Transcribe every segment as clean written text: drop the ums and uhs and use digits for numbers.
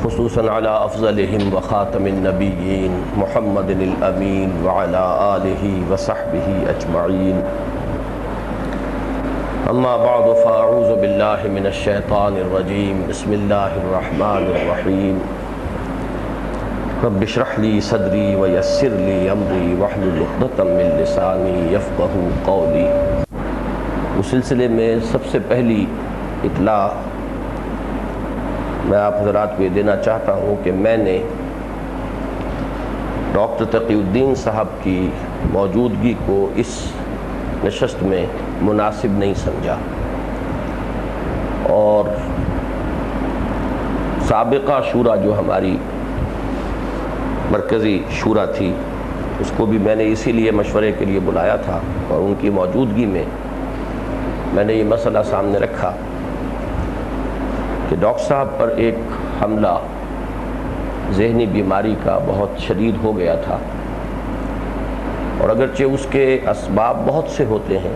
خصوصاً على افضلهم وخاتم النبیین محمد الامین وعلى آلہ وصحبہ اجمعین اما بعد فاعوذ باللہ من الشیطان الرجیم بسم اللہ الرحمن الرحیم رب اشرح لی صدری ویسر لی امری واحلل عقدۃ من لسانی یفقہوا قولی۔ اس سلسلے میں سب سے پہلی اطلاع میں آپ حضرات کو یہ دینا چاہتا ہوں کہ میں نے ڈاکٹر تقی الدین صاحب کی موجودگی کو اس نشست میں مناسب نہیں سمجھا، اور سابقہ شورا جو ہماری مرکزی شورا تھی اس کو بھی میں نے اسی لیے مشورے کے لیے بلایا تھا، اور ان کی موجودگی میں نے یہ مسئلہ سامنے رکھا کہ ڈاکٹر صاحب پر ایک حملہ ذہنی بیماری کا بہت شدید ہو گیا تھا، اور اگرچہ اس کے اسباب بہت سے ہوتے ہیں،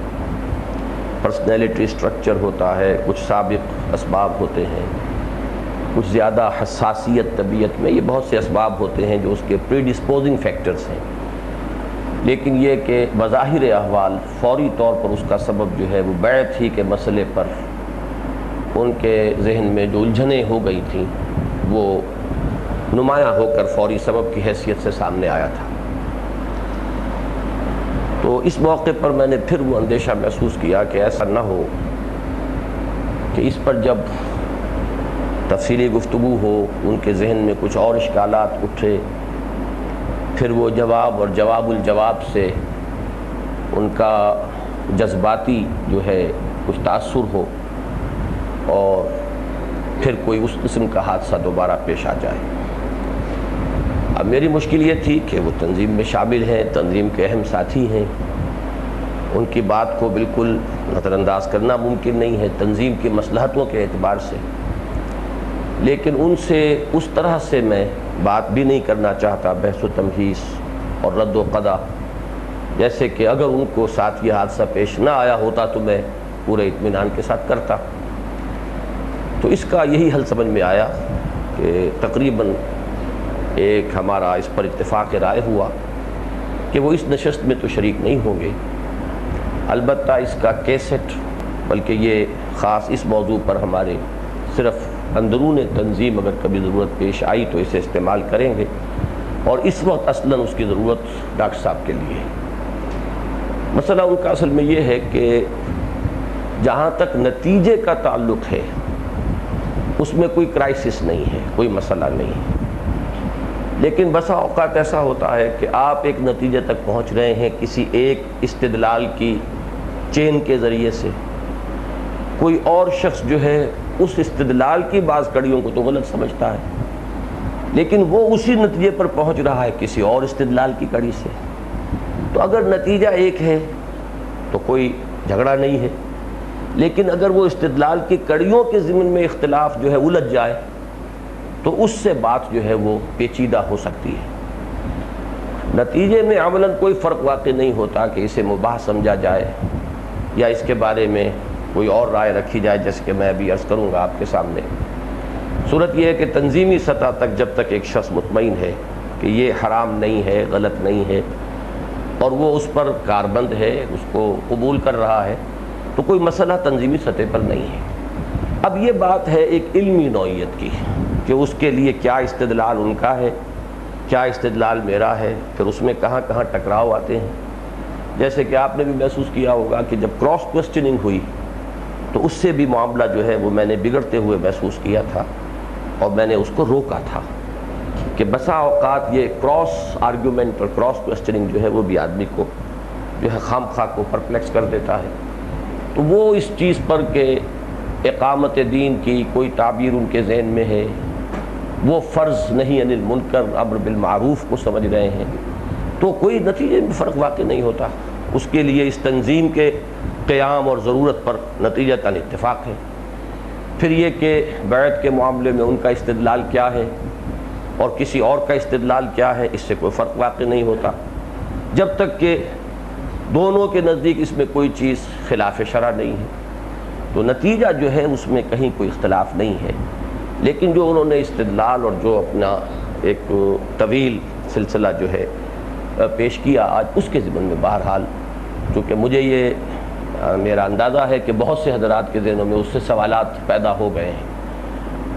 پرسنالٹی سٹرکچر ہوتا ہے، کچھ سابق اسباب ہوتے ہیں، کچھ زیادہ حساسیت طبیعت میں، یہ بہت سے اسباب ہوتے ہیں جو اس کے پری ڈسپوزنگ فیکٹرز ہیں، لیکن یہ کہ بظاہر احوال فوری طور پر اس کا سبب جو ہے وہ بیعت ہی کے مسئلے پر ان کے ذہن میں جو الجھنیں ہو گئی تھیں وہ نمایاں ہو کر فوری سبب کی حیثیت سے سامنے آیا تھا۔ تو اس موقع پر میں نے پھر وہ اندیشہ محسوس کیا کہ ایسا نہ ہو کہ اس پر جب تفصیلی گفتگو ہو ان کے ذہن میں کچھ اور اشکالات اٹھے، پھر وہ جواب اور جواب الجواب سے ان کا جذباتی جو ہے کچھ تاثر ہو، اور پھر کوئی اس قسم کا حادثہ دوبارہ پیش آ جائے۔ اب میری مشکل یہ تھی کہ وہ تنظیم میں شامل ہیں، تنظیم کے اہم ساتھی ہیں، ان کی بات کو بالکل نظر انداز کرنا ممکن نہیں ہے تنظیم کی مصلحتوں کے اعتبار سے، لیکن ان سے اس طرح سے میں بات بھی نہیں کرنا چاہتا، بحث و تمہیس اور رد و قضا، جیسے کہ اگر ان کو ساتھ یہ حادثہ پیش نہ آیا ہوتا تو میں پورے اطمینان کے ساتھ کرتا۔ تو اس کا یہی حل سمجھ میں آیا کہ تقریباً ایک ہمارا اس پر اتفاق رائے ہوا کہ وہ اس نشست میں تو شریک نہیں ہوں گے، البتہ اس کا کیسٹ، بلکہ یہ خاص اس موضوع پر ہمارے صرف اندرون تنظیم اگر کبھی ضرورت پیش آئی تو اسے استعمال کریں گے، اور اس وقت اصلاً اس کی ضرورت ڈاکٹر صاحب کے لیے ہے۔ مسئلہ ان کا اصل میں یہ ہے کہ جہاں تک نتیجے کا تعلق ہے اس میں کوئی کرائسس نہیں ہے، کوئی مسئلہ نہیں ہے، لیکن بسا اوقات ایسا ہوتا ہے کہ آپ ایک نتیجے تک پہنچ رہے ہیں کسی ایک استدلال کی چین کے ذریعے سے، کوئی اور شخص جو ہے اس استدلال کی بعض کڑیوں کو تو غلط سمجھتا ہے، لیکن وہ اسی نتیجے پر پہنچ رہا ہے کسی اور استدلال کی کڑی سے۔ تو اگر نتیجہ ایک ہے تو کوئی جھگڑا نہیں ہے، لیکن اگر وہ استدلال کی کڑیوں کے ضمن میں اختلاف جو ہے الجھ جائے تو اس سے بات جو ہے وہ پیچیدہ ہو سکتی ہے۔ نتیجے میں عملاً کوئی فرق واقع نہیں ہوتا کہ اسے مباح سمجھا جائے یا اس کے بارے میں کوئی اور رائے رکھی جائے، جیسے کہ میں ابھی عرض کروں گا آپ کے سامنے۔ صورت یہ ہے کہ تنظیمی سطح تک جب تک ایک شخص مطمئن ہے کہ یہ حرام نہیں ہے، غلط نہیں ہے، اور وہ اس پر کاربند ہے، اس کو قبول کر رہا ہے، تو کوئی مسئلہ تنظیمی سطح پر نہیں ہے۔ اب یہ بات ہے ایک علمی نوعیت کی کہ اس کے لیے کیا استدلال ان کا ہے، کیا استدلال میرا ہے، پھر اس میں کہاں کہاں ٹکراؤ آتے ہیں۔ جیسے کہ آپ نے بھی محسوس کیا ہوگا کہ جب کراس کوسچننگ ہوئی تو اس سے بھی معاملہ جو ہے وہ میں نے بگڑتے ہوئے محسوس کیا تھا، اور میں نے اس کو روکا تھا کہ بسا اوقات یہ کراس آرگیومنٹ اور کراس کوسچننگ جو ہے وہ بھی آدمی کو جو ہے خام خواہ کو پرپلیکس کر دیتا ہے۔ تو وہ اس چیز پر کہ اقامت دین کی کوئی تعبیر ان کے ذہن میں ہے، وہ فرض نہیں عن المنکر امر بالمعروف کو سمجھ رہے ہیں، تو کوئی نتیجے میں فرق واقع نہیں ہوتا۔ اس کے لیے اس تنظیم کے قیام اور ضرورت پر نتیجتاً اتفاق ہے۔ پھر یہ کہ بیعت کے معاملے میں ان کا استدلال کیا ہے اور کسی اور کا استدلال کیا ہے، اس سے کوئی فرق واقع نہیں ہوتا، جب تک کہ دونوں کے نزدیک اس میں کوئی چیز خلاف شرع نہیں ہے، تو نتیجہ جو ہے اس میں کہیں کوئی اختلاف نہیں ہے۔ لیکن جو انہوں نے استدلال اور جو اپنا ایک طویل سلسلہ جو ہے پیش کیا آج، اس کے ضمن میں بہرحال چونکہ مجھے یہ میرا اندازہ ہے کہ بہت سے حضرات کے ذہنوں میں اس سے سوالات پیدا ہو گئے ہیں،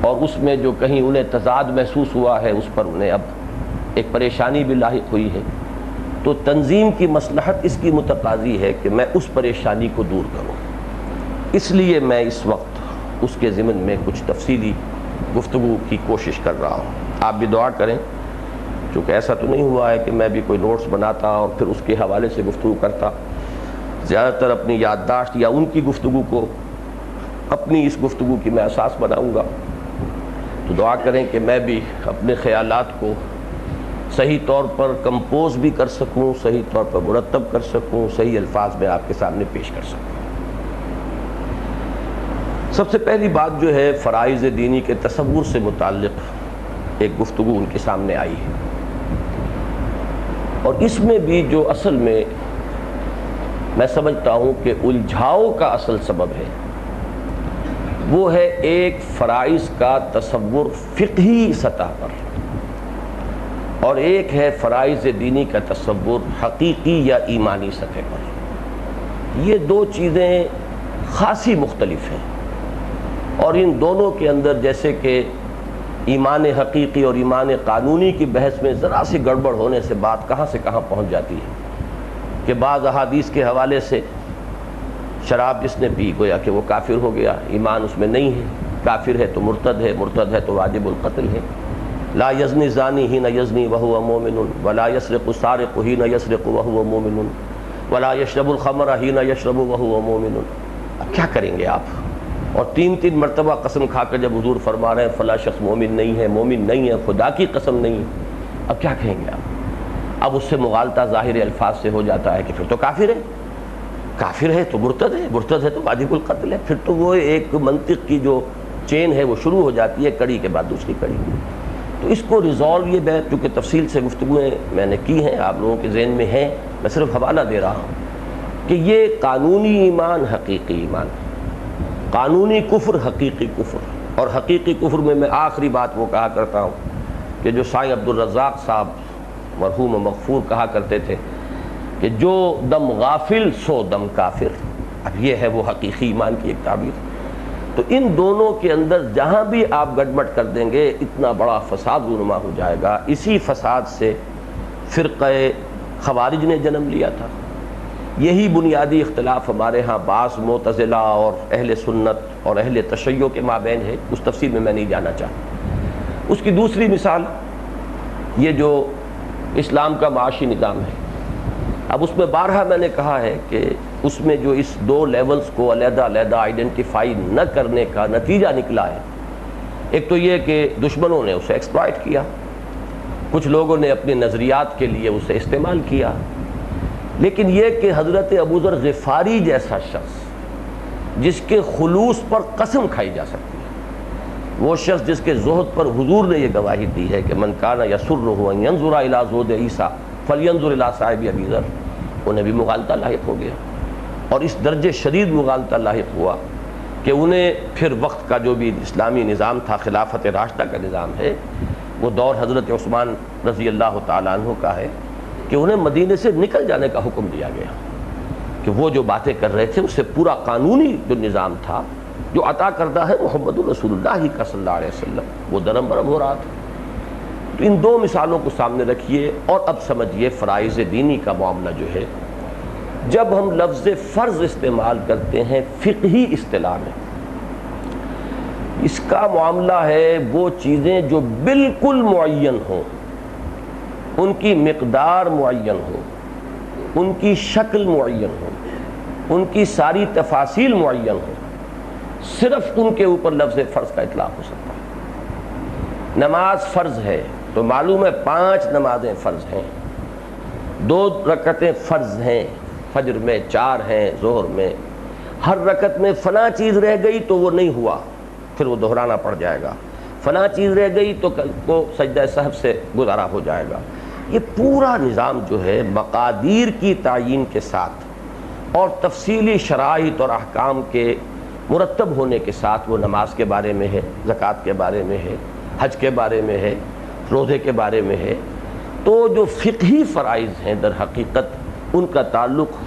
اور اس میں جو کہیں انہیں تضاد محسوس ہوا ہے اس پر انہیں اب ایک پریشانی بھی لاحق ہوئی ہے، تو تنظیم کی مصلحت اس کی متقاضی ہے کہ میں اس پریشانی کو دور کروں۔ اس لیے میں اس وقت اس کے ضمن میں کچھ تفصیلی گفتگو کی کوشش کر رہا ہوں۔ آپ بھی دعا کریں، چونکہ ایسا تو نہیں ہوا ہے کہ میں بھی کوئی نوٹس بناتا اور پھر اس کے حوالے سے گفتگو کرتا، زیادہ تر اپنی یادداشت یا ان کی گفتگو کو اپنی اس گفتگو کی میں اساس بناؤں گا۔ تو دعا کریں کہ میں بھی اپنے خیالات کو صحیح طور پر کمپوز بھی کر سکوں، صحیح طور پر مرتب کر سکوں، صحیح الفاظ میں آپ کے سامنے پیش کر سکوں۔ سب سے پہلی بات جو ہے فرائض دینی کے تصور سے متعلق ایک گفتگو ان کے سامنے آئی ہے، اور اس میں بھی جو اصل میں میں سمجھتا ہوں کہ الجھاؤ کا اصل سبب ہے وہ ہے ایک فرائض کا تصور فقہی سطح پر، اور ایک ہے فرائض دینی کا تصور حقیقی یا ایمانی سطح پر۔ یہ دو چیزیں خاصی مختلف ہیں، اور ان دونوں کے اندر جیسے کہ ایمان حقیقی اور ایمان قانونی کی بحث میں ذرا سی گڑبڑ ہونے سے بات کہاں سے کہاں پہنچ جاتی ہے کہ بعض احادیث کے حوالے سے شراب جس نے پی گویا کہ وہ کافر ہو گیا، ایمان اس میں نہیں ہے، کافر ہے تو مرتد ہے، مرتد ہے تو واجب القتل ہے۔ لا یزنی زانی حین یزنی وہو مومن ولا یسرق السارق حین یسرق وہو مومن ولا یشرب الخمر حین یشرب وہو مومن۔ اب کیا کریں گے آپ؟ اور تین مرتبہ قسم کھا کر جب حضور فرما رہے ہیں فلاں شخص مومن نہیں ہے، مومن نہیں ہے، خدا کی قسم نہیں ہے، اب کیا کہیں گے آپ؟ اب اس سے مغالطہ ظاہر الفاظ سے ہو جاتا ہے کہ پھر تو کافر ہے، کافر ہے تو مرتد ہے، مرتد ہے تو واجب القتل ہے، پھر تو وہ ایک منطق کی جو چین ہے وہ شروع ہو جاتی ہے، کڑی کے بعد دوسری کڑی۔ تو اس کو ریزالو یہ میں چونکہ تفصیل سے گفتگویں میں نے کی ہیں، آپ لوگوں کے ذہن میں ہیں، میں صرف حوالہ دے رہا ہوں کہ یہ قانونی ایمان حقیقی ایمان، قانونی کفر حقیقی کفر، اور حقیقی کفر میں آخری بات وہ کہا کرتا ہوں کہ جو سائیں عبدالرزاق صاحب مرحوم و مغفور کہا کرتے تھے کہ جو دم غافل سو دم کافر، اب یہ ہے وہ حقیقی ایمان کی ایک تعبیر۔ تو ان دونوں کے اندر جہاں بھی آپ گڑبڑ کر دیں گے اتنا بڑا فساد رونما ہو جائے گا۔ اسی فساد سے فرقہ خوارج نے جنم لیا تھا۔ یہی بنیادی اختلاف ہمارے ہاں بعض معتزلہ اور اہل سنت اور اہل تشیع کے مابین ہے، اس تفصیل میں نہیں جانا چاہتا۔ اس کی دوسری مثال یہ جو اسلام کا معاشی نظام ہے، اب اس میں بارہا میں نے کہا ہے کہ اس میں جو اس دو لیولز کو علیحدہ علیحدہ آئیڈینٹیفائی نہ کرنے کا نتیجہ نکلا ہے، ایک تو یہ کہ دشمنوں نے اسے ایکسپلائٹ کیا، کچھ لوگوں نے اپنے نظریات کے لیے اسے استعمال کیا، لیکن یہ کہ حضرت ابو ذر غفاری جیسا شخص جس کے خلوص پر قسم کھائی جا سکتی ہے، وہ شخص جس کے زہد پر حضور نے یہ گواہی دی ہے کہ من کان یسرہ ان ینظر الی زہد عیسیٰ فلینظر الی صاحب ابی ذر، انہیں بھی مغالطہ لاحق ہو گیا، اور اس درجے شدید مغالطہ لاحق ہوا کہ انہیں پھر وقت کا جو بھی اسلامی نظام تھا، خلافت راشدہ کا نظام ہے، وہ دور حضرت عثمان رضی اللہ تعالیٰ عنہ کا ہے کہ انہیں مدینے سے نکل جانے کا حکم دیا گیا کہ وہ جو باتیں کر رہے تھے اس سے پورا قانونی جو نظام تھا جو عطا کردہ ہے محمد رسول اللہ کا صلی اللہ علیہ وسلم، وہ درم برم ہو رہا تھا۔ تو ان دو مثالوں کو سامنے رکھیے اور اب سمجھیے فرائض دینی کا معاملہ جو ہے، جب ہم لفظ فرض استعمال کرتے ہیں فقہی اصطلاح میں، اس کا معاملہ ہے وہ چیزیں جو بالکل معین ہوں، ان کی مقدار معین ہو، ان کی شکل معین ہو، ان کی ساری تفاصیل معین ہو، صرف ان کے اوپر لفظ فرض کا اطلاق ہو سکتا ہے۔ نماز فرض ہے تو معلوم ہے 5 نمازیں فرض ہیں، 2 رکعتیں فرض ہیں، فجر میں 4 ہیں، ظہر میں، ہر رکعت میں فلاں چیز رہ گئی تو وہ نہیں ہوا، پھر وہ دہرانا پڑ جائے گا، فلاں چیز رہ گئی تو وہ سجدہ سہو سے گزارا ہو جائے گا۔ یہ پورا نظام جو ہے مقادیر کی تعیین کے ساتھ اور تفصیلی شرائط اور احکام کے مرتب ہونے کے ساتھ وہ نماز کے بارے میں ہے، زکوٰۃ کے بارے میں ہے، حج کے بارے میں ہے، روزے کے بارے میں ہے. تو جو فقہی فرائض ہیں در حقیقت ان کا تعلق،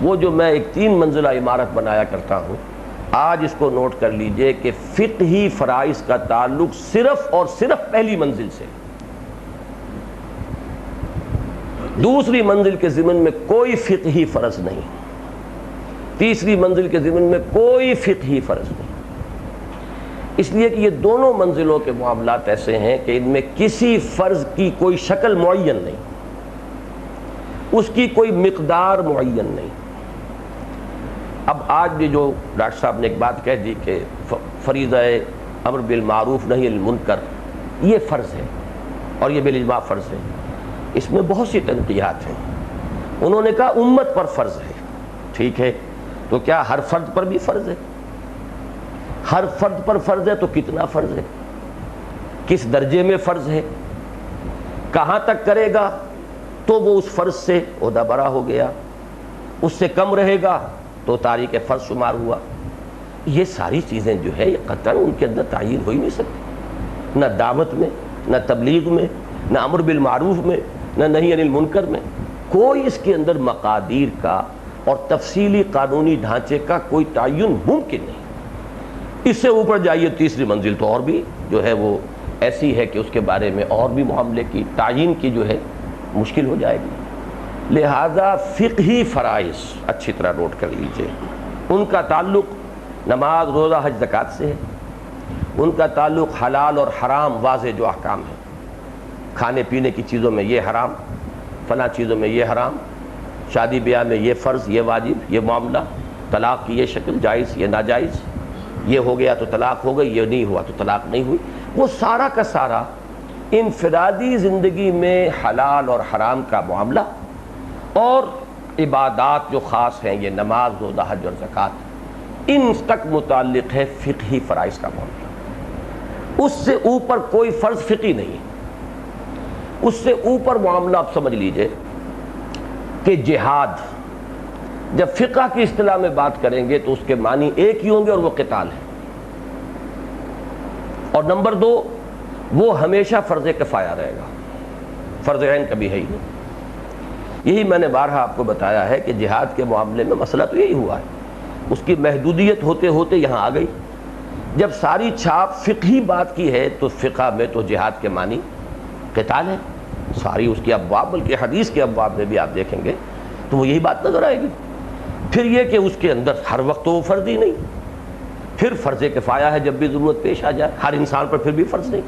وہ جو میں ایک 3 منزلہ عمارت بنایا کرتا ہوں، آج اس کو نوٹ کر لیجئے کہ فقہی فرائض کا تعلق صرف اور صرف پہلی منزل سے، دوسری منزل کے ضمن میں کوئی فقہی فرض نہیں، تیسری منزل کے ضمن میں کوئی فقہی فرض نہیں. اس لیے کہ یہ دونوں منزلوں کے معاملات ایسے ہیں کہ ان میں کسی فرض کی کوئی شکل معین نہیں، اس کی کوئی مقدار معین نہیں. اب آج بھی جو ڈاکٹر صاحب نے ایک بات کہہ دی کہ فریضہ امر بالمعروف نہی عن المنکر یہ فرض ہے اور یہ بالاجماع فرض ہے، اس میں بہت سی تنقیحات ہیں. انہوں نے کہا امت پر فرض ہے، ٹھیک ہے، تو کیا ہر فرد پر بھی فرض ہے؟ ہر فرد پر فرض ہے تو کتنا فرض ہے، کس درجے میں فرض ہے، کہاں تک کرے گا تو وہ اس فرض سے عہدہ برا ہو گیا، اس سے کم رہے گا تو تاریک فرض شمار ہوا. یہ ساری چیزیں جو ہے یہ قطعاً ان کے اندر تعین ہو ہی نہیں سکتی، نہ دعوت میں، نہ تبلیغ میں، نہ امر بالمعروف میں، نہ نہی عن المنکر میں. کوئی اس کے اندر مقادیر کا اور تفصیلی قانونی ڈھانچے کا کوئی تعین ممکن نہیں. اس سے اوپر جائیے تیسری منزل تو اور بھی جو ہے وہ ایسی ہے کہ اس کے بارے میں اور بھی معاملے کی تعین کی جو ہے مشکل ہو جائے گی. لہذا فقہی فرائض اچھی طرح نوٹ کر لیجئے، ان کا تعلق نماز، روزہ، حج، زکوٰۃ سے ہے. ان کا تعلق حلال اور حرام واضح جو احکام ہیں، کھانے پینے کی چیزوں میں یہ حرام، فلاں چیزوں میں یہ حرام، شادی بیاہ میں یہ فرض، یہ واجب، یہ معاملہ، طلاق کی یہ شکل، جائز یہ ناجائز، یہ ہو گیا تو طلاق ہو گئی، یہ نہیں ہوا تو طلاق نہیں ہوئی. وہ سارا کا سارا انفرادی زندگی میں حلال اور حرام کا معاملہ اور عبادات جو خاص ہیں، یہ نماز، روزہ، حج اور زکوٰۃ، ان تک متعلق ہے فقہی فرائض کا معاملہ. اس سے اوپر کوئی فرض فقہی نہیں ہے. اس سے اوپر معاملہ آپ سمجھ لیجئے کہ جہاد، جب فقہ کی اصطلاح میں بات کریں گے تو اس کے معنی ایک ہی ہوں گے اور وہ قتال ہے. اور نمبر 2، وہ ہمیشہ فرض کفایہ رہے گا، فرض عین کبھی ہے ہی نہیں. یہی میں نے بارہا آپ کو بتایا ہے کہ جہاد کے معاملے میں مسئلہ تو یہی ہوا ہے، اس کی محدودیت ہوتے ہوتے یہاں آ گئی. جب ساری چھاپ فقہی بات کی ہے تو فقہ میں تو جہاد کے معنی قتال ہے، ساری اس کی ابواب، بلکہ حدیث کے ابواب میں بھی آپ دیکھیں گے تو وہ یہی بات نظر آئے گی. پھر یہ کہ اس کے اندر ہر وقت تو وہ فرض ہی نہیں، پھر فرض کفایہ ہے جب بھی ضرورت پیش آ جائے، ہر انسان پر پھر بھی فرض نہیں،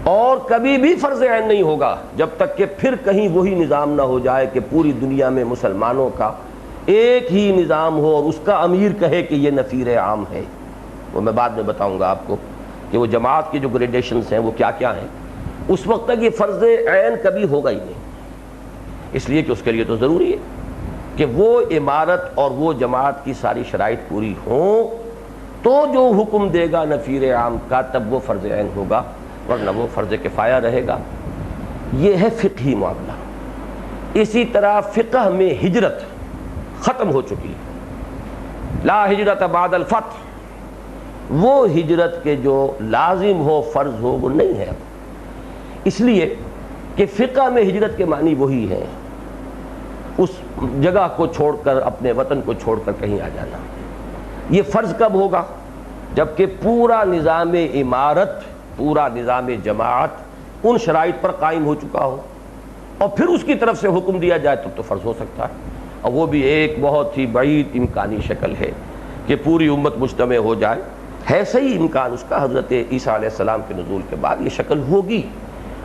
اور کبھی بھی فرض عین نہیں ہوگا جب تک کہ پھر کہیں وہی نظام نہ ہو جائے کہ پوری دنیا میں مسلمانوں کا ایک ہی نظام ہو اور اس کا امیر کہے کہ یہ نفیر عام ہے. وہ میں بعد میں بتاؤں گا آپ کو کہ وہ جماعت کی جو گریڈیشنز ہیں وہ کیا کیا ہیں. اس وقت تک یہ فرض عین کبھی ہوگا ہی نہیں، اس لیے کہ اس کے لیے تو ضروری ہے کہ وہ عمارت اور وہ جماعت کی ساری شرائط پوری ہوں تو جو حکم دے گا نفیر عام کا تب وہ فرض عین ہوگا، ورنہ وہ فرض کفایہ رہے گا. یہ ہے فقہی معاملہ. اسی طرح فقہ میں ہجرت ختم ہو چکی ہے، لا ہجرت بعد الفتح، وہ ہجرت کے جو لازم ہو، فرض ہو، وہ نہیں ہے. اس لیے کہ فقہ میں ہجرت کے معنی وہی ہیں، اس جگہ کو چھوڑ کر، اپنے وطن کو چھوڑ کر کہیں آ جانا. یہ فرض کب ہوگا؟ جبکہ پورا نظام عمارت، پورا نظام جماعت ان شرائط پر قائم ہو چکا ہو اور پھر اس کی طرف سے حکم دیا جائے تب تو فرض ہو سکتا ہے. اور وہ بھی ایک بہت ہی بعید امکانی شکل ہے کہ پوری امت مجتمع ہو جائے. ہے صحیح امکان اس کا، حضرت عیسیٰ علیہ السلام کے نزول کے بعد یہ شکل ہوگی،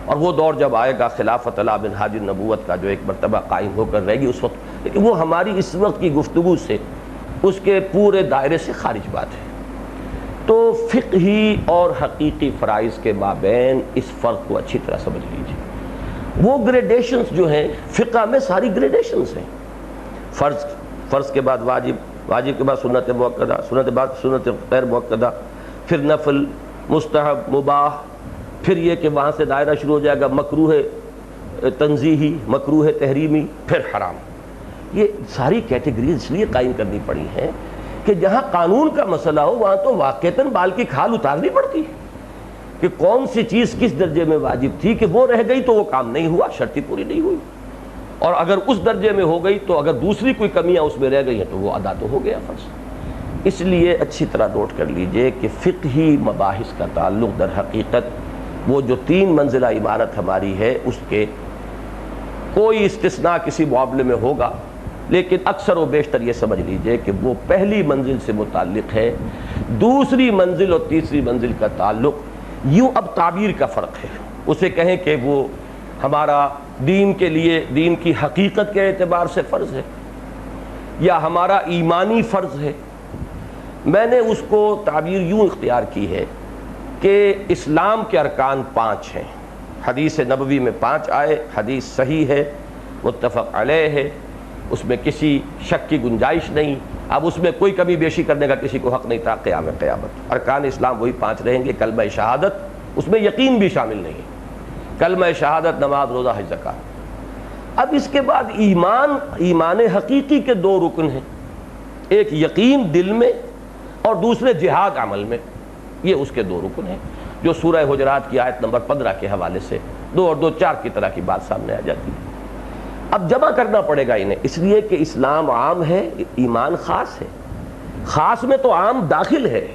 اور وہ دور جب آئے گا خلافت علی منہاج النبوت کا جو ایک مرتبہ قائم ہو کر رہے گی اس وقت، لیکن وہ ہماری اس وقت کی گفتگو سے، اس کے پورے دائرے سے خارج بات ہے. تو فقہی اور حقیقی فرائض کے مابین اس فرق کو اچھی طرح سمجھ لیجیے. وہ گریڈیشنز جو ہیں فقہ میں، ساری گریڈیشنز ہیں. فرض کے بعد واجب، واجب کے بعد سنت مؤکدہ، سنت کے بعد سنت غیر مؤکدہ، پھر نفل، مستحب، مباح، پھر یہ کہ وہاں سے دائرہ شروع ہو جائے گا مکروہ تنزیہی، مکروہ تحریمی، پھر حرام. یہ ساری کیٹیگریز اس لیے قائم کرنی پڑی ہیں کہ کہ جہاں قانون کا مسئلہ ہو وہاں تو واقعتاً بال کی کھال اتارنی پڑتی ہے کہ کون سی چیز کس درجے میں واجب تھی کہ وہ رہ گئی تو وہ کام نہیں ہوا، شرط ہی پوری نہیں ہوئی، اور اگر اس درجے میں ہو گئی تو اگر دوسری کوئی کمیاں اس میں رہ گئی ہیں تو وہ ادا تو ہو گیا فرض۔ اس لیے اچھی طرح نوٹ کر لیجئے کہ فقہی مباحث کا تعلق در حقیقت وہ جو 3 منزلہ عمارت ہماری ہے اس کے کوئی استثناء کسی معاملے میں ہوگا، لیکن اکثر و بیشتر یہ سمجھ لیجئے کہ وہ پہلی منزل سے متعلق ہے۔ دوسری منزل اور تیسری منزل کا تعلق یوں اب تعبیر کا فرق ہے، اسے کہیں کہ وہ ہمارا دین کے لیے دین کی حقیقت کے اعتبار سے فرض ہے یا ہمارا ایمانی فرض ہے۔ میں نے اس کو تعبیر یوں اختیار کی ہے کہ اسلام کے ارکان 5 ہیں، حدیث نبوی میں 5 آئے، حدیث صحیح ہے، متفق علیہ ہے، اس میں کسی شک کی گنجائش نہیں، اب اس میں کوئی کمی بیشی کرنے کا کسی کو حق نہیں تھا قیام قیامت۔ ارکان اسلام وہی 5 رہیں گے، کلمہ شہادت، اس میں یقین بھی شامل نہیں ہے، کلمہ شہادت، نماز، روزہ، حج، زکوٰۃ۔ اب اس کے بعد ایمان حقیقی کے 2 رکن ہیں، ایک یقین دل میں اور دوسرے جہاد عمل میں، یہ اس کے 2 رکن ہیں جو سورہ حجرات کی آیت نمبر 15 کے حوالے سے 2 اور 2 4 کی طرح کی بات سامنے آ جاتی ہے۔ اب جمع کرنا پڑے گا انہیں، اس لیے کہ اسلام عام ہے، ایمان خاص ہے، خاص میں تو عام داخل ہے،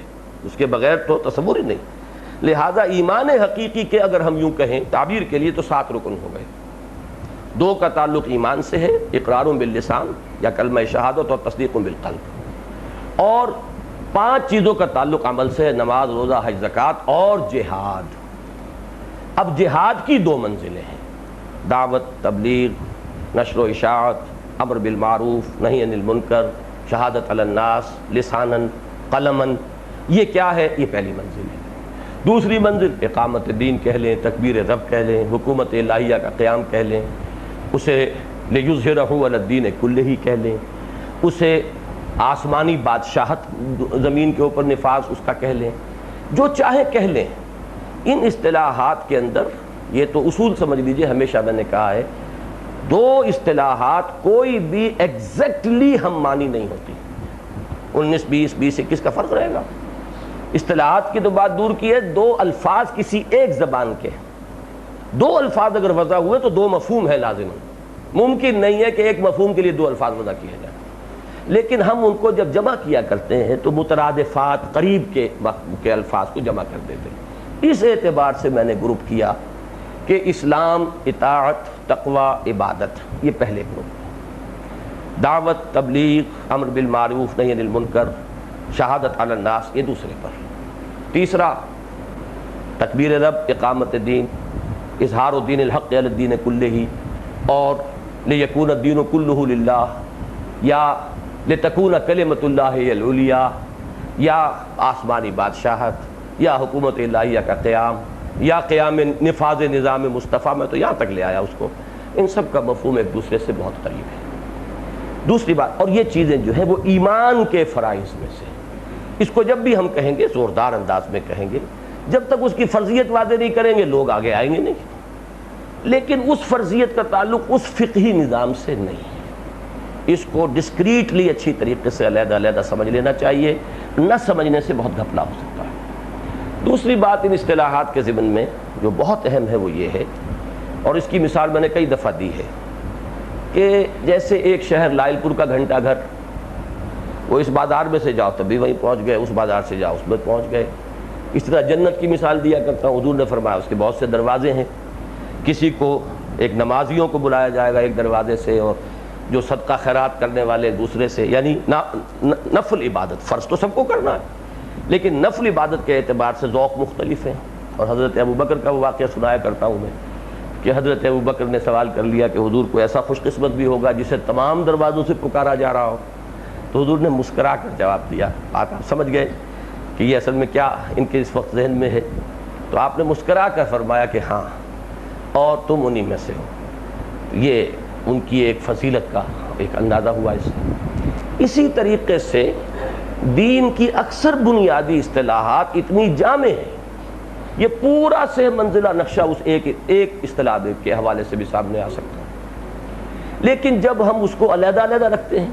اس کے بغیر تو تصور ہی نہیں۔ لہذا ایمان حقیقی کے اگر ہم یوں کہیں تعبیر کے لیے تو 7 رکن ہو گئے، 2 کا تعلق ایمان سے ہے، اقرار باللسان یا کلمہ شہادت اور تصدیق بالقلب، اور 5 چیزوں کا تعلق عمل سے ہے، نماز، روزہ، حج، زکوٰۃ اور جہاد۔ اب جہاد کی 2 منزلیں ہیں، دعوت، تبلیغ، نشر و اشاعت، امر بالمعروف، نہی عن المنکر، شہادت علی الناس، لساناً، قلماً، یہ کیا ہے؟ یہ پہلی منزل ہے۔ دوسری منزل اقامت دین کہہ لیں، تکبیر رب کہہ لیں، حکومت الہیہ کا قیام کہہ لیں، اسے لیظہرہ علی الدین کلہ کہہ لیں، اسے آسمانی بادشاہت زمین کے اوپر نفاذ اس کا کہہ لیں، جو چاہیں کہہ لیں۔ ان اصطلاحات کے اندر یہ تو اصول سمجھ لیجئے، ہمیشہ میں نے کہا ہے 2 اصطلاحات کوئی بھی ایگزیکٹلی ہم مانی نہیں ہوتی، 19 20 20 21 کا فرق رہے گا۔ اصطلاحات کی تو بات دور کی ہے، 2 الفاظ کسی ایک زبان کے، 2 الفاظ اگر وضع ہوئے تو 2 مفہوم ہے لازم، ممکن نہیں ہے کہ ایک مفہوم کے لیے 2 الفاظ وضع کیے جائیں، لیکن ہم ان کو جب جمع کیا کرتے ہیں تو مترادفات قریب کے الفاظ کو جمع کر دیتے ہیں۔ اس اعتبار سے میں نے گروپ کیا کہ اسلام، اطاعت، تقوی، عبادت، یہ پہلے گروپ، دعوت، تبلیغ، امر بالمعروف، نہی عن المنکر، شہادت علی الناس، یہ دوسرے پر۔ تیسرا تکبیر رب، اقامت دین، اظہار الدین الحق علی الدین کلہ، اور لیکون الدین کلہ للہ، یا لتکون کلمۃ اللہ ہی العلیٰ، یا آسمانی بادشاہت، یا حکومت الہیہ کا قیام، یا قیام نفاذ نظام مصطفیٰ، میں تو یہاں تک لے آیا اس کو۔ ان سب کا مفہوم ایک دوسرے سے بہت قریب ہے۔ دوسری بات، اور یہ چیزیں جو ہیں وہ ایمان کے فرائض میں سے، اس کو جب بھی ہم کہیں گے زوردار انداز میں کہیں گے، جب تک اس کی فرضیت واضح نہیں کریں گے لوگ آگے آئیں گے نہیں، لیکن اس فرضیت کا تعلق اس فقہی نظام سے نہیں ہے، اس کو ڈسکریٹلی اچھی طریقے سے علیحدہ علیحدہ سمجھ لینا چاہیے، نہ سمجھنے سے بہت گھپلا ہو سکتا ہے۔ دوسری بات ان اصطلاحات کے ضمن میں جو بہت اہم ہے وہ یہ ہے، اور اس کی مثال میں نے کئی دفعہ دی ہے، کہ جیسے ایک شہر لائل پور کا گھنٹہ گھر، وہ اس بازار میں سے جاؤ تب بھی وہیں پہنچ گئے، اس بازار سے جاؤ اس میں پہنچ گئے۔ اس طرح جنت کی مثال دیا کرتا ہوں، حضور نے فرمایا اس کے بہت سے دروازے ہیں، کسی کو ایک نمازیوں کو بلایا جائے گا ایک دروازے سے، اور جو صدقہ خیرات کرنے والے دوسرے سے، یعنی نفل عبادت، فرض تو سب کو کرنا ہے لیکن نفل عبادت کے اعتبار سے ذوق مختلف ہیں۔ اور حضرت ابوبکر کا وہ واقعہ سنایا کرتا ہوں میں کہ حضرت ابوبکر نے سوال کر لیا کہ حضور کو ایسا خوش قسمت بھی ہوگا جسے تمام دروازوں سے پکارا جا رہا ہو، تو حضور نے مسکرا کر جواب دیا، آپ سمجھ گئے کہ یہ اصل میں کیا ان کے اس وقت ذہن میں ہے، تو آپ نے مسکرا کر فرمایا کہ ہاں اور تم انہی میں سے ہو۔ یہ ان کی ایک فضیلت کا ایک اندازہ ہوا اس سے۔ اسی طریقے سے دین کی اکثر بنیادی اصطلاحات اتنی جامع ہیں، یہ پورا سے منزلہ نقشہ اس ایک اصطلاح کے حوالے سے بھی سامنے آ سکتا ہے، لیکن جب ہم اس کو علیحدہ علیحدہ رکھتے ہیں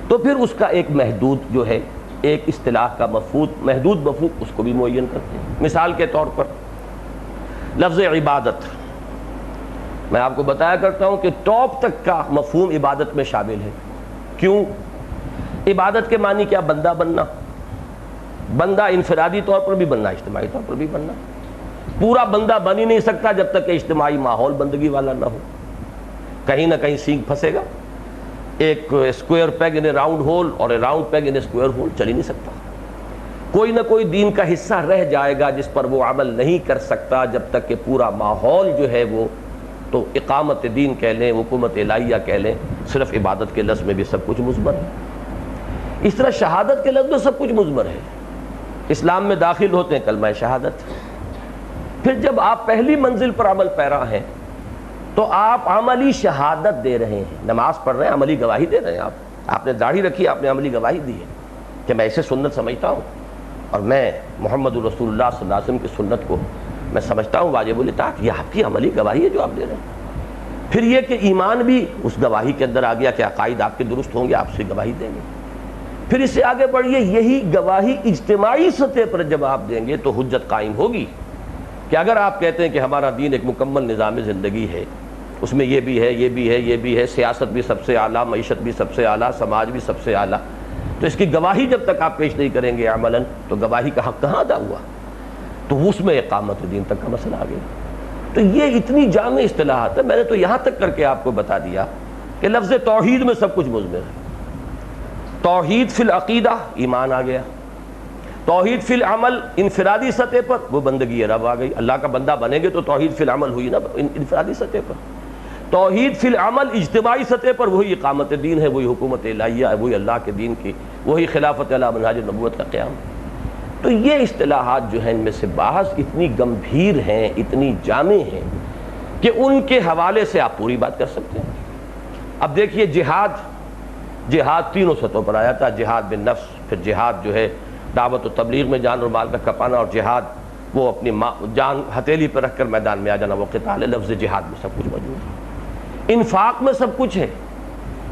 تو پھر اس کا ایک محدود جو ہے ایک اصطلاح کا محدود مفہوم اس کو بھی معین کرتے ہیں۔ مثال کے طور پر لفظ عبادت، میں آپ کو بتایا کرتا ہوں کہ ٹاپ تک کا مفہوم عبادت میں شامل ہے۔ کیوں؟ عبادت کے معنی کیا؟ بندہ بننا، بندہ انفرادی طور پر بھی بننا، اجتماعی طور پر بھی بننا۔ پورا بندہ بن ہی نہیں سکتا جب تک کہ اجتماعی ماحول بندگی والا نہ ہو، کہیں نہ کہیں سینگ پھنسے گا۔ ایک square peg in a round hole اور a round peg in a square hole چل ہی نہیں سکتا۔ کوئی نہ کوئی دین کا حصہ رہ جائے گا جس پر وہ عمل نہیں کر سکتا جب تک کہ پورا ماحول جو ہے وہ تو اقامت دین کہہ لیں، حکومت الہیہ کہہ لیں، صرف عبادت کے لفظ میں بھی سب کچھ مضمر ہے۔ اس طرح شہادت کے لفظ میں سب کچھ مضمر ہے۔ اسلام میں داخل ہوتے ہیں کلمہ شہادت، پھر جب آپ پہلی منزل پر عمل پیرا ہیں تو آپ عملی شہادت دے رہے ہیں، نماز پڑھ رہے ہیں، عملی گواہی دے رہے ہیں۔ آپ نے داڑھی رکھی، آپ نے عملی گواہی دی ہے کہ میں اسے سنت سمجھتا ہوں اور میں محمد رسول اللہ صلی اللہ علیہ وسلم کی سنت کو میں سمجھتا ہوں واجب الاطاعت۔ یہ آپ کی عملی گواہی ہے جو آپ دے رہے ہیں۔ پھر یہ کہ ایمان بھی اس گواہی کے اندر آ گیا کہ عقائد آپ کے درست ہوں گے، آپ سے گواہی دیں گے۔ پھر اس سے آگے بڑھیے، یہی گواہی اجتماعی سطح پر جب آپ دیں گے تو حجت قائم ہوگی کہ اگر آپ کہتے ہیں کہ ہمارا دین ایک مکمل نظام زندگی ہے، اس میں یہ بھی ہے، یہ بھی ہے، یہ بھی ہے، سیاست بھی سب سے اعلیٰ، معیشت بھی سب سے اعلیٰ، سماج بھی سب سے اعلیٰ، تو اس کی گواہی جب تک آپ پیش نہیں کریں گے عملاً تو گواہی کا حق کہاں ادا ہوا؟ تو اس میں اقامت دین تک کا مسئلہ آ گیا۔ تو یہ اتنی جامع اصطلاحات ہے، میں نے تو یہاں تک کر کے آپ کو بتا دیا کہ لفظ توحید میں سب کچھ مضمر ہے۔ توحید فی العقیدہ ایمان آ گیا، توحید فی العمل انفرادی سطح پر وہ بندگی رب آ گئی، اللہ کا بندہ بنیں گے تو توحید فی العمل ہوئی نا انفرادی سطح پر۔ توحید فی العمل اجتماعی سطح پر وہی اقامت دین ہے، وہی حکومت الہیہ ہے، وہی اللہ کے دین کی، وہی خلافت علی منہاج نبوت کا قیام۔ تو یہ اصطلاحات جو ہیں ان میں سے بعض اتنی گمبھیر ہیں، اتنی جامع ہیں کہ ان کے حوالے سے آپ پوری بات کر سکتے ہیں۔ اب دیکھیے جہاد تینوں سطحوں پر آیا تھا، جہاد بالنفس، پھر جہاد جو ہے دعوت و تبلیغ میں جان اور مال کا کھپانا، اور جہاد وہ اپنی جان ہتھیلی پر رکھ کر میدان میں آ جانا، وہ قتال ہے۔ لفظ جہاد میں سب کچھ موجود ہے۔ انفاق میں سب کچھ ہے،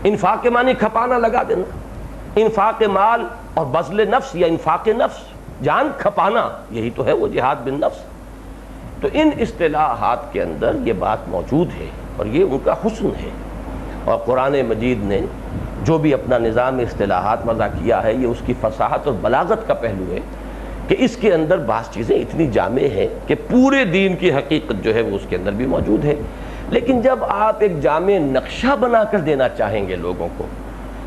انفاق کے معنی کھپانا لگا دینا، انفاق مال اور بذل نفس یا انفاق نفس، جان کھپانا، یہی تو ہے وہ جہاد بالنفس۔ تو ان اصطلاحات کے اندر یہ بات موجود ہے اور یہ ان کا حسن ہے، اور قرآن مجید نے جو بھی اپنا نظام اصطلاحات وضع کیا ہے یہ اس کی فصاحت اور بلاغت کا پہلو ہے کہ اس کے اندر بعض چیزیں اتنی جامع ہیں کہ پورے دین کی حقیقت جو ہے وہ اس کے اندر بھی موجود ہے۔ لیکن جب آپ ایک جامع نقشہ بنا کر دینا چاہیں گے لوگوں کو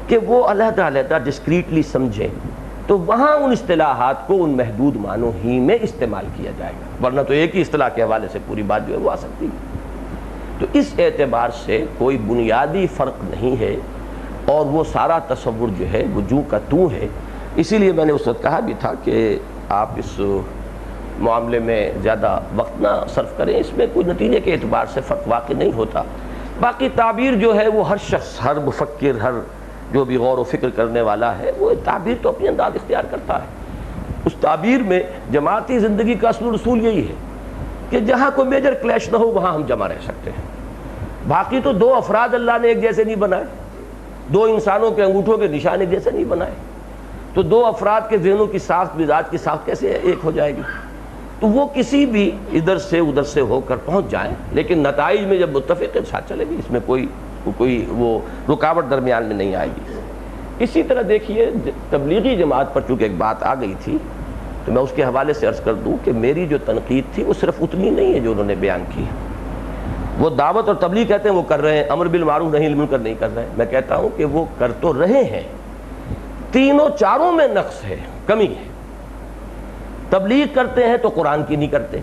کہ وہ علیحدہ علیحدہ ڈسکریٹلی سمجھیں، تو وہاں ان اصطلاحات کو ان محدود معنوں ہی میں استعمال کیا جائے گا، ورنہ تو ایک ہی اصطلاح کے حوالے سے پوری بات جو ہے وہ آ سکتی ہے۔ تو اس اعتبار سے کوئی بنیادی فرق نہیں ہے، اور وہ سارا تصور جو ہے وہ جو کا تو ہے۔ اسی لیے میں نے اس وقت کہا بھی تھا کہ آپ اس معاملے میں زیادہ وقت نہ صرف کریں، اس میں کوئی نتیجے کے اعتبار سے فرق واقع نہیں ہوتا۔ باقی تعبیر جو ہے وہ ہر شخص، ہر مفکر، ہر جو بھی غور و فکر کرنے والا ہے وہ تعبیر تو اپنی انداز اختیار کرتا ہے۔ اس تعبیر میں جماعتی زندگی کا اصل رسول یہی ہے کہ جہاں کوئی میجر کلیش نہ ہو وہاں ہم جمع رہ سکتے ہیں۔ باقی تو دو افراد اللہ نے ایک جیسے نہیں بنائے، دو انسانوں کے انگوٹھوں کے نشان ایک جیسے نہیں بنائے، تو دو افراد کے ذہنوں کی ساخت، مزاج کی ساخت کیسے ایک ہو جائے گی؟ تو وہ کسی بھی ادھر سے ادھر سے ہو کر پہنچ جائیں، لیکن نتائج میں جب متفق ساتھ چلے گی، اس میں کوئی وہ رکاوٹ درمیان میں نہیں آئے گی۔ اسی طرح دیکھیے تبلیغی جماعت پر چونکہ ایک بات آ گئی تھی تو میں اس کے حوالے سے عرض کر دوں کہ میری جو تنقید تھی وہ صرف اتنی نہیں ہے جو انہوں نے بیان کی۔ وہ دعوت اور تبلیغ کہتے ہیں وہ کر رہے ہیں، امر بالمعروف نہی عن المنکر نہیں کر رہے ہیں، میں کہتا ہوں کہ وہ کر تو رہے ہیں، تینوں چاروں میں نقص ہے، کمی ہے۔ تبلیغ کرتے ہیں تو قرآن کی نہیں کرتے،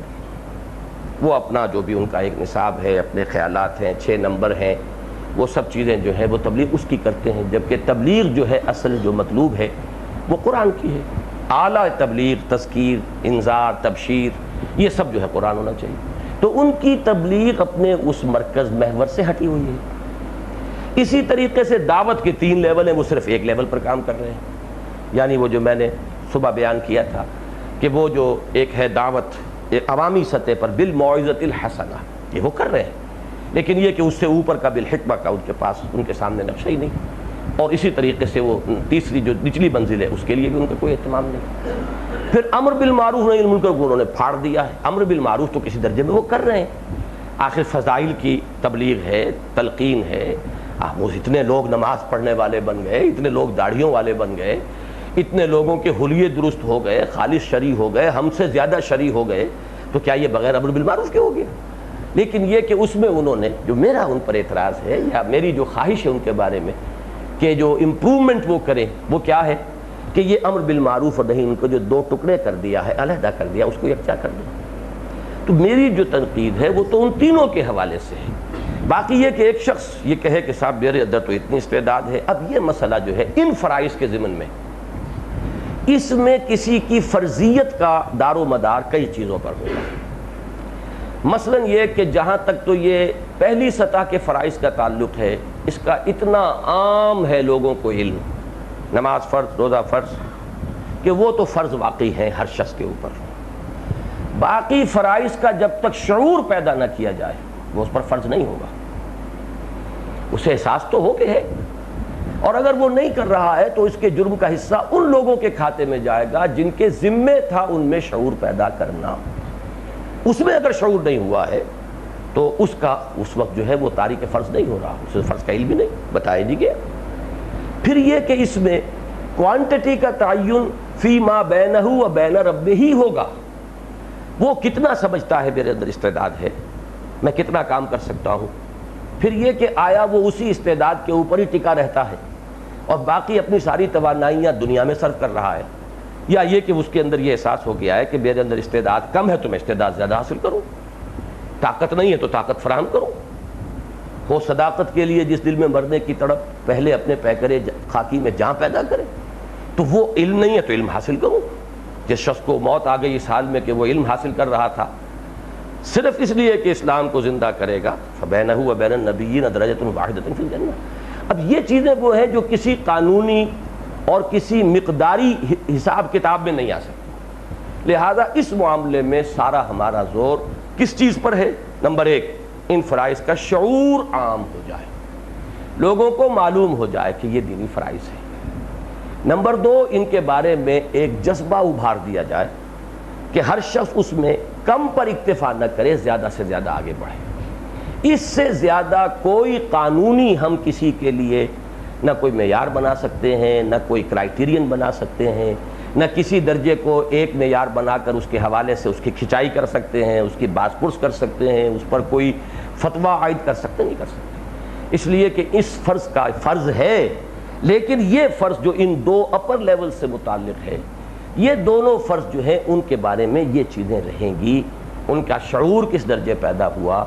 وہ اپنا جو بھی ان کا ایک نصاب ہے، اپنے خیالات ہیں، 6 نمبر ہیں، وہ سب چیزیں جو ہیں وہ تبلیغ اس کی کرتے ہیں، جبکہ تبلیغ جو ہے اصل جو مطلوب ہے وہ قرآن کی ہے۔ اعلیٰ تبلیغ، تذکیر، انذار، تبشیر، یہ سب جو ہے قرآن ہونا چاہیے۔ تو ان کی تبلیغ اپنے اس مرکز محور سے ہٹی ہوئی ہے۔ اسی طریقے سے دعوت کے 3 لیول ہیں، وہ صرف ایک لیول پر کام کر رہے ہیں، یعنی وہ جو میں نے صبح بیان کیا تھا کہ وہ جو ایک ہے دعوت ایک عوامی سطح پر بالموعظۃ الحسنہ، یہ وہ کر رہے ہیں، لیکن یہ کہ اس سے اوپر کا بالحکمہ کا ان کے پاس ان کے سامنے نقشہ ہی نہیں۔ اور اسی طریقے سے وہ تیسری جو نچلی منزل ہے اس کے لیے بھی ان کا کوئی اہتمام نہیں۔ پھر امر بالمعروف نہی عن المنکر کو انہوں نے پھاڑ دیا ہے۔ امر بالمعروف تو کسی درجے میں وہ کر رہے ہیں، آخر فضائل کی تبلیغ ہے، تلقین ہے۔ وہ اتنے لوگ نماز پڑھنے والے بن گئے، اتنے لوگ داڑھیوں والے بن گئے، اتنے لوگوں کے حلیے درست ہو گئے، خالص شرعی ہو گئے، ہم سے زیادہ شرعی ہو گئے، تو کیا یہ بغیر امر بالمعروف کے ہو گیا؟ لیکن یہ کہ اس میں انہوں نے جو میرا ان پر اعتراض ہے یا میری جو خواہش ہے ان کے بارے میں کہ جو امپرومنٹ وہ کریں، وہ کیا ہے کہ یہ امر بالمعروف اور نہی ان کو جو دو ٹکڑے کر دیا ہے، علیحدہ کر دیا، اس کو یکجا کر دیا۔ تو میری جو تنقید ہے وہ تو ان تینوں کے حوالے سے ہے۔ باقی یہ کہ ایک شخص یہ کہے کہ صاحب میرے اندر تو اتنی استعداد ہے، اب یہ مسئلہ جو ہے ان فرائض کے ضمن میں، اس میں کسی کی فرضیت کا دار و مدار کئی چیزوں پر ہوگا۔ مثلا یہ کہ جہاں تک تو یہ پہلی سطح کے فرائض کا تعلق ہے، اس کا اتنا عام ہے لوگوں کو علم، نماز فرض، روزہ فرض، کہ وہ تو فرض واقعی ہیں ہر شخص کے اوپر۔ باقی فرائض کا جب تک شعور پیدا نہ کیا جائے وہ اس پر فرض نہیں ہوگا۔ اسے احساس تو ہو کہ ہے، اور اگر وہ نہیں کر رہا ہے تو اس کے جرم کا حصہ ان لوگوں کے کھاتے میں جائے گا جن کے ذمے تھا ان میں شعور پیدا کرنا۔ اس میں اگر شعور نہیں ہوا ہے تو اس کا اس وقت جو ہے وہ تارک فرض نہیں ہو رہا، اسے فرض کا علم بھی نہیں بتایا نہیں گیا۔ پھر یہ کہ اس میں کوانٹٹی کا تعین فی ما بینہ و بین ربہ ہی ہوگا، وہ کتنا سمجھتا ہے میرے اندر استعداد ہے، میں کتنا کام کر سکتا ہوں۔ پھر یہ کہ آیا وہ اسی استعداد کے اوپر ہی ٹکا رہتا ہے اور باقی اپنی ساری توانائیاں دنیا میں صرف کر رہا ہے، یا یہ کہ اس کے اندر یہ احساس ہو گیا ہے کہ میرے اندر استعداد کم ہے تو میں استعداد زیادہ حاصل کروں، طاقت نہیں ہے تو طاقت فراہم کروں۔ ہو صداقت کے لیے جس دل میں مرنے کی تڑپ، پہلے اپنے پیکرے خاکی میں جان پیدا کرے، تو وہ علم نہیں ہے تو علم حاصل کروں۔ جس شخص کو موت آ گئی اس حال میں کہ وہ علم حاصل کر رہا تھا صرف اس لیے کہ اسلام کو زندہ کرے گا، فبینہ و بین النبیین درجۃ واحدۃ فی الجنہ۔ اب یہ چیزیں وہ ہیں جو کسی قانونی اور کسی مقداری حساب کتاب میں نہیں آ سکتی، لہذا اس معاملے میں سارا ہمارا زور کس چیز پر ہے؟ نمبر ایک، ان فرائض کا شعور عام ہو جائے، لوگوں کو معلوم ہو جائے کہ یہ دینی فرائض ہے۔ نمبر دو، ان کے بارے میں ایک جذبہ ابھار دیا جائے کہ ہر شخص اس میں کم پر اکتفا نہ کرے، زیادہ سے زیادہ آگے بڑھے۔ اس سے زیادہ کوئی قانونی ہم کسی کے لیے نہ کوئی معیار بنا سکتے ہیں، نہ کوئی کرائیٹیرین بنا سکتے ہیں، نہ کسی درجے کو ایک معیار بنا کر اس کے حوالے سے اس کی کھچائی کر سکتے ہیں، اس کی باز پرس کر سکتے ہیں، اس پر کوئی فتویٰ عائد کر سکتے نہیں کر سکتے، اس لیے کہ اس فرض کا فرض ہے۔ لیکن یہ فرض جو ان دو اپر لیول سے متعلق ہے، یہ دونوں فرض جو ہیں ان کے بارے میں یہ چیزیں رہیں گی، ان کا شعور کس درجے پیدا ہوا،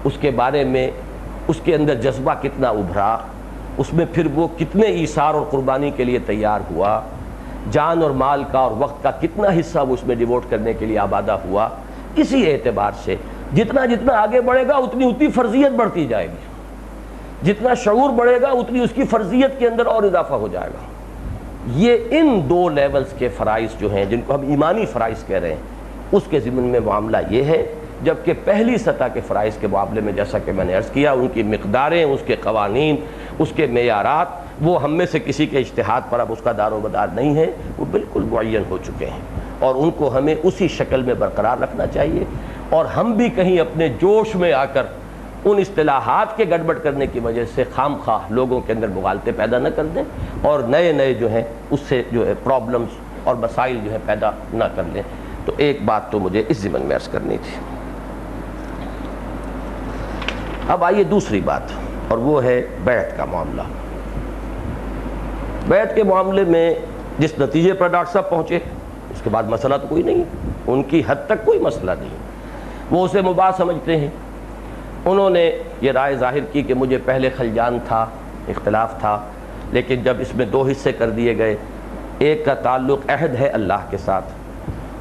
اس کے بارے میں اس کے اندر جذبہ کتنا ابھرا، اس میں پھر وہ کتنے ایثار اور قربانی کے لیے تیار ہوا، جان اور مال کا اور وقت کا کتنا حصہ وہ اس میں ڈیووٹ کرنے کے لیے آبادہ ہوا۔ اسی اعتبار سے جتنا جتنا آگے بڑھے گا اتنی فرضیت بڑھتی جائے گی، جتنا شعور بڑھے گا اتنی اس کی فرضیت کے اندر اور اضافہ ہو جائے گا۔ یہ ان دو لیولز کے فرائض جو ہیں جن کو ہم ایمانی فرائض کہہ رہے ہیں، اس کے ضمن میں معاملہ یہ ہے، جبکہ پہلی سطح کے فرائض کے معاملے میں جیسا کہ میں نے عرض کیا، ان کی مقداریں، اس کے قوانین، اس کے معیارات، وہ ہم میں سے کسی کے اجتہاد پر اب اس کا دار و مدار نہیں ہے، وہ بالکل معین ہو چکے ہیں، اور ان کو ہمیں اسی شکل میں برقرار رکھنا چاہیے، اور ہم بھی کہیں اپنے جوش میں آ کر ان اصطلاحات کے گڑبڑ کرنے کی وجہ سے خام خواہ لوگوں کے اندر مغالطے پیدا نہ کر دیں، اور نئے نئے جو ہیں اس سے جو ہے پرابلمز اور مسائل جو ہے پیدا نہ کر لیں۔ تو ایک بات تو مجھے اس ضمن میں عرض کرنی تھی۔ اب آئیے دوسری بات، اور وہ ہے بیعت کا معاملہ۔ بیعت کے معاملے میں جس نتیجے پر ڈاکٹر صاحب پہنچے، اس کے بعد مسئلہ تو کوئی نہیں، ان کی حد تک کوئی مسئلہ نہیں، وہ اسے مباح سمجھتے ہیں۔ انہوں نے یہ رائے ظاہر کی کہ مجھے پہلے خلجان تھا، اختلاف تھا، لیکن جب اس میں دو حصے کر دیے گئے، ایک کا تعلق عہد ہے اللہ کے ساتھ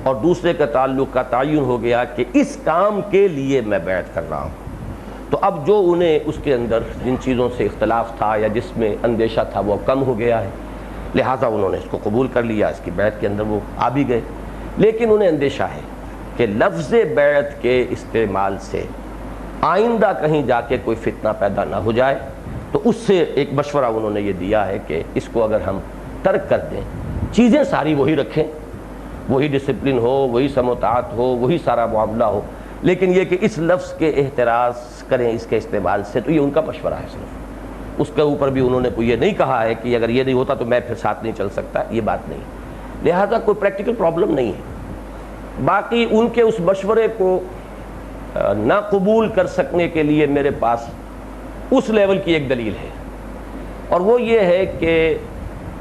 اور دوسرے کا تعلق کا تعین ہو گیا کہ اس کام کے لیے میں بیعت کر رہا ہوں، تو اب جو انہیں اس کے اندر جن چیزوں سے اختلاف تھا یا جس میں اندیشہ تھا وہ کم ہو گیا ہے، لہٰذا انہوں نے اس کو قبول کر لیا، اس کی بیعت کے اندر وہ آ بھی گئے۔ لیکن انہیں اندیشہ ہے کہ لفظ بیعت کے استعمال سے آئندہ کہیں جا کے کوئی فتنہ پیدا نہ ہو جائے، تو اس سے ایک مشورہ انہوں نے یہ دیا ہے کہ اس کو اگر ہم ترک کر دیں، چیزیں ساری وہی رکھیں، وہی ڈسپلن ہو، وہی سموتعات ہو، وہی سارا معاملہ ہو، لیکن یہ کہ اس لفظ کے احتراز کریں اس کے استعمال سے، تو یہ ان کا مشورہ ہے صرف۔ اس کے اوپر بھی انہوں نے کوئی یہ نہیں کہا ہے کہ اگر یہ نہیں ہوتا تو میں پھر ساتھ نہیں چل سکتا، یہ بات نہیں، لہذا کوئی پریکٹیکل پرابلم نہیں ہے۔ باقی ان کے اس مشورے کو نہ قبول کر سکنے کے لیے میرے پاس اس لیول کی ایک دلیل ہے، اور وہ یہ ہے کہ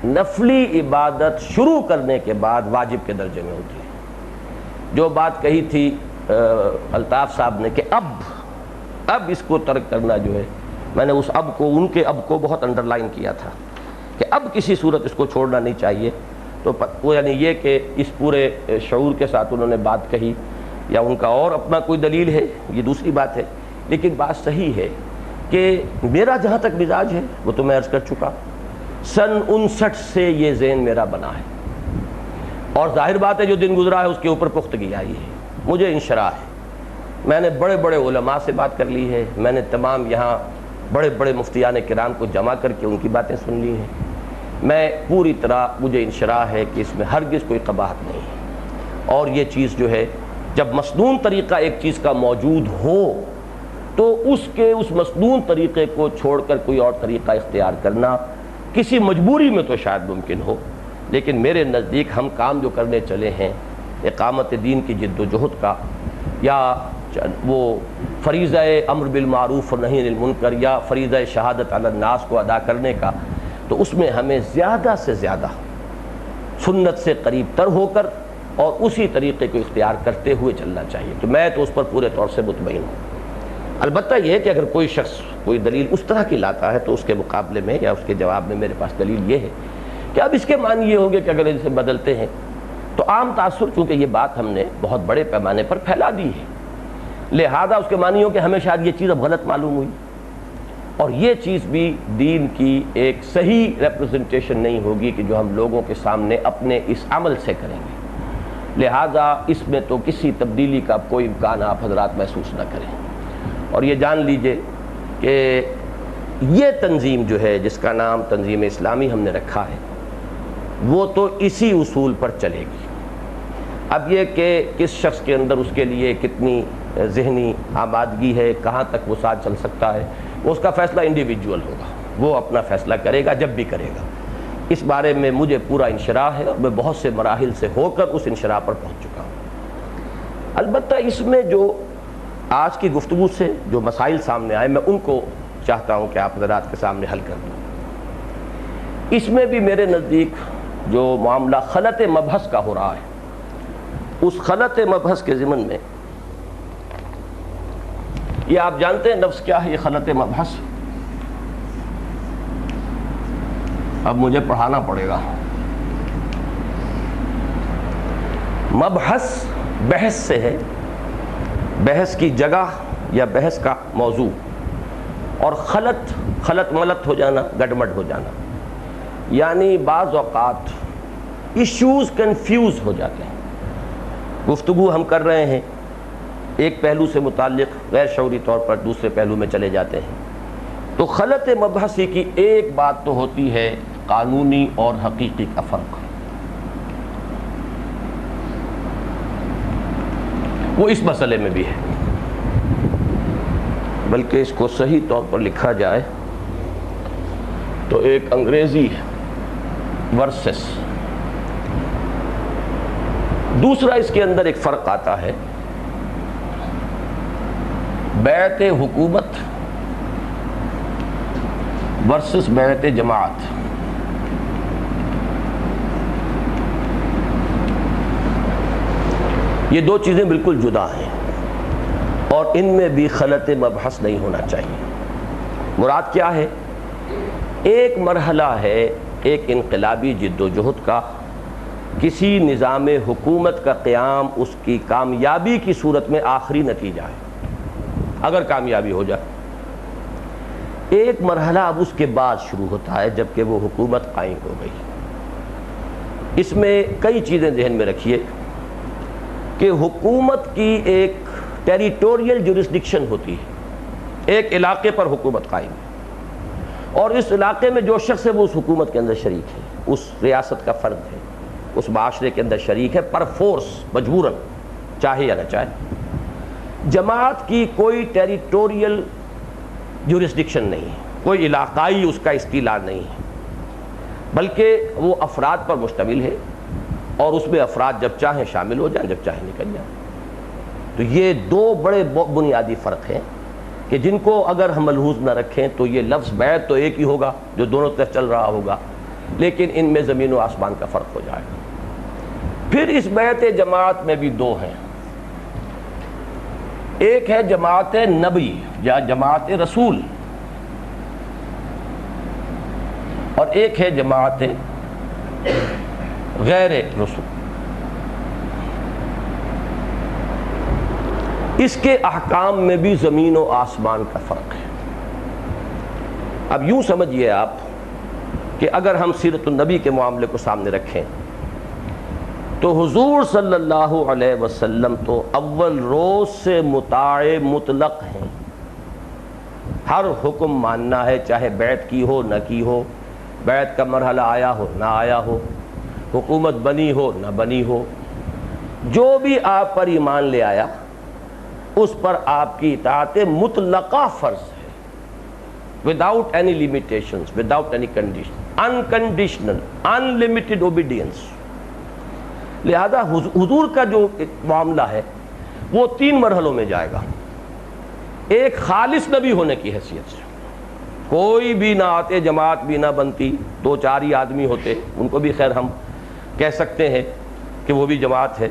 نفلی عبادت شروع کرنے کے بعد واجب کے درجے میں ہوتی ہے۔ جو بات کہی تھی الطاف صاحب نے کہ اب اس کو ترک کرنا جو ہے، میں نے اس اب کو، ان کے اب کو بہت انڈر لائن کیا تھا کہ اب کسی صورت اس کو چھوڑنا نہیں چاہیے، تو وہ یعنی یہ کہ اس پورے شعور کے ساتھ انہوں نے بات کہی، یا ان کا اور اپنا کوئی دلیل ہے، یہ دوسری بات ہے، لیکن بات صحیح ہے کہ میرا جہاں تک مزاج ہے وہ تو میں عرض کر چکا، سن 59 سے یہ ذہن میرا بنا ہے، اور ظاہر بات ہے جو دن گزرا ہے اس کے اوپر پختگی آئی ہے، مجھے انشراح ہے۔ میں نے بڑے بڑے علماء سے بات کر لی ہے، میں نے تمام یہاں بڑے بڑے مفتیان کرام کو جمع کر کے ان کی باتیں سن لی ہیں، میں پوری طرح، مجھے انشراح ہے کہ اس میں ہرگز کوئی قباحت نہیں ہے، اور یہ چیز جو ہے جب مسنون طریقہ ایک چیز کا موجود ہو تو اس مسنون طریقے کو چھوڑ کر کوئی اور طریقہ اختیار کرنا کسی مجبوری میں تو شاید ممکن ہو، لیکن میرے نزدیک ہم کام جو کرنے چلے ہیں اقامت دین کی جد و جہد کا، یا وہ فریضہ امر بالمعروف و نہی عن المنکر، یا فریضہ شہادت علی الناس کو ادا کرنے کا، تو اس میں ہمیں زیادہ سے زیادہ سنت سے قریب تر ہو کر اور اسی طریقے کو اختیار کرتے ہوئے چلنا چاہیے، تو میں تو اس پر پورے طور سے مطمئن ہوں۔ البتہ یہ ہے کہ اگر کوئی شخص کوئی دلیل اس طرح کی لاتا ہے تو اس کے مقابلے میں یا اس کے جواب میں میرے پاس دلیل یہ ہے کہ اب اس کے معنی یہ ہوگے کہ اگر اسے بدلتے ہیں تو عام تاثر، چونکہ یہ بات ہم نے بہت بڑے پیمانے پر پھیلا دی ہے، لہذا اس کے معنی ہو کہ ہمیں شاید یہ چیز اب غلط معلوم ہوئی، اور یہ چیز بھی دین کی ایک صحیح ریپرزنٹیشن نہیں ہوگی کہ جو ہم لوگوں کے سامنے اپنے اس عمل سے کریں گے، لہذا اس میں تو کسی تبدیلی کا کوئی امکان آپ حضرات محسوس نہ کریں، اور یہ جان لیجئے کہ یہ تنظیم جو ہے جس کا نام تنظیم اسلامی ہم نے رکھا ہے وہ تو اسی اصول پر چلے گی۔ اب یہ کہ کس شخص کے اندر اس کے لیے کتنی ذہنی آمادگی ہے، کہاں تک وہ ساتھ چل سکتا ہے، وہ اس کا فیصلہ انڈیویجول ہوگا، وہ اپنا فیصلہ کرے گا جب بھی کرے گا۔ اس بارے میں مجھے پورا انشراح ہے اور میں بہت سے مراحل سے ہو کر اس انشراح پر پہنچ چکا ہوں۔ البتہ اس میں جو آج کی گفتگو سے جو مسائل سامنے آئے میں ان کو چاہتا ہوں کہ آپ حضرات کے سامنے حل کر دوں۔ اس میں بھی میرے نزدیک جو معاملہ خلط مبحث کا ہو رہا ہے، اس خلط مبحث کے ضمن میں یہ آپ جانتے ہیں نفس کیا ہے، یہ خلط مبحث اب مجھے پڑھانا پڑے گا۔ مبحث بحث سے ہے، بحث کی جگہ یا بحث کا موضوع، اور خلط ملت ہو جانا، گڈمڈ ہو جانا، یعنی بعض اوقات ایشوز کنفیوز ہو جاتے ہیں۔ گفتگو ہم کر رہے ہیں، ایک پہلو سے متعلق غیر شعوری طور پر دوسرے پہلو میں چلے جاتے ہیں، تو خلط مبحثی کی ایک بات تو ہوتی ہے قانونی اور حقیقی کا فرق، وہ اس مسئلے میں بھی ہے، بلکہ اس کو صحیح طور پر لکھا جائے تو ایک انگریزی ورسس دوسرا، اس کے اندر ایک فرق آتا ہے، بیعت حکومت ورسس بیعت جماعت۔ یہ دو چیزیں بالکل جدا ہیں، اور ان میں بھی خلط مبحث نہیں ہونا چاہیے۔ مراد کیا ہے؟ ایک مرحلہ ہے ایک انقلابی جد و جہد کا، کسی نظام حکومت کا قیام، اس کی کامیابی کی صورت میں آخری نتیجہ ہے اگر کامیابی ہو جائے۔ ایک مرحلہ اب اس کے بعد شروع ہوتا ہے جبکہ وہ حکومت قائم ہو گئی۔ اس میں کئی چیزیں ذہن میں رکھیے کہ حکومت کی ایک ٹیریٹوریل جورسڈکشن ہوتی ہے، ایک علاقے پر حکومت قائم ہے، اور اس علاقے میں جو شخص ہے وہ اس حکومت کے اندر شریک ہے، اس ریاست کا فرد ہے، اس معاشرے کے اندر شریک ہے پر فورس، مجبوراً، چاہے یا نہ چاہے۔ جماعت کی کوئی ٹیریٹوریل جورسڈکشن نہیں ہے، کوئی علاقائی اس کا استیلا نہیں ہے، بلکہ وہ افراد پر مشتمل ہے، اور اس میں افراد جب چاہیں شامل ہو جائیں، جب چاہیں نکل جائیں۔ تو یہ دو بڑے بنیادی فرق ہیں کہ جن کو اگر ہم ملحوظ نہ رکھیں تو یہ لفظ بیعت تو ایک ہی ہوگا جو دونوں طرف چل رہا ہوگا، لیکن ان میں زمین و آسمان کا فرق ہو جائے گا۔ پھر اس بیعت جماعت میں بھی دو ہیں، ایک ہے جماعت نبی یا جماعت رسول، اور ایک ہے جماعت غیر رسول۔ اس کے احکام میں بھی زمین و آسمان کا فرق ہے۔ اب یوں سمجھیے آپ کہ اگر ہم سیرت النبی کے معاملے کو سامنے رکھیں تو حضور صلی اللہ علیہ وسلم تو اول روز سے مطاع مطلق ہیں، ہر حکم ماننا ہے، چاہے بیعت کی ہو نہ کی ہو، بیعت کا مرحلہ آیا ہو نہ آیا ہو، حکومت بنی ہو نہ بنی ہو، جو بھی آپ پر ایمان لے آیا اس پر آپ کی اطاعت مطلقہ فرض ہے، without any limitations, without any condition, unconditional, unlimited obedience۔ لہذا حضور کا جو معاملہ ہے وہ تین مرحلوں میں جائے گا۔ ایک خالص نبی ہونے کی حیثیت سے، کوئی بھی نہ آتے، جماعت بھی نہ بنتی، دو چار ہی آدمی ہوتے، ان کو بھی خیر ہم کہہ سکتے ہیں کہ وہ بھی جماعت ہے،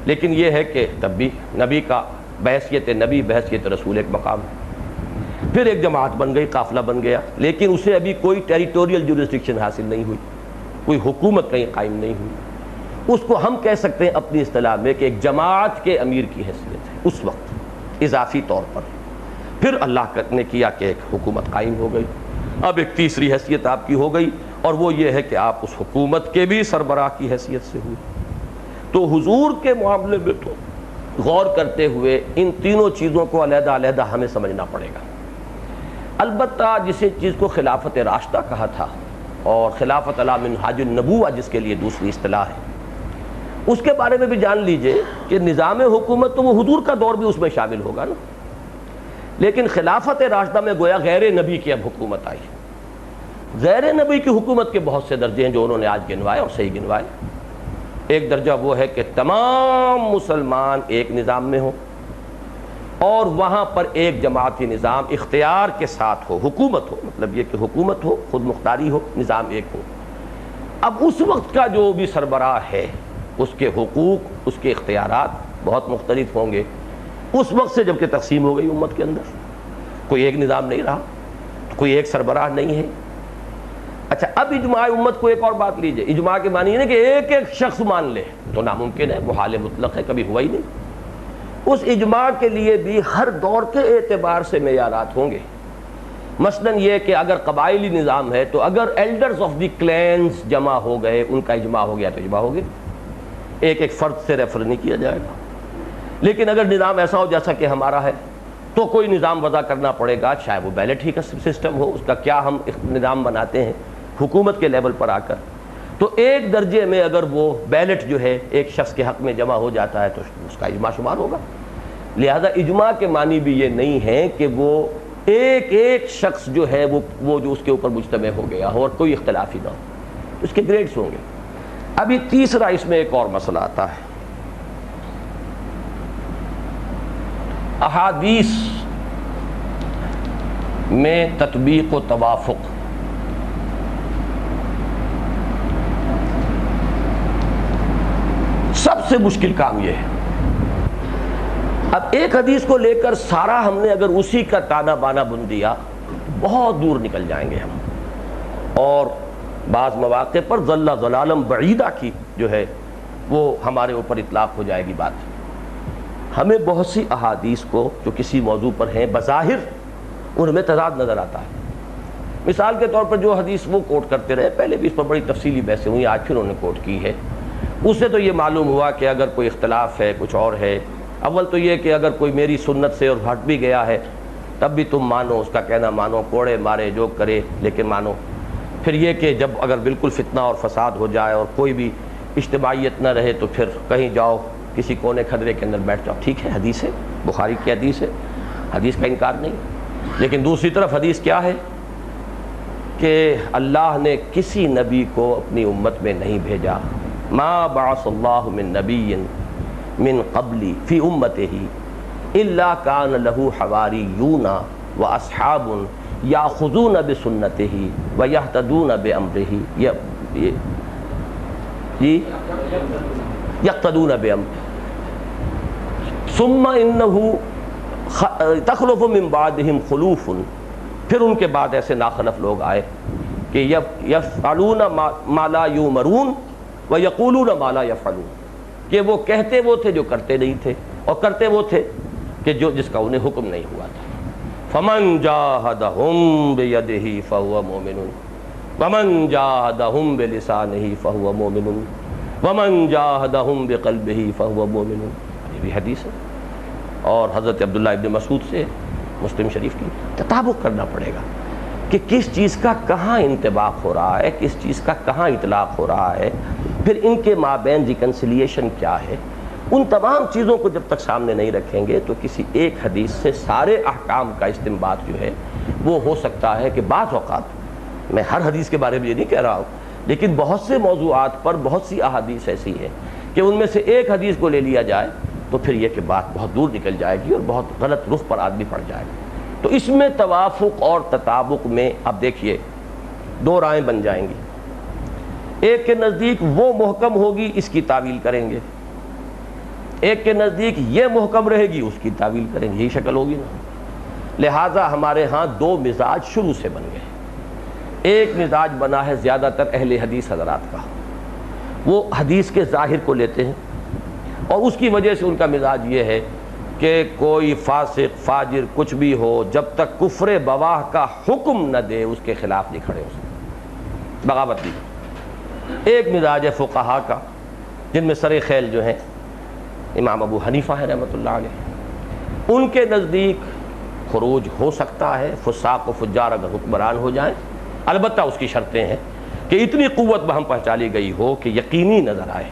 لیکن یہ ہے کہ تب بھی نبی کا بحیثیت نبی، بحیثیت رسول ایک مقام ہے۔ پھر ایک جماعت بن گئی، قافلہ بن گیا، لیکن اسے ابھی کوئی ٹیریٹوریل جورسڈکشن حاصل نہیں ہوئی، کوئی حکومت کہیں قائم نہیں ہوئی۔ اس کو ہم کہہ سکتے ہیں اپنی اصطلاح میں کہ ایک جماعت کے امیر کی حیثیت ہے اس وقت اضافی طور پر۔ پھر اللہ نے کیا کہ ایک حکومت قائم ہو گئی، اب ایک تیسری حیثیت آپ کی ہو گئی، اور وہ یہ ہے کہ آپ اس حکومت کے بھی سربراہ کی حیثیت سے ہوئی۔ تو حضور کے معاملے میں تو غور کرتے ہوئے ان تینوں چیزوں کو علیحدہ علیحدہ ہمیں سمجھنا پڑے گا۔ البتہ جسے چیز کو خلافت راشدہ کہا تھا، اور خلافت علی منہاج النبوہ جس کے لیے دوسری اصطلاح ہے، اس کے بارے میں بھی جان لیجئے کہ نظام حکومت تو وہ حضور کا دور بھی اس میں شامل ہوگا نا، لیکن خلافت راشدہ میں گویا غیر نبی کی اب حکومت آئی۔ غیر نبی کی حکومت کے بہت سے درجے ہیں جو انہوں نے آج گنوائے اور صحیح گنوائے۔ ایک درجہ وہ ہے کہ تمام مسلمان ایک نظام میں ہوں اور وہاں پر ایک جماعتی نظام اختیار کے ساتھ ہو، حکومت ہو، مطلب یہ کہ حکومت ہو، خود مختاری ہو، نظام ایک ہو۔ اب اس وقت کا جو بھی سربراہ ہے اس کے حقوق، اس کے اختیارات بہت مختلف ہوں گے۔ اس وقت سے جب کہ تقسیم ہو گئی امت کے اندر، کوئی ایک نظام نہیں رہا، کوئی ایک سربراہ نہیں ہے۔ اچھا، اب اجماع امت کو ایک اور بات لیجئے، اجماع کے معنی ہے کہ ایک ایک شخص مان لے تو ناممکن ہے، وہ حال مطلق ہے، کبھی ہوا ہی نہیں۔ اس اجماع کے لیے بھی ہر دور کے اعتبار سے معیارات ہوں گے۔ مثلاً یہ کہ اگر قبائلی نظام ہے تو اگر ایلڈرز آف دی کلینز جمع ہو گئے، ان کا اجماع ہو گیا تو اجماع ہو گیا، ایک ایک فرد سے ریفر نہیں کیا جائے گا۔ لیکن اگر نظام ایسا ہو جیسا کہ ہمارا ہے تو کوئی نظام وضع کرنا پڑے گا، چاہے وہ بیلٹ ہی کا سسٹم ہو، اس کا کیا ہم نظام بناتے ہیں حکومت کے لیول پر آ کر، تو ایک درجے میں اگر وہ بیلٹ جو ہے ایک شخص کے حق میں جمع ہو جاتا ہے تو اس کا اجماع شمار ہوگا۔ لہذا اجماع کے معنی بھی یہ نہیں ہے کہ وہ ایک ایک شخص جو ہے وہ جو اس کے اوپر مجتمع ہو گیا ہو اور کوئی اختلاف ہی نہ ہو، اس کے گریڈز ہوں گے۔ ابھی تیسرا اس میں ایک اور مسئلہ آتا ہے، احادیث میں تطبیق و توافق۔ سب سے مشکل کام یہ ہے۔ اب ایک حدیث کو لے کر سارا ہم نے اگر اسی کا تانا بانا بن دیا بہت دور نکل جائیں گے ہم، اور بعض مواقع پر ضل ضلالا بعیدہ کی جو ہے وہ ہمارے اوپر اطلاق ہو جائے گی بات۔ ہمیں بہت سی احادیث کو جو کسی موضوع پر ہیں بظاہر ان میں تضاد نظر آتا ہے۔ مثال کے طور پر جو حدیث وہ کوٹ کرتے رہے، پہلے بھی اس پر بڑی تفصیلی بحثیں ہوئی، آج پھر انہوں نے کوٹ کی ہے، اس سے تو یہ معلوم ہوا کہ اگر کوئی اختلاف ہے، کچھ اور ہے، اول تو یہ کہ اگر کوئی میری سنت سے اور ہٹ بھی گیا ہے تب بھی تم مانو، اس کا کہنا مانو، کوڑے مارے جو کرے لیکن مانو۔ پھر یہ کہ جب اگر بالکل فتنہ اور فساد ہو جائے اور کوئی بھی اجتماعیت نہ رہے تو پھر کہیں جاؤ کسی کونے کھدرے کے اندر بیٹھ جاؤ۔ ٹھیک ہے، حدیث ہے، بخاری کی حدیث ہے، حدیث کا انکار نہیں، لیکن دوسری طرف حدیث کیا ہے کہ اللہ نے کسی نبی کو اپنی امت میں نہیں بھیجا، ما بعث اللہ من نبی من قبلی فی امتہ الا کان لہ حواریون واصحاب یاخذون بسنتہ ویہتدون بامرہ یقتدون بامرہ ثم انہ تخلف من بعدہم خلوف، پھر ان کے بعد ایسے ناخلف لوگ آئے کہ یفعلون ما لا یؤمرون ویقولون ما لا یفعلون، کہ وہ کہتے وہ تھے جو کرتے نہیں تھے، اور کرتے وہ تھے کہ جو جس کا انہیں حکم نہیں ہوا تھا۔ فمن جاہدہم بیدہ فہو مؤمن ومن جاہدہم بلسانہ فہو مؤمن ومن جاہدہم بقلبہ فہو مؤمن، یہ بھی حدیث ہے، اور حضرت عبداللہ ابن مسعود سے مسلم شریف کی۔ تطابق کرنا پڑے گا کہ کس چیز کا کہاں انطباق ہو رہا ہے، کس چیز کا کہاں اطلاق ہو رہا ہے، پھر ان کے مابین ریکنسیلیشن کیا ہے۔ ان تمام چیزوں کو جب تک سامنے نہیں رکھیں گے تو کسی ایک حدیث سے سارے احکام کا استنباط جو ہے وہ ہو سکتا ہے کہ بعض اوقات، میں ہر حدیث کے بارے میں یہ نہیں کہہ رہا ہوں، لیکن بہت سے موضوعات پر بہت سی احادیث ایسی ہیں کہ ان میں سے ایک حدیث کو لے لیا جائے تو پھر یہ کہ بات بہت دور نکل جائے گی اور بہت غلط رخ پر آدمی پڑ جائے گا۔ تو اس میں توافق اور تطابق میں اب دیکھیے دو رائیں بن جائیں گی، ایک کے نزدیک وہ محکم ہوگی اس کی تعویل کریں گے، ایک کے نزدیک یہ محکم رہے گی اس کی تعویل کریں گے، یہی شکل ہوگی نا۔ لہٰذا ہمارے ہاں دو مزاج شروع سے بن گئے، ایک مزاج بنا ہے زیادہ تر اہل حدیث حضرات کا، وہ حدیث کے ظاہر کو لیتے ہیں اور اس کی وجہ سے ان کا مزاج یہ ہے کہ کوئی فاسق فاجر کچھ بھی ہو، جب تک کفر بواہ کا حکم نہ دے اس کے خلاف نہیں کھڑے ہو سکتے، بغاوت نہیں۔ ایک مزاج ہے فقہا کا، جن میں سر خیل جو ہیں امام ابو حنیفہ ہے رحمۃ اللہ علیہ، ان کے نزدیک خروج ہو سکتا ہے، فساق و فجار اگر حکمران ہو جائیں، البتہ اس کی شرطیں ہیں کہ اتنی قوت بہم پہنچالی گئی ہو کہ یقینی نظر آئے،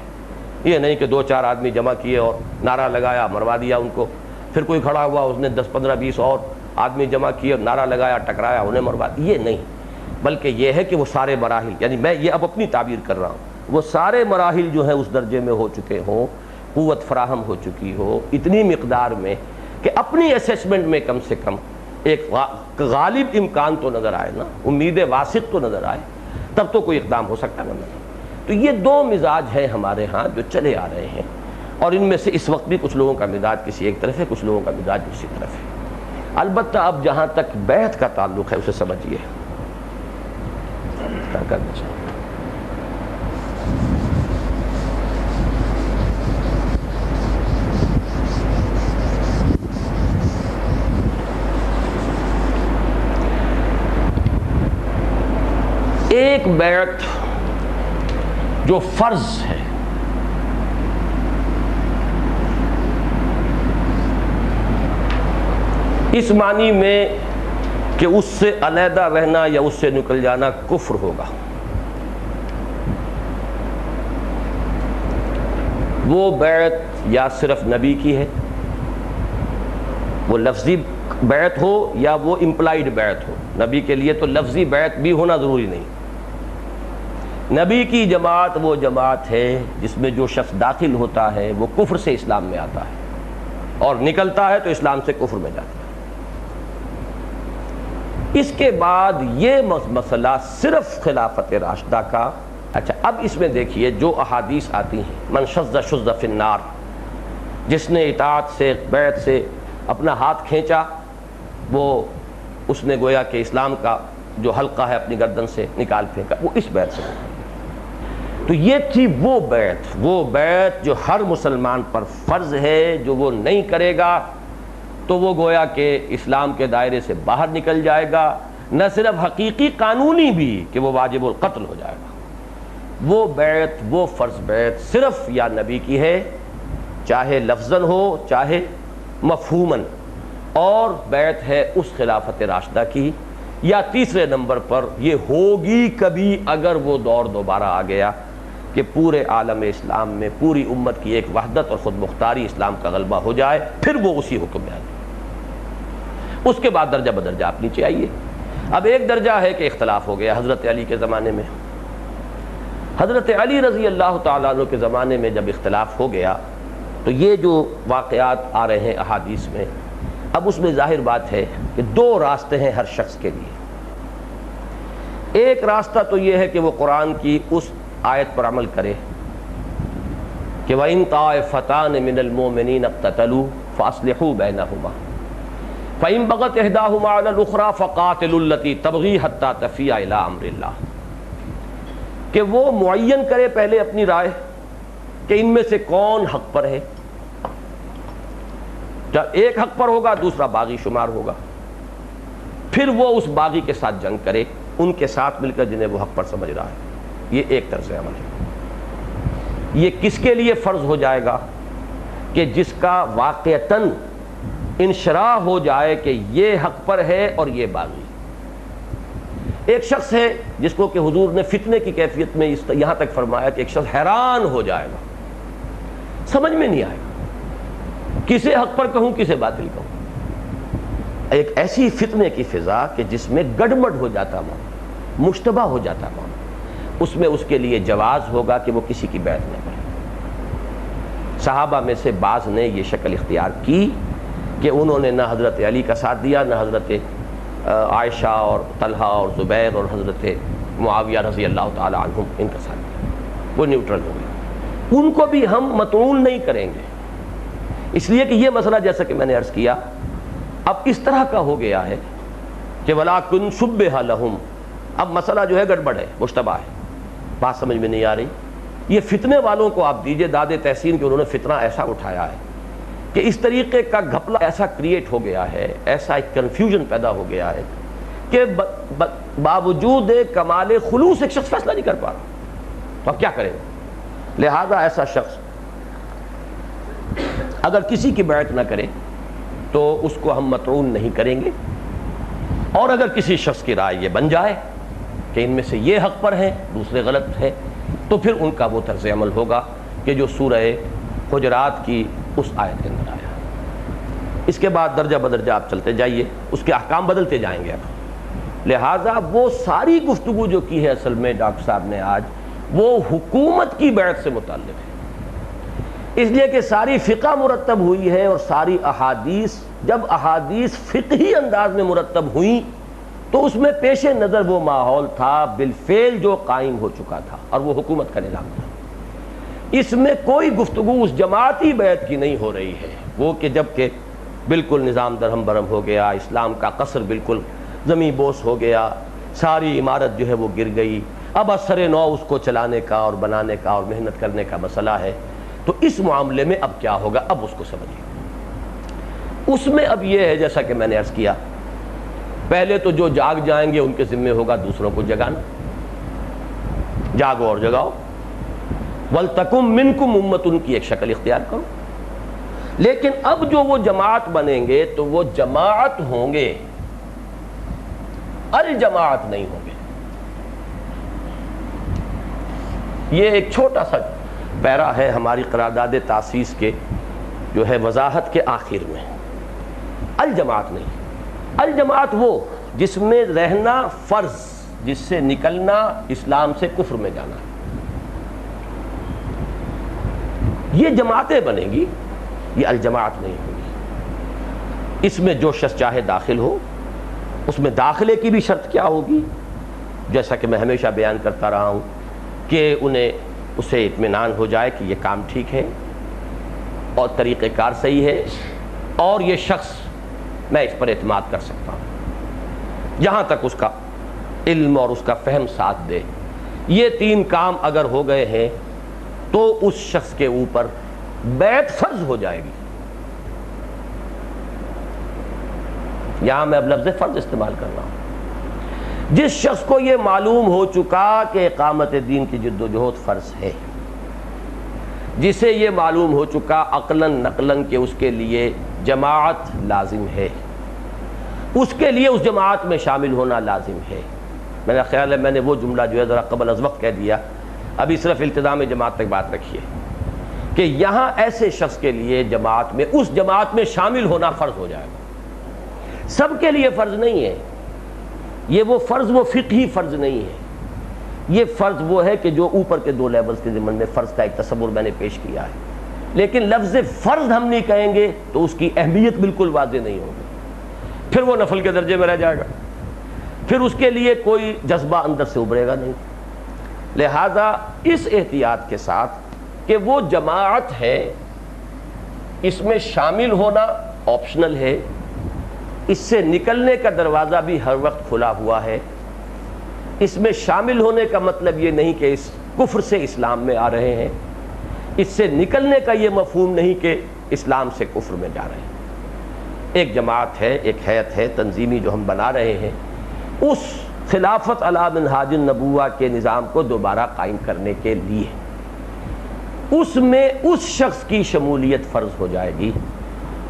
یہ نہیں کہ دو چار آدمی جمع کیے اور نعرہ لگایا مروا دیا ان کو، پھر کوئی کھڑا ہوا اس نے 10-15-20 اور آدمی جمع کیے اور نعرہ لگایا ٹکرایا انہیں مروا دیا، یہ نہیں، بلکہ یہ ہے کہ وہ سارے مراحل، یعنی میں یہ اب اپنی تعبیر کر رہا ہوں، وہ سارے مراحل جو ہیں اس درجے میں ہو چکے ہوں، قوت فراہم ہو چکی ہو اتنی مقدار میں کہ اپنی اسیسمنٹ میں کم سے کم ایک غالب امکان تو نظر آئے نا، امید واسق تو نظر آئے، تب تو کوئی اقدام ہو سکتا ہے۔ تو یہ دو مزاج ہیں ہمارے ہاں جو چلے آ رہے ہیں، اور ان میں سے اس وقت بھی کچھ لوگوں کا مزاج کسی ایک طرف ہے، کچھ لوگوں کا مزاج دوسری طرف ہے۔ البتہ اب جہاں تک بیعت کا تعلق ہے اسے سمجھیے کیا کرنا چاہیے۔ ایک بیعت جو فرض ہے، اس معنی میں کہ اس سے علیحدہ رہنا یا اس سے نکل جانا کفر ہوگا، وہ بیعت یا صرف نبی کی ہے، وہ لفظی بیعت ہو یا وہ امپلائیڈ بیعت ہو۔ نبی کے لیے تو لفظی بیعت بھی ہونا ضروری نہیں، نبی کی جماعت وہ جماعت ہے جس میں جو شخص داخل ہوتا ہے وہ کفر سے اسلام میں آتا ہے اور نکلتا ہے تو اسلام سے کفر میں جاتا ہے۔ اس کے بعد یہ مسئلہ صرف خلافت راشدہ کا۔ اچھا اب اس میں دیکھیے جو احادیث آتی ہیں، من شذ شذ فی النار، جس نے اطاعت سے بیعت سے اپنا ہاتھ کھینچا وہ اس نے گویا کہ اسلام کا جو حلقہ ہے اپنی گردن سے نکال پھینکا، وہ اس بیعت سے۔ تو یہ تھی وہ بیعت جو ہر مسلمان پر فرض ہے، جو وہ نہیں کرے گا تو وہ گویا کہ اسلام کے دائرے سے باہر نکل جائے گا، نہ صرف حقیقی قانونی بھی کہ وہ واجب القتل ہو جائے گا۔ وہ بیعت، وہ فرض بیعت صرف یا نبی کی ہے، چاہے لفظاً ہو چاہے مفہوماً، اور بیعت ہے اس خلافت راشدہ کی، یا تیسرے نمبر پر یہ ہوگی کبھی اگر وہ دور دوبارہ آ گیا کہ پورے عالم اسلام میں پوری امت کی ایک وحدت اور خود مختاری اسلام کا غلبہ ہو جائے، پھر وہ اسی حکم میں آ جائے۔ اس کے بعد درجہ بدرجہ آپ نیچے آئیے۔ اب ایک درجہ ہے کہ اختلاف ہو گیا حضرت علی کے زمانے میں۔ حضرت علی رضی اللہ تعالیٰ عنہ کے زمانے میں جب اختلاف ہو گیا تو یہ جو واقعات آ رہے ہیں احادیث میں، اب اس میں ظاہر بات ہے کہ دو راستے ہیں ہر شخص کے لیے۔ ایک راستہ تو یہ ہے کہ وہ قرآن کی اس آیت پر عمل کرے کہ وَإِن طَائِفَتَانِ مِنَ الْمُؤْمِنِينَ اقْتَتَلُوا فَأَصْلِحُوا بَيْنَهُمَا فَإِن بَغَتْ إِحْدَاهُمَا عَلَى الْأُخْرَى فَقَاتِلُوا الَّتِي تَبْغِي حَتَّى تَفِيَ إِلَىٰ أَمْرِ اللَّهِ، کہ وہ معین کرے پہلے اپنی رائے کہ ان میں سے کون حق پر ہے۔ جب ایک حق پر ہوگا دوسرا باغی شمار ہوگا، پھر وہ اس باغی کے ساتھ جنگ کرے، ان کے ساتھ مل کر جنہیں وہ حق پر سمجھ رہا ہے۔ یہ ایک طرز عمل ہے۔ یہ کس کے لیے فرض ہو جائے گا؟ کہ جس کا واقعتاً انشراح ہو جائے کہ یہ حق پر ہے اور یہ باغی۔ ایک شخص ہے جس کو کہ حضور نے فتنے کی کیفیت میں یہاں تک فرمایا کہ ایک شخص حیران ہو جائے گا، سمجھ میں نہیں آئے گا کسے حق پر کہوں کسے باطل کہوں۔ ایک ایسی فتنے کی فضا کہ جس میں گڑبڑ ہو جاتا معاملہ، مشتبہ ہو جاتا معاملہ، اس میں اس کے لیے جواز ہوگا کہ وہ کسی کی بیعت نہ کرے۔ صحابہ میں سے بعض نے یہ شکل اختیار کی کہ انہوں نے نہ حضرت علی کا ساتھ دیا، نہ حضرت عائشہ اور طلحہ اور زبیر اور حضرت معاویہ رضی اللہ تعالی عنہم ان کا ساتھ دیا، وہ نیوٹرل ہو گئے۔ ان کو بھی ہم مطعون نہیں کریں گے، اس لیے کہ یہ مسئلہ جیسا کہ میں نے عرض کیا اب اس طرح کا ہو گیا ہے کہ وَلَٰكُنْ شُبِّهَ لَهُمْ، اب مسئلہ جو ہے گڑبڑ ہے، مشتبہ ہے، بات سمجھ میں نہیں آ رہی۔ یہ فتنے والوں کو آپ دیجئے داد تحسین کہ انہوں نے فتنہ ایسا اٹھایا ہے کہ اس طریقے کا گھپلہ ایسا کریٹ ہو گیا ہے، ایسا ایک کنفیوژن پیدا ہو گیا ہے کہ باوجود کمال خلوص ایک شخص فیصلہ نہیں کر پا رہا، تو اب کیا کریں؟ لہذا ایسا شخص اگر کسی کی بیعت نہ کرے تو اس کو ہم مطعون نہیں کریں گے، اور اگر کسی شخص کی رائے یہ بن جائے کہ ان میں سے یہ حق پر ہیں دوسرے غلط ہیں، تو پھر ان کا وہ طرز عمل ہوگا کہ جو سورہ حجرات کی اس آیت کے اندر آیا۔ اس کے بعد درجہ بدرجہ آپ چلتے جائیے، اس کے احکام بدلتے جائیں گے اب۔ لہٰذا وہ ساری گفتگو جو کی ہے اصل میں ڈاکٹر صاحب نے آج، وہ حکومت کی بیعت سے متعلق ہے، اس لیے کہ ساری فقہ مرتب ہوئی ہے، اور ساری احادیث جب احادیث فقہی انداز میں مرتب ہوئیں تو اس میں پیش نظر وہ ماحول تھا بالفعل جو قائم ہو چکا تھا، اور وہ حکومت کا نظام تھا۔ اس میں کوئی گفتگو اس جماعتی بیعت کی نہیں ہو رہی ہے، وہ کہ جب کہ بالکل نظام درہم برہم ہو گیا، اسلام کا قصر بالکل زمیں بوس ہو گیا، ساری عمارت جو ہے وہ گر گئی، اب اثر نو اس کو چلانے کا اور بنانے کا اور محنت کرنے کا مسئلہ ہے، تو اس معاملے میں اب کیا ہوگا، اب اس کو سمجھیے۔ اس میں اب یہ ہے جیسا کہ میں نے عرض کیا، پہلے تو جو جاگ جائیں گے ان کے ذمہ ہوگا دوسروں کو جگانا، جاگو اور جگاؤ، وَلْتَكُمْ مِنْكُمْ أُمَّةٌ کی ایک شکل اختیار کرو۔ لیکن اب جو وہ جماعت بنیں گے تو وہ جماعت ہوں گے، الجماعت نہیں ہوں گے۔ یہ ایک چھوٹا سا پیرا ہے ہماری قرارداد تاسیس کے جو ہے وضاحت کے آخر میں، الجماعت نہیں۔ الجماعت وہ جس میں رہنا فرض، جس سے نکلنا اسلام سے کفر میں جانا، یہ جماعتیں بنیں گی، یہ الجماعت نہیں ہوگی۔ اس میں جو شخص چاہے داخل ہو، اس میں داخلے کی بھی شرط کیا ہوگی، جیسا کہ میں ہمیشہ بیان کرتا رہا ہوں کہ انہیں اسے اطمینان ہو جائے کہ یہ کام ٹھیک ہے اور طریقہ کار صحیح ہے، اور یہ شخص میں اس پر اعتماد کر سکتا ہوں، جہاں تک اس کا علم اور اس کا فہم ساتھ دے۔ یہ تین کام اگر ہو گئے ہیں تو اس شخص کے اوپر بیعت فرض ہو جائے گی۔ یہاں میں اب لفظ فرض استعمال کر رہا ہوں۔ جس شخص کو یہ معلوم ہو چکا کہ اقامت دین کی جد و جہد فرض ہے، جسے یہ معلوم ہو چکا عقلاً نقلاً کہ اس کے لیے جماعت لازم ہے، اس کے لیے اس جماعت میں شامل ہونا لازم ہے۔ میرا خیال ہے میں نے وہ جملہ جو ہے ذرا قبل از وقت کہہ دیا، ابھی صرف التزام جماعت تک بات رکھیے کہ یہاں ایسے شخص کے لیے جماعت میں، اس جماعت میں شامل ہونا فرض ہو جائے گا۔ سب کے لیے فرض نہیں ہے یہ، وہ فرض وہ فقہی فرض نہیں ہے، یہ فرض وہ ہے کہ جو اوپر کے دو لیولز کے ضمن میں فرض کا ایک تصور میں نے پیش کیا ہے، لیکن لفظ فرض ہم نہیں کہیں گے تو اس کی اہمیت بالکل واضح نہیں ہوگی، پھر وہ نفل کے درجے میں رہ جائے گا، پھر اس کے لیے کوئی جذبہ اندر سے ابھرے گا نہیں۔ لہذا اس احتیاط کے ساتھ کہ وہ جماعت ہے، اس میں شامل ہونا آپشنل ہے، اس سے نکلنے کا دروازہ بھی ہر وقت کھلا ہوا ہے، اس میں شامل ہونے کا مطلب یہ نہیں کہ اس کفر سے اسلام میں آ رہے ہیں، اس سے نکلنے کا یہ مفہوم نہیں کہ اسلام سے کفر میں جا رہے ہیں۔ ایک جماعت ہے، ایک ہیئت ہے تنظیمی جو ہم بنا رہے ہیں، اس خلافت علی منہاج النبوہ کے نظام کو دوبارہ قائم کرنے کے لیے اس میں اس شخص کی شمولیت فرض ہو جائے گی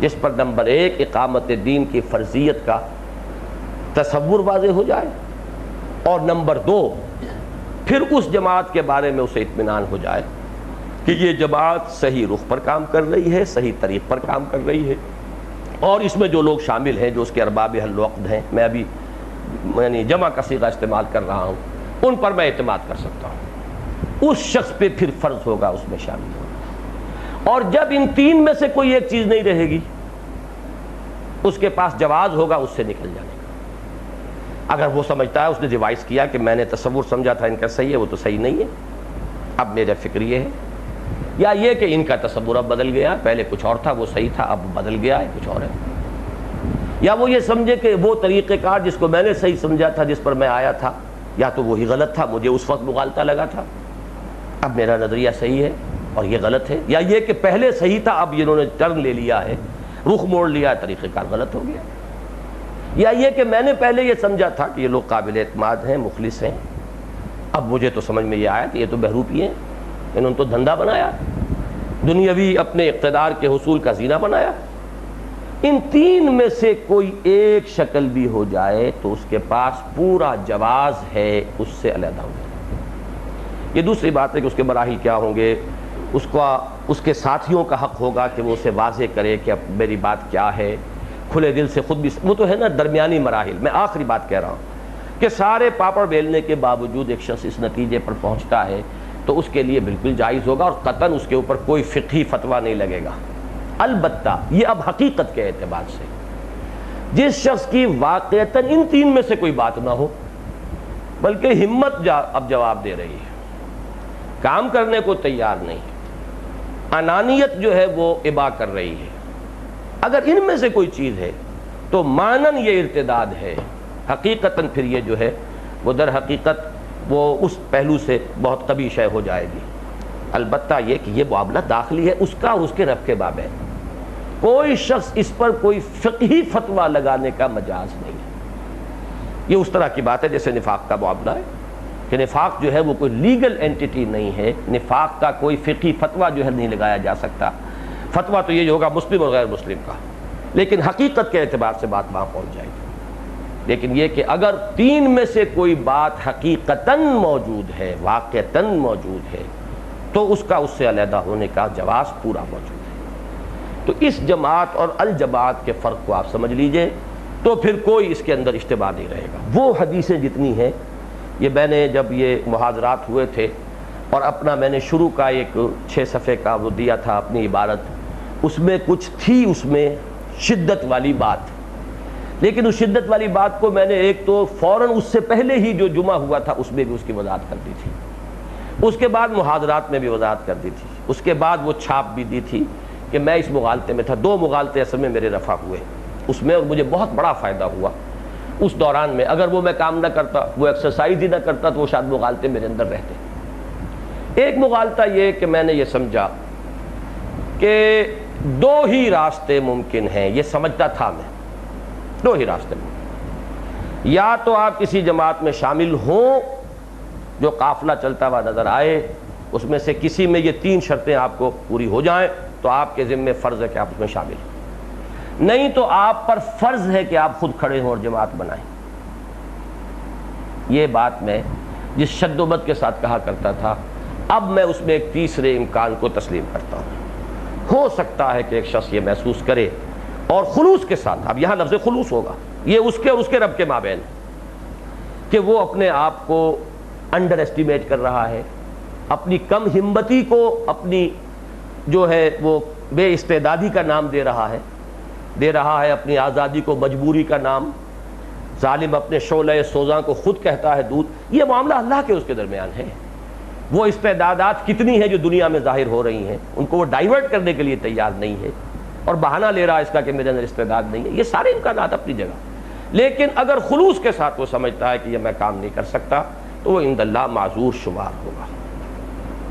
جس پر نمبر ایک اقامت دین کی فرضیت کا تصور واضح ہو جائے، اور نمبر دو پھر اس جماعت کے بارے میں اسے اطمینان ہو جائے کہ یہ جماعت صحیح رخ پر کام کر رہی ہے، صحیح طریق پر کام کر رہی ہے، اور اس میں جو لوگ شامل ہیں جو اس کے ارباب حل و عقد ہیں، میں ابھی یعنی جمع کا صیغہ استعمال کر رہا ہوں، ان پر میں اعتماد کر سکتا ہوں، اس شخص پہ پھر فرض ہوگا اس میں شامل ہونا۔ اور جب ان تین میں سے کوئی ایک چیز نہیں رہے گی، اس کے پاس جواز ہوگا اس سے نکل جانے کا۔ اگر وہ سمجھتا ہے، اس نے ریوائز کیا کہ میں نے تصور سمجھا تھا ان کا صحیح ہے، وہ تو صحیح نہیں ہے، اب میرا فکر یہ ہے، یا یہ کہ ان کا تصور اب بدل گیا، پہلے کچھ اور تھا وہ صحیح تھا اب بدل گیا ہے کچھ اور ہے، یا وہ یہ سمجھے کہ وہ طریقہ کار جس کو میں نے صحیح سمجھا تھا، جس پر میں آیا تھا، یا تو وہی غلط تھا، مجھے اس وقت مغالطہ لگا تھا، اب میرا نظریہ صحیح ہے اور یہ غلط ہے، یا یہ کہ پہلے صحیح تھا اب انہوں نے ٹرن لے لیا ہے، رخ موڑ لیا، طریقہ کار غلط ہو گیا، یا یہ کہ میں نے پہلے یہ سمجھا تھا کہ یہ لوگ قابل اعتماد ہیں، مخلص ہیں، اب مجھے تو سمجھ میں یہ آیا کہ یہ تو بہروپی ہیں، انہوں نے تو دھندا بنایا، دنیاوی اپنے اقتدار کے حصول کا زینہ بنایا۔ ان تین میں سے کوئی ایک شکل بھی ہو جائے تو اس کے پاس پورا جواز ہے اس سے علیحدہ ہو جائے۔ یہ دوسری بات ہے کہ اس کے مراحل کیا ہوں گے، اس کے ساتھیوں کا حق ہوگا کہ وہ اسے واضح کرے کہ اب میری بات کیا ہے، کھلے دل سے خود بھی، وہ تو ہے نا درمیانی مراحل۔ میں آخری بات کہہ رہا ہوں کہ سارے پاپڑ بیلنے کے باوجود ایک شخص اس نتیجے پر پہنچتا ہے تو اس کے لیے بالکل جائز ہوگا، اور قطعاً اس کے اوپر کوئی فقہی فتویٰ نہیں لگے گا۔ البتہ یہ اب حقیقت کے اعتبار سے جس شخص کی واقعتاً ان تین میں سے کوئی بات نہ ہو، بلکہ ہمت اب جواب دے رہی ہے، کام کرنے کو تیار نہیں، انانیت جو ہے وہ ابا کر رہی ہے، اگر ان میں سے کوئی چیز ہے تو مانن یہ ارتداد ہے، حقیقتاً پھر یہ جو ہے وہ در حقیقت وہ اس پہلو سے بہت قبیح شے ہو جائے گی۔ البتہ یہ کہ یہ معاملہ داخلی ہے اس کا اور اس کے رب کے باب ہے، کوئی شخص اس پر کوئی فقہی فتویٰ لگانے کا مجاز نہیں ہے۔ یہ اس طرح کی بات ہے جیسے نفاق کا معاملہ ہے کہ نفاق جو ہے وہ کوئی لیگل اینٹیٹی نہیں ہے، نفاق کا کوئی فقہی فتویٰ جو ہے نہیں لگایا جا سکتا، فتویٰ تو یہ ہوگا مسلم اور غیر مسلم کا، لیکن حقیقت کے اعتبار سے بات وہاں پہنچ جائے گی۔ لیکن یہ کہ اگر تین میں سے کوئی بات حقیقتاً موجود ہے، واقعتاً موجود ہے، تو اس کا اس سے علیحدہ ہونے کا جواز پورا موجود ہے۔ تو اس جماعت اور الجماعت کے فرق کو آپ سمجھ لیجئے تو پھر کوئی اس کے اندر اشتباہ نہیں رہے گا۔ وہ حدیثیں جتنی ہیں، یہ میں نے جب یہ محاضرات ہوئے تھے اور اپنا میں نے شروع کا ایک 6 صفحے کا وہ دیا تھا اپنی عبارت، اس میں کچھ تھی اس میں شدت والی بات، لیکن اس شدت والی بات کو میں نے ایک تو فوراً اس سے پہلے ہی جو جمعہ ہوا تھا اس میں بھی اس کی وضاحت کر دی تھی، اس کے بعد محاضرات میں بھی وضاحت کر دی تھی، اس کے بعد وہ چھاپ بھی دی تھی کہ میں اس مغالطے میں تھا۔ 2 مغالطے اصل میں میرے رفع ہوئے اس میں، اور مجھے بہت بڑا فائدہ ہوا اس دوران میں۔ اگر وہ میں کام نہ کرتا، وہ ایکسرسائز ہی نہ کرتا تو وہ شاید مغالطے میرے اندر رہتے۔ ایک مغالطہ یہ کہ میں نے یہ سمجھا کہ 2 ہی راستے ممکن ہیں، یہ سمجھتا تھا میں، 2 ہی راستے ممکن، یا تو آپ کسی جماعت میں شامل ہوں جو قافلہ چلتا ہوا نظر آئے اس میں سے کسی میں یہ 3 شرطیں آپ کو پوری ہو جائیں تو آپ کے ذمہ فرض ہے کہ آپ اس میں شامل ہیں، نہیں تو آپ پر فرض ہے کہ آپ خود کھڑے ہوں اور جماعت بنائیں۔ یہ بات میں جس شد و بد کے ساتھ کہا کرتا تھا، اب میں اس میں ایک تیسرے امکان کو تسلیم کرتا ہوں۔ ہو سکتا ہے کہ ایک شخص یہ محسوس کرے اور خلوص کے ساتھ، اب یہاں لفظ خلوص ہوگا، یہ اس کے اور اس کے رب کے مابین کہ وہ اپنے آپ کو انڈر ایسٹیمیٹ کر رہا ہے، اپنی کم ہمتی کو اپنی جو ہے وہ بے استعدادی کا نام دے رہا ہے اپنی آزادی کو مجبوری کا نام، ظالم اپنے شعلہ سوزاں کو خود کہتا ہے دودھ۔ یہ معاملہ اللہ کے اس کے درمیان ہے، وہ استعدادات کتنی ہیں جو دنیا میں ظاہر ہو رہی ہیں، ان کو وہ ڈائیورٹ کرنے کے لیے تیار نہیں ہے اور بہانہ لے رہا ہے اس کا کہ میرے اندر استعداد نہیں ہے۔ یہ سارے امکانات اپنی جگہ، لیکن اگر خلوص کے ساتھ وہ سمجھتا ہے کہ یہ میں کام نہیں کر سکتا تو وہ عند اللہ معذور شمار ہوگا۔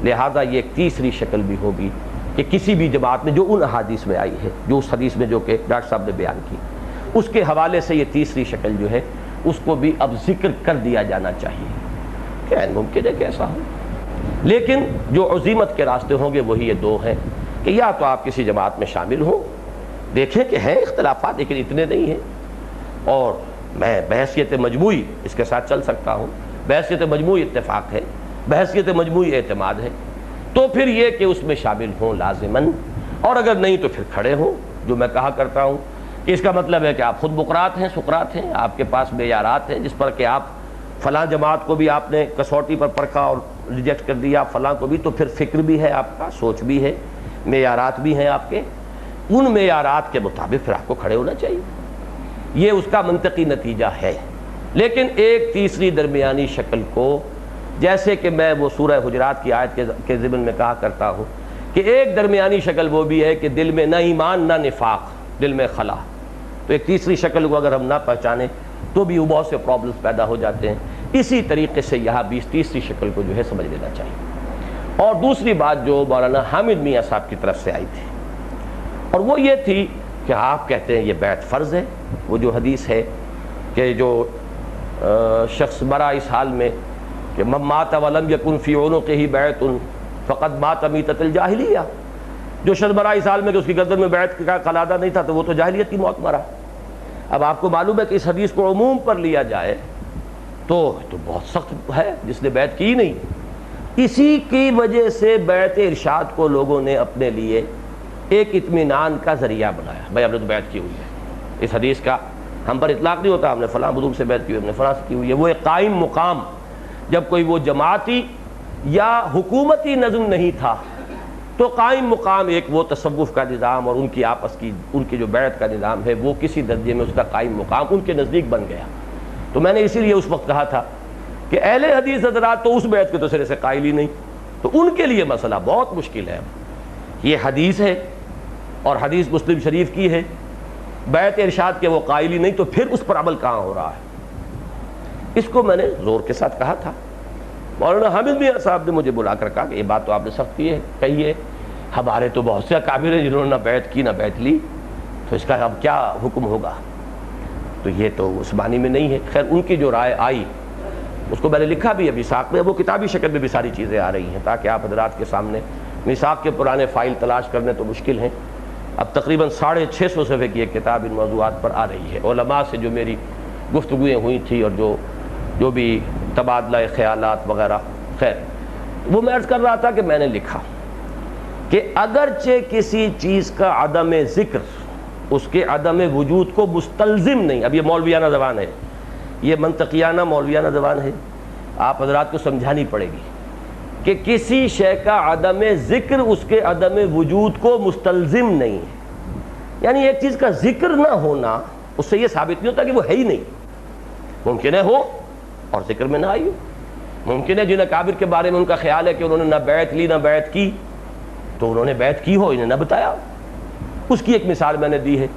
لہذا یہ ایک تیسری شکل بھی ہوگی کہ کسی بھی جماعت میں جو ان احادیث میں آئی ہے، جو اس حدیث میں جو کہ ڈاکٹر صاحب نے بیان کی، اس کے حوالے سے یہ تیسری شکل جو ہے اس کو بھی اب ذکر کر دیا جانا چاہیے کہ ممکن ہے کہ ایسا ہو، لیکن جو عزیمت کے راستے ہوں گے وہی یہ 2 ہیں کہ یا تو آپ کسی جماعت میں شامل ہوں، دیکھیں کہ ہیں اختلافات لیکن اتنے نہیں ہیں، اور میں بحیثیت مجموعی اس کے ساتھ چل سکتا ہوں، بحیثیت مجموعی اتفاق ہے، بحیثیت مجموعی اعتماد ہے، تو پھر یہ کہ اس میں شامل ہوں لازماً، اور اگر نہیں تو پھر کھڑے ہوں۔ جو میں کہا کرتا ہوں کہ اس کا مطلب ہے کہ آپ خود بقرات ہیں، سقراط ہیں، آپ کے پاس معیارات ہیں جس پر کہ آپ فلاں جماعت کو بھی آپ نے کسوٹی پر پرکھا اور ریجیکٹ کر دیا، فلاں کو بھی، تو پھر فکر بھی ہے آپ کا، سوچ بھی ہے، معیارات بھی ہیں آپ کے، ان معیارات کے مطابق پھر آپ کو کھڑے ہونا چاہیے۔ یہ اس کا منطقی نتیجہ ہے۔ لیکن ایک تیسری درمیانی شکل کو، جیسے کہ میں وہ سورہ حجرات کی آیت کے ضمن میں کہا کرتا ہوں کہ ایک درمیانی شکل وہ بھی ہے کہ دل میں نہ ایمان نہ نفاق، دل میں خلا، تو ایک تیسری شکل کو اگر ہم نہ پہچانیں تو بھی وہ بہت سے پرابلمس پیدا ہو جاتے ہیں۔ اسی طریقے سے یہاں بھی اس تیسری شکل کو جو ہے سمجھ لینا چاہیے۔ اور دوسری بات جو مولانا حامد میاں صاحب کی طرف سے آئی تھی، اور وہ یہ تھی کہ آپ کہتے ہیں یہ بیعت فرض ہے، وہ جو حدیث ہے کہ جو شخص مرا اس حال میں کہ من مات ولم یکن فی عنقہ بیعۃ فقد مات میتۃ الجاہلیہ، جو شخص مرا اس حال میں کہ اس کی گردن میں بیعت کا قلادہ نہیں تھا تو وہ تو جاہلیت کی موت مرا۔ اب آپ کو معلوم ہے کہ اس حدیث کو عموم پر لیا جائے تو بہت سخت ہے، جس نے بیعت کی نہیں۔ اسی کی وجہ سے بیعت ارشاد کو لوگوں نے اپنے لیے ایک اطمینان کا ذریعہ بنایا، بھائی ہم نے تو بیعت کی ہوئی ہے، اس حدیث کا ہم پر اطلاق نہیں ہوتا ہم نے فلاں بزرگ سے بیعت کی ہوئی، ہم نے فلاں سے کی ہوئی ہے۔ وہ ایک قائم مقام، جب کوئی وہ جماعتی یا حکومتی نظم نہیں تھا تو قائم مقام ایک وہ تصوف کا نظام اور ان کی آپس کی ان کی جو بیعت کا نظام ہے وہ کسی درجے میں اس کا قائم مقام ان کے نزدیک بن گیا۔ تو میں نے اسی لیے اس وقت کہا تھا کہ اہل حدیث حضرات تو اس بیعت کے تو سرے سے قائل ہی نہیں، تو ان کے لیے مسئلہ بہت مشکل ہے۔ یہ حدیث ہے اور حدیث مسلم شریف کی ہے، بیعت ارشاد کے وہ قائل ہی نہیں، تو پھر اس پر عمل کہاں ہو رہا ہے؟ اس کو میں نے زور کے ساتھ کہا تھا۔ مولانا حامد میاں صاحب نے مجھے بلا کر کہا کہ یہ بات تو آپ نے سخت کی ہے، کہی ہے، ہمارے تو بہت سے اکابر ہیں جنہوں نے نہ بیعت کی نہ بیعت لی، تو اس کا اب کیا حکم ہوگا؟ تو یہ تو عثمانی میں نہیں ہے۔ خیر ان کی جو رائے آئی اس کو میں نے لکھا بھی ہے میثاق میں، وہ کتابی شکل میں بھی ساری چیزیں آ رہی ہیں تاکہ آپ حضرات کے سامنے، میثاق کے پرانے فائل تلاش کرنے تو مشکل ہیں، اب تقریباً 650 صفحے کی ایک کتاب ان موضوعات پر آ رہی ہے۔ علماء سے جو میری گفتگویں ہوئی تھی اور جو بھی تبادلہ خیالات وغیرہ، خیر وہ میں عرض کر رہا تھا کہ میں نے لکھا کہ اگرچہ کسی چیز کا عدم ذکر اس کے عدم وجود کو مستلزم نہیں، اب یہ مولویانہ زبان ہے، یہ منطقیانہ مولویانہ زبان ہے، آپ حضرات کو سمجھانی پڑے گی کہ کسی شے کا عدم ذکر اس کے عدم وجود کو مستلزم نہیں ہے، یعنی ایک چیز کا ذکر نہ ہونا اس سے یہ ثابت نہیں ہوتا کہ وہ ہے ہی نہیں، ممکن ہے ہو اور ذکر میں نہ آئی ہو، ممکن ہے جن اکابر کے بارے میں ان کا خیال ہے کہ انہوں نے نہ بیعت لی نہ بیعت کی تو انہوں نے بیعت کی ہو انہیں نہ بتایا۔ اس کی ایک مثال میں نے دی ہے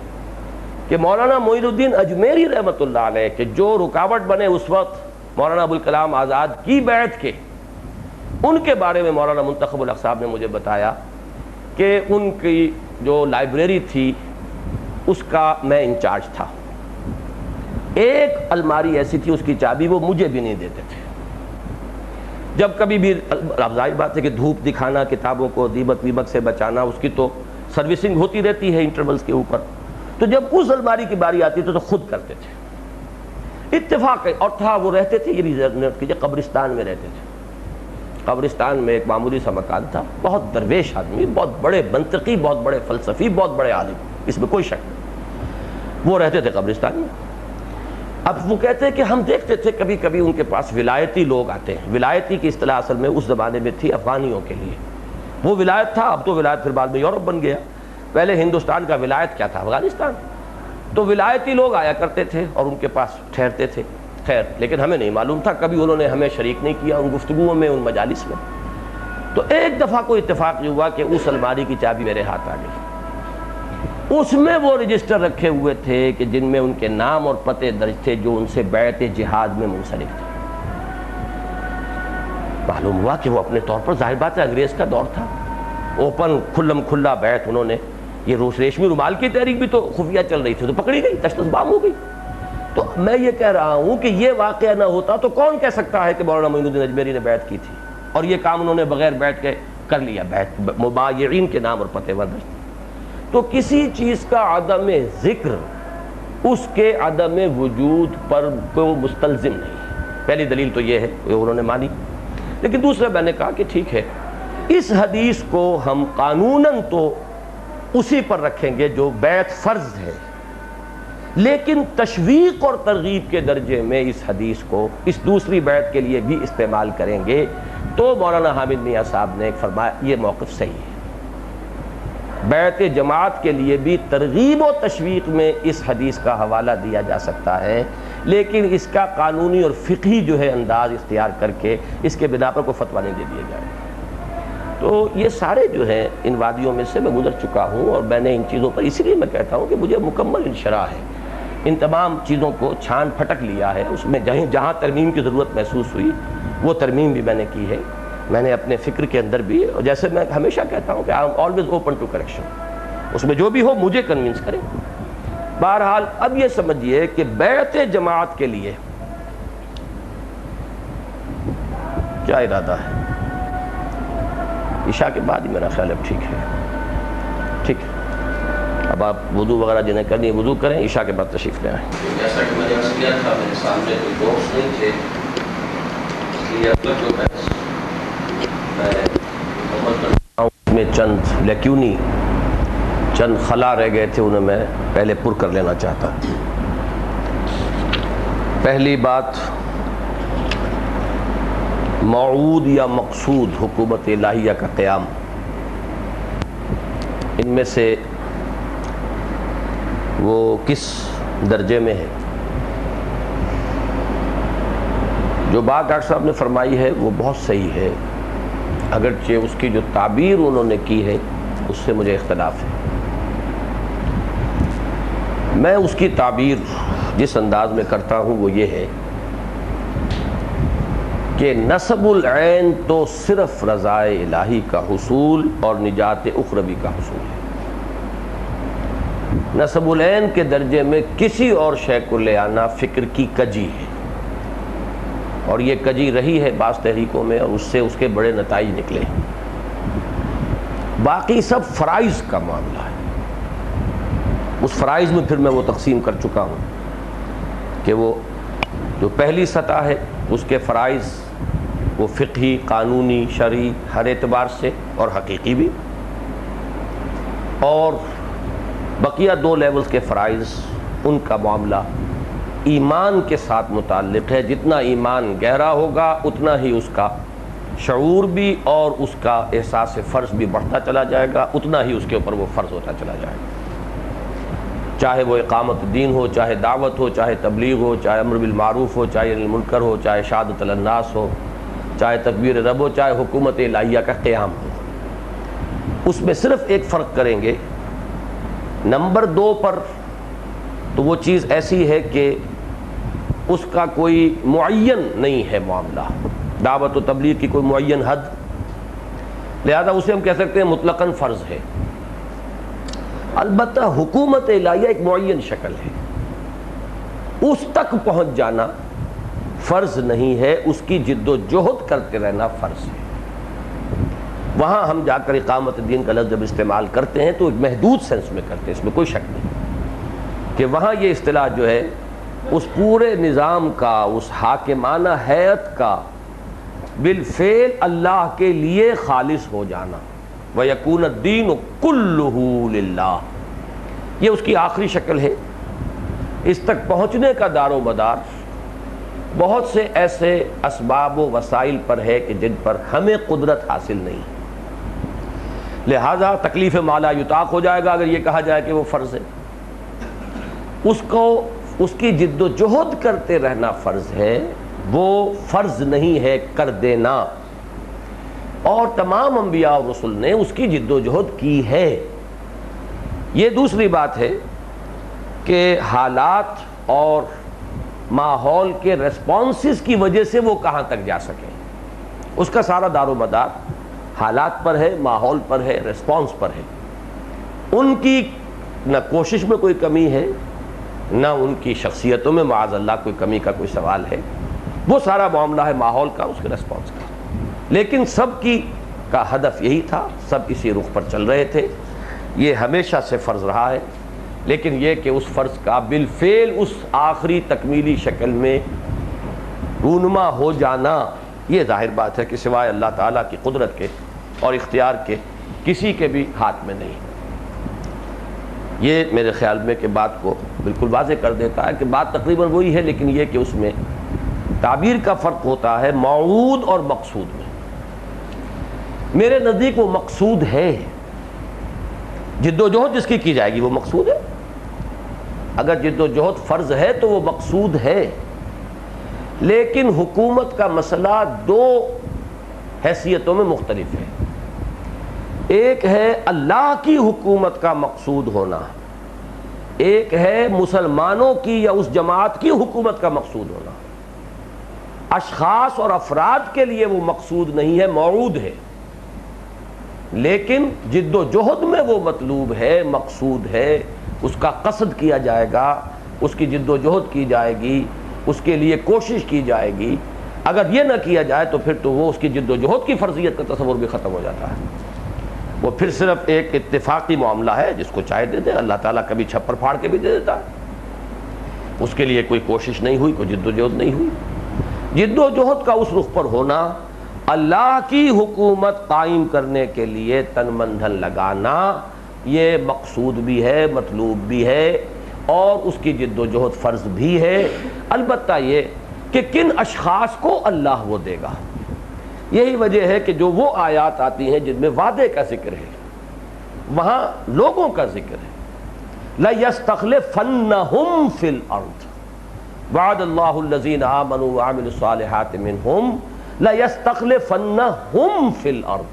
کہ مولانا معین الدین اجمیری رحمۃ اللہ علیہ کہ جو رکاوٹ بنے اس وقت مولانا ابوالکلام آزاد کی بیعت کے، ان کے بارے میں مولانا منتخب الحق صاحب نے مجھے بتایا کہ ان کی جو لائبریری تھی اس کا میں انچارج تھا، ایک الماری ایسی تھی اس کی چابی وہ مجھے بھی نہیں دیتے تھے، جب کبھی بھی ظاہر بات ہے کہ دھوپ دکھانا، کتابوں کو دیمک ویمک سے بچانا، اس کی تو سروسنگ ہوتی رہتی ہے انٹرولز کے اوپر، تو جب اس الماری کی باری آتی تو خود کرتے تھے، اتفاق ہے۔ اور تھا وہ رہتے تھے، یہ بھی نوٹ کیجیے، قبرستان میں رہتے تھے۔ قبرستان میں ایک معمولی سا مکان تھا، بہت درویش آدمی، بہت بڑے منطقی، بہت بڑے فلسفی، بہت بڑے عالم، اس میں کوئی شک نہیں، وہ رہتے تھے قبرستان میں۔ اب وہ کہتے ہیں کہ ہم دیکھتے تھے کبھی کبھی ان کے پاس ولایتی لوگ آتے ہیں۔ ولایتی کی اصطلاح اصل میں اس زمانے میں تھی افغانیوں کے لیے، وہ ولایت تھا، اب تو ولایت پھر بعد میں یورپ بن گیا، پہلے ہندوستان کا ولایت کیا تھا؟ افغانستان۔ تو ولایتی لوگ آیا کرتے تھے اور ان کے پاس ٹھہرتے تھے، خیر لیکن ہمیں نہیں معلوم تھا، کبھی انہوں نے ہمیں شریک نہیں کیا ان گفتگوؤں میں، ان مجالس میں۔ تو ایک دفعہ کوئی اتفاق یہ ہوا کہ اس الماری کی چابی میرے ہاتھ آ گئی، اس میں وہ رجسٹر رکھے ہوئے تھے کہ جن میں ان کے نام اور پتے درج تھے جو ان سے بیعت جہاد میں منسلک تھے۔ معلوم ہوا کہ وہ اپنے طور پر، ظاہر بات ہے انگریز کا دور تھا، اوپن کھلم کھلا بیعت انہوں نے، یہ ریشمی رومال کی تحریک بھی تو خفیہ چل رہی تھی، تو پکڑی گئی، تشتش بام ہو گئی۔ تو میں یہ کہہ رہا ہوں کہ یہ واقعہ نہ ہوتا تو کون کہہ سکتا ہے کہ مولانا معین الدین اجمیری نے بیعت کی تھی، اور یہ کام انہوں نے بغیر بیعت کے کر لیا، بیعت مبایعین کے نام اور پتے ودرج۔ تو کسی چیز کا عدم ذکر اس کے عدم وجود پر کو مستلزم نہیں، پہلی دلیل تو یہ ہے کہ انہوں نے مانی۔ لیکن دوسرا میں نے کہا کہ ٹھیک ہے، اس حدیث کو ہم قانوناً تو اسی پر رکھیں گے جو بیعت فرض ہے، لیکن تشویق اور ترغیب کے درجے میں اس حدیث کو اس دوسری بیعت کے لیے بھی استعمال کریں گے۔ تو مولانا حامد میاں صاحب نے فرمایا یہ موقف صحیح ہے، بیعت جماعت کے لیے بھی ترغیب و تشویق میں اس حدیث کا حوالہ دیا جا سکتا ہے، لیکن اس کا قانونی اور فقہی جو ہے انداز اختیار کر کے اس کے بنا پر کوئی فتویٰ نہیں دے دیا جائے۔ تو یہ سارے جو ہیں ان وادیوں میں سے میں گزر چکا ہوں، اور میں نے ان چیزوں پر، اسی لیے میں کہتا ہوں کہ مجھے مکمل انشراح ہے، ان تمام چیزوں کو چھان پھٹک لیا ہے، اس میں جہاں ترمیم کی ضرورت محسوس ہوئی وہ ترمیم بھی میں نے کی ہے۔ میں نے اپنے فکر کے اندر بھی، اور جیسے میں ہمیشہ کہتا ہوں کہ I am always open to correction, اس میں جو بھی ہو مجھے کنونس کریں۔ بہرحال اب یہ سمجھیے کہ بیعت جماعت کے لیے کیا ارادہ ہے؟ عشاء کے بعد ہی میرا خیال اب ٹھیک ہے، ٹھیک ہے، اب آپ وضو وغیرہ جنہیں کرنی ہے وضو کریں، عشاء کے بعد تشریف لے آئیں۔ جیسا کہ میں نے عرض کیا تھا، میرے سامنے کوئی دوست نہیں تھے، اس لیے اب تک جو بحث میں مکمل کر رہا ہوں اس میں چند لیکیونی، چند خلا رہ گئے تھے، انہیں میں پہلے پر کر لینا چاہتا۔ پہلی بات، موعود یا مقصود حکومت الہیہ کا قیام، ان میں سے وہ کس درجے میں ہے؟ جو بات ڈاکٹر صاحب نے فرمائی ہے وہ بہت صحیح ہے، اگرچہ اس کی جو تعبیر انہوں نے کی ہے اس سے مجھے اختلاف ہے۔ میں اس کی تعبیر جس انداز میں کرتا ہوں وہ یہ ہے کہ نصب العین تو صرف رضائے الہی کا حصول اور نجات اخروی کا حصول ہے۔ نصب العین کے درجے میں کسی اور شے کو لے آنا فکر کی کجی ہے، اور یہ کجی رہی ہے بعض تحریکوں میں، اور اس سے اس کے بڑے نتائج نکلے۔ باقی سب فرائض کا معاملہ ہے، اس فرائض میں پھر میں وہ تقسیم کر چکا ہوں کہ وہ جو پہلی سطح ہے اس کے فرائض وہ فقہی، قانونی، شرعی ہر اعتبار سے اور حقیقی بھی، اور بقیہ دو لیولز کے فرائض ان کا معاملہ ایمان کے ساتھ متعلق ہے۔ جتنا ایمان گہرا ہوگا اتنا ہی اس کا شعور بھی اور اس کا احساس فرض بھی بڑھتا چلا جائے گا، اتنا ہی اس کے اوپر وہ فرض ہوتا چلا جائے گا، چاہے وہ اقامت دین ہو، چاہے دعوت ہو، چاہے تبلیغ ہو، چاہے امر بالمعروف ہو، چاہے نہی المنکر ہو، چاہے شہادت الناس ہو، چاہے تکبیر رب ہو، چاہے حکومت الہیہ کا قیام ہو۔ اس میں صرف ایک فرق کریں گے، نمبر 2 پر تو وہ چیز ایسی ہے کہ اس کا کوئی معین نہیں ہے معاملہ، دعوت و تبلیغ کی کوئی معین حد، لہذا اسے ہم کہہ سکتے ہیں مطلقاً فرض ہے۔ البتہ حکومت الہیہ ایک معین شکل ہے، اس تک پہنچ جانا فرض نہیں ہے، اس کی جد و جہد کرتے رہنا فرض ہے۔ وہاں ہم جا کر اقامت دین کا لفظ جب استعمال کرتے ہیں تو ایک محدود سینس میں کرتے ہیں، اس میں کوئی شک نہیں کہ وہاں یہ اصطلاح جو ہے اس پورے نظام کا، اس حاکمانہ ہیئت کا بالفعل اللہ کے لیے خالص ہو جانا، وَيَكُونَ الدِّينُ كُلُّهُ لِلَّهِ، یہ اس کی آخری شکل ہے۔ اس تک پہنچنے کا دار و مدار بہت سے ایسے اسباب و وسائل پر ہے کہ جن پر ہمیں قدرت حاصل نہیں، لہذا تکلیف مالا یطاق ہو جائے گا اگر یہ کہا جائے کہ وہ فرض ہے۔ اس کی جد و جہد کرتے رہنا فرض ہے، وہ فرض نہیں ہے کر دینا، اور تمام انبیاء اور رسل نے اس کی جد و جہد کی ہے۔ یہ دوسری بات ہے کہ حالات اور ماحول کے ریسپانسز کی وجہ سے وہ کہاں تک جا سکیں، اس کا سارا دار و مدار حالات پر ہے، ماحول پر ہے، ریسپانس پر ہے۔ ان کی نہ کوشش میں کوئی کمی ہے، نہ ان کی شخصیتوں میں معاذ اللہ کوئی کمی کا کوئی سوال ہے، وہ سارا معاملہ ہے ماحول کا، اس کے ریسپانس کا۔ لیکن سب کی کا ہدف یہی تھا، سب اسی رخ پر چل رہے تھے، یہ ہمیشہ سے فرض رہا ہے۔ لیکن یہ کہ اس فرض کا بالفعل اس آخری تکمیلی شکل میں رونما ہو جانا، یہ ظاہر بات ہے کہ سوائے اللہ تعالیٰ کی قدرت کے اور اختیار کے کسی کے بھی ہاتھ میں نہیں۔ یہ میرے خیال میں کہ بات کو بالکل واضح کر دیتا ہے کہ بات تقریباً وہی ہے، لیکن یہ کہ اس میں تعبیر کا فرق ہوتا ہے موعود اور مقصود میں۔ میرے نزدیک وہ مقصود ہے، جد و جہد جس کی جائے گی وہ مقصود ہے۔ اگر جد و جہد فرض ہے تو وہ مقصود ہے، لیکن حکومت کا مسئلہ دو حیثیتوں میں مختلف ہے۔ ایک ہے اللہ کی حکومت کا مقصود ہونا، ایک ہے مسلمانوں کی یا اس جماعت کی حکومت کا مقصود ہونا۔ اشخاص اور افراد کے لیے وہ مقصود نہیں ہے، موعود ہے، لیکن جد و جہد میں وہ مطلوب ہے، مقصود ہے، اس کا قصد کیا جائے گا، اس کی جد و جہد کی جائے گی، اس کے لیے کوشش کی جائے گی۔ اگر یہ نہ کیا جائے تو پھر تو وہ اس کی جد و جہد کی فرضیت کا تصور بھی ختم ہو جاتا ہے، وہ پھر صرف ایک اتفاقی معاملہ ہے، جس کو چاہے دے دیں، اللہ تعالیٰ کبھی چھپر پھاڑ کے بھی دے دیتا ہے، اس کے لیے کوئی کوشش نہیں ہوئی، کوئی جد و جہد نہیں ہوئی۔ جد و جہد کا اس رخ پر ہونا، اللہ کی حکومت قائم کرنے کے لیے تن من دھن لگانا، یہ مقصود بھی ہے، مطلوب بھی ہے، اور اس کی جد و جہد فرض بھی ہے۔ البتہ یہ کہ کن اشخاص کو اللہ وہ دے گا، یہی وجہ ہے کہ جو وہ آیات آتی ہیں جن میں وعدے کا ذکر ہے، وہاں لوگوں کا ذکر ہے۔ لَيَسْتَخْلِفَنَّهُمْ فِي الْأَرْضِ وَعَدَ اللَّهُ الَّذِينَ آمَنُوا وَعَمِلُوا الصَّالِحَاتِ مِنْهُمْ لَيَسْتَخْلِفَنَّهُمْ فِي الْأَرْضِ،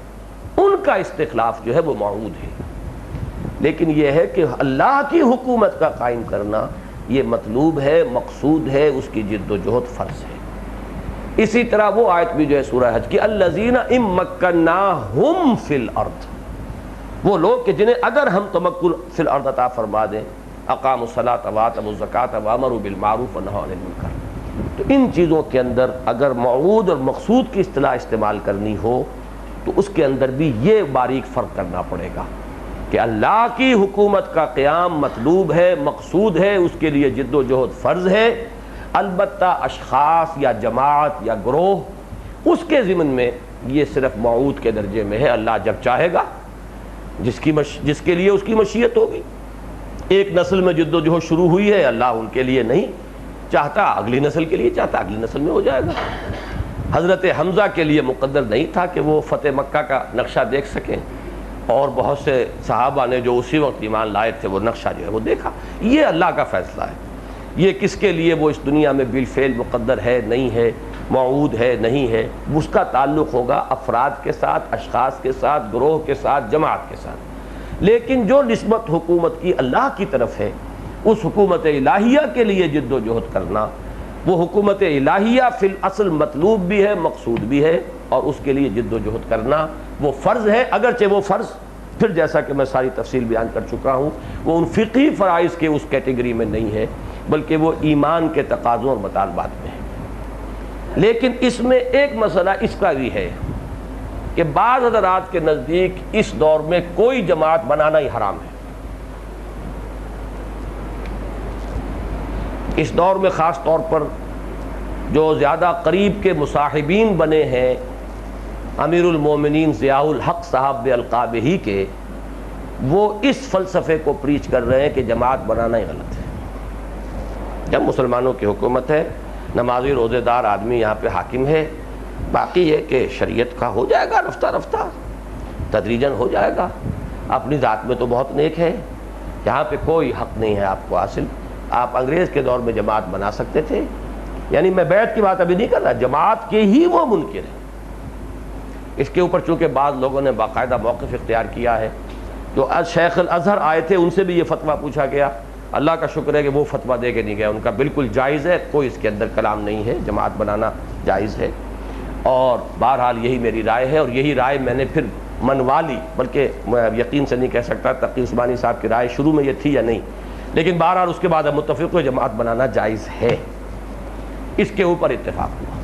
ان کا استخلاف جو ہے وہ موعود ہے، لیکن یہ ہے کہ اللہ کی حکومت کا قائم کرنا یہ مطلوب ہے، مقصود ہے، اس کی جد و جہد فرض ہے۔ اسی طرح وہ آیت بھی جو ہے سورہ حج کی، الذین ان مکناہم فی الارض، وہ لوگ کہ جنہیں اگر ہم تمکن فی الارض عطا فرما دیں، اقاموا الصلاۃ وآتوا الزکاۃ وامروا بالمعروف ونہوا عن المنکر، تو ان چیزوں کے اندر اگر موعود اور مقصود کی اصطلاح استعمال کرنی ہو تو اس کے اندر بھی یہ باریک فرق کرنا پڑے گا کہ اللہ کی حکومت کا قیام مطلوب ہے، مقصود ہے، اس کے لیے جد و جہد فرض ہے، البتہ اشخاص یا جماعت یا گروہ اس کے ضمن میں یہ صرف موعود کے درجے میں ہے۔ اللہ جب چاہے گا، جس کے لیے اس کی مشیت ہوگی۔ ایک نسل میں جد و جہد شروع ہوئی ہے، اللہ ان کے لیے نہیں چاہتا، اگلی نسل کے لیے چاہتا، اگلی نسل میں ہو جائے گا۔ حضرت حمزہ کے لیے مقدر نہیں تھا کہ وہ فتح مکہ کا نقشہ دیکھ سکیں، اور بہت سے صحابہ نے جو اسی وقت ایمان لائے تھے وہ نقشہ جو ہے وہ دیکھا۔ یہ اللہ کا فیصلہ ہے، یہ کس کے لیے وہ اس دنیا میں بالفعل مقدر ہے، نہیں ہے، موعود ہے، نہیں ہے، اس کا تعلق ہوگا افراد کے ساتھ، اشخاص کے ساتھ، گروہ کے ساتھ، جماعت کے ساتھ۔ لیکن جو نسبت حکومت کی اللہ کی طرف ہے، اس حکومت الہیہ کے لیے جد و جہد کرنا، وہ حکومت الہیہ فی الاصل مطلوب بھی ہے، مقصود بھی ہے، اور اس کے لیے جد و جہد کرنا وہ فرض ہے، اگرچہ وہ فرض پھر جیسا کہ میں ساری تفصیل بیان کر چکا ہوں، وہ ان فقہی فرائض کے اس کیٹیگری میں نہیں ہے، بلکہ وہ ایمان کے تقاضوں اور مطالبات میں ہے۔ لیکن اس میں ایک مسئلہ اس کا بھی ہے کہ بعض حضرات کے نزدیک اس دور میں کوئی جماعت بنانا ہی حرام ہے. اس دور میں خاص طور پر جو زیادہ قریب کے مصاحبین بنے ہیں امیر المومنین ضیاء الحق صاحب القاب ہی کے، وہ اس فلسفے کو پریچ کر رہے ہیں کہ جماعت بنانا ہی غلط ہے. جب مسلمانوں کی حکومت ہے، نمازی روزے دار آدمی یہاں پہ حاکم ہے، باقی یہ کہ شریعت کا ہو جائے گا رفتہ رفتہ تدریجاً ہو جائے گا. اپنی ذات میں تو بہت نیک ہے، یہاں پہ کوئی حق نہیں ہے آپ کو حاصل. آپ انگریز کے دور میں جماعت بنا سکتے تھے، یعنی میں بیعت کی بات ابھی نہیں کر رہا، جماعت کے ہی وہ منکر ہیں. اس کے اوپر چونکہ بعض لوگوں نے باقاعدہ موقف اختیار کیا ہے. جو شیخ الازہر آئے تھے ان سے بھی یہ فتویٰ پوچھا گیا، اللہ کا شکر ہے کہ وہ فتویٰ دے کے نہیں گیا، ان کا بالکل جائز ہے، کوئی اس کے اندر کلام نہیں ہے، جماعت بنانا جائز ہے. اور بہرحال یہی میری رائے ہے، اور یہی رائے میں نے پھر منوا لی، بلکہ میں یقین سے نہیں کہہ سکتا تقی عثمانی صاحب کی رائے شروع میں یہ تھی یا نہیں، لیکن بہرحال اس کے بعد ہم متفق ہوئے جماعت بنانا جائز ہے. اس کے اوپر اتفاق ہوا.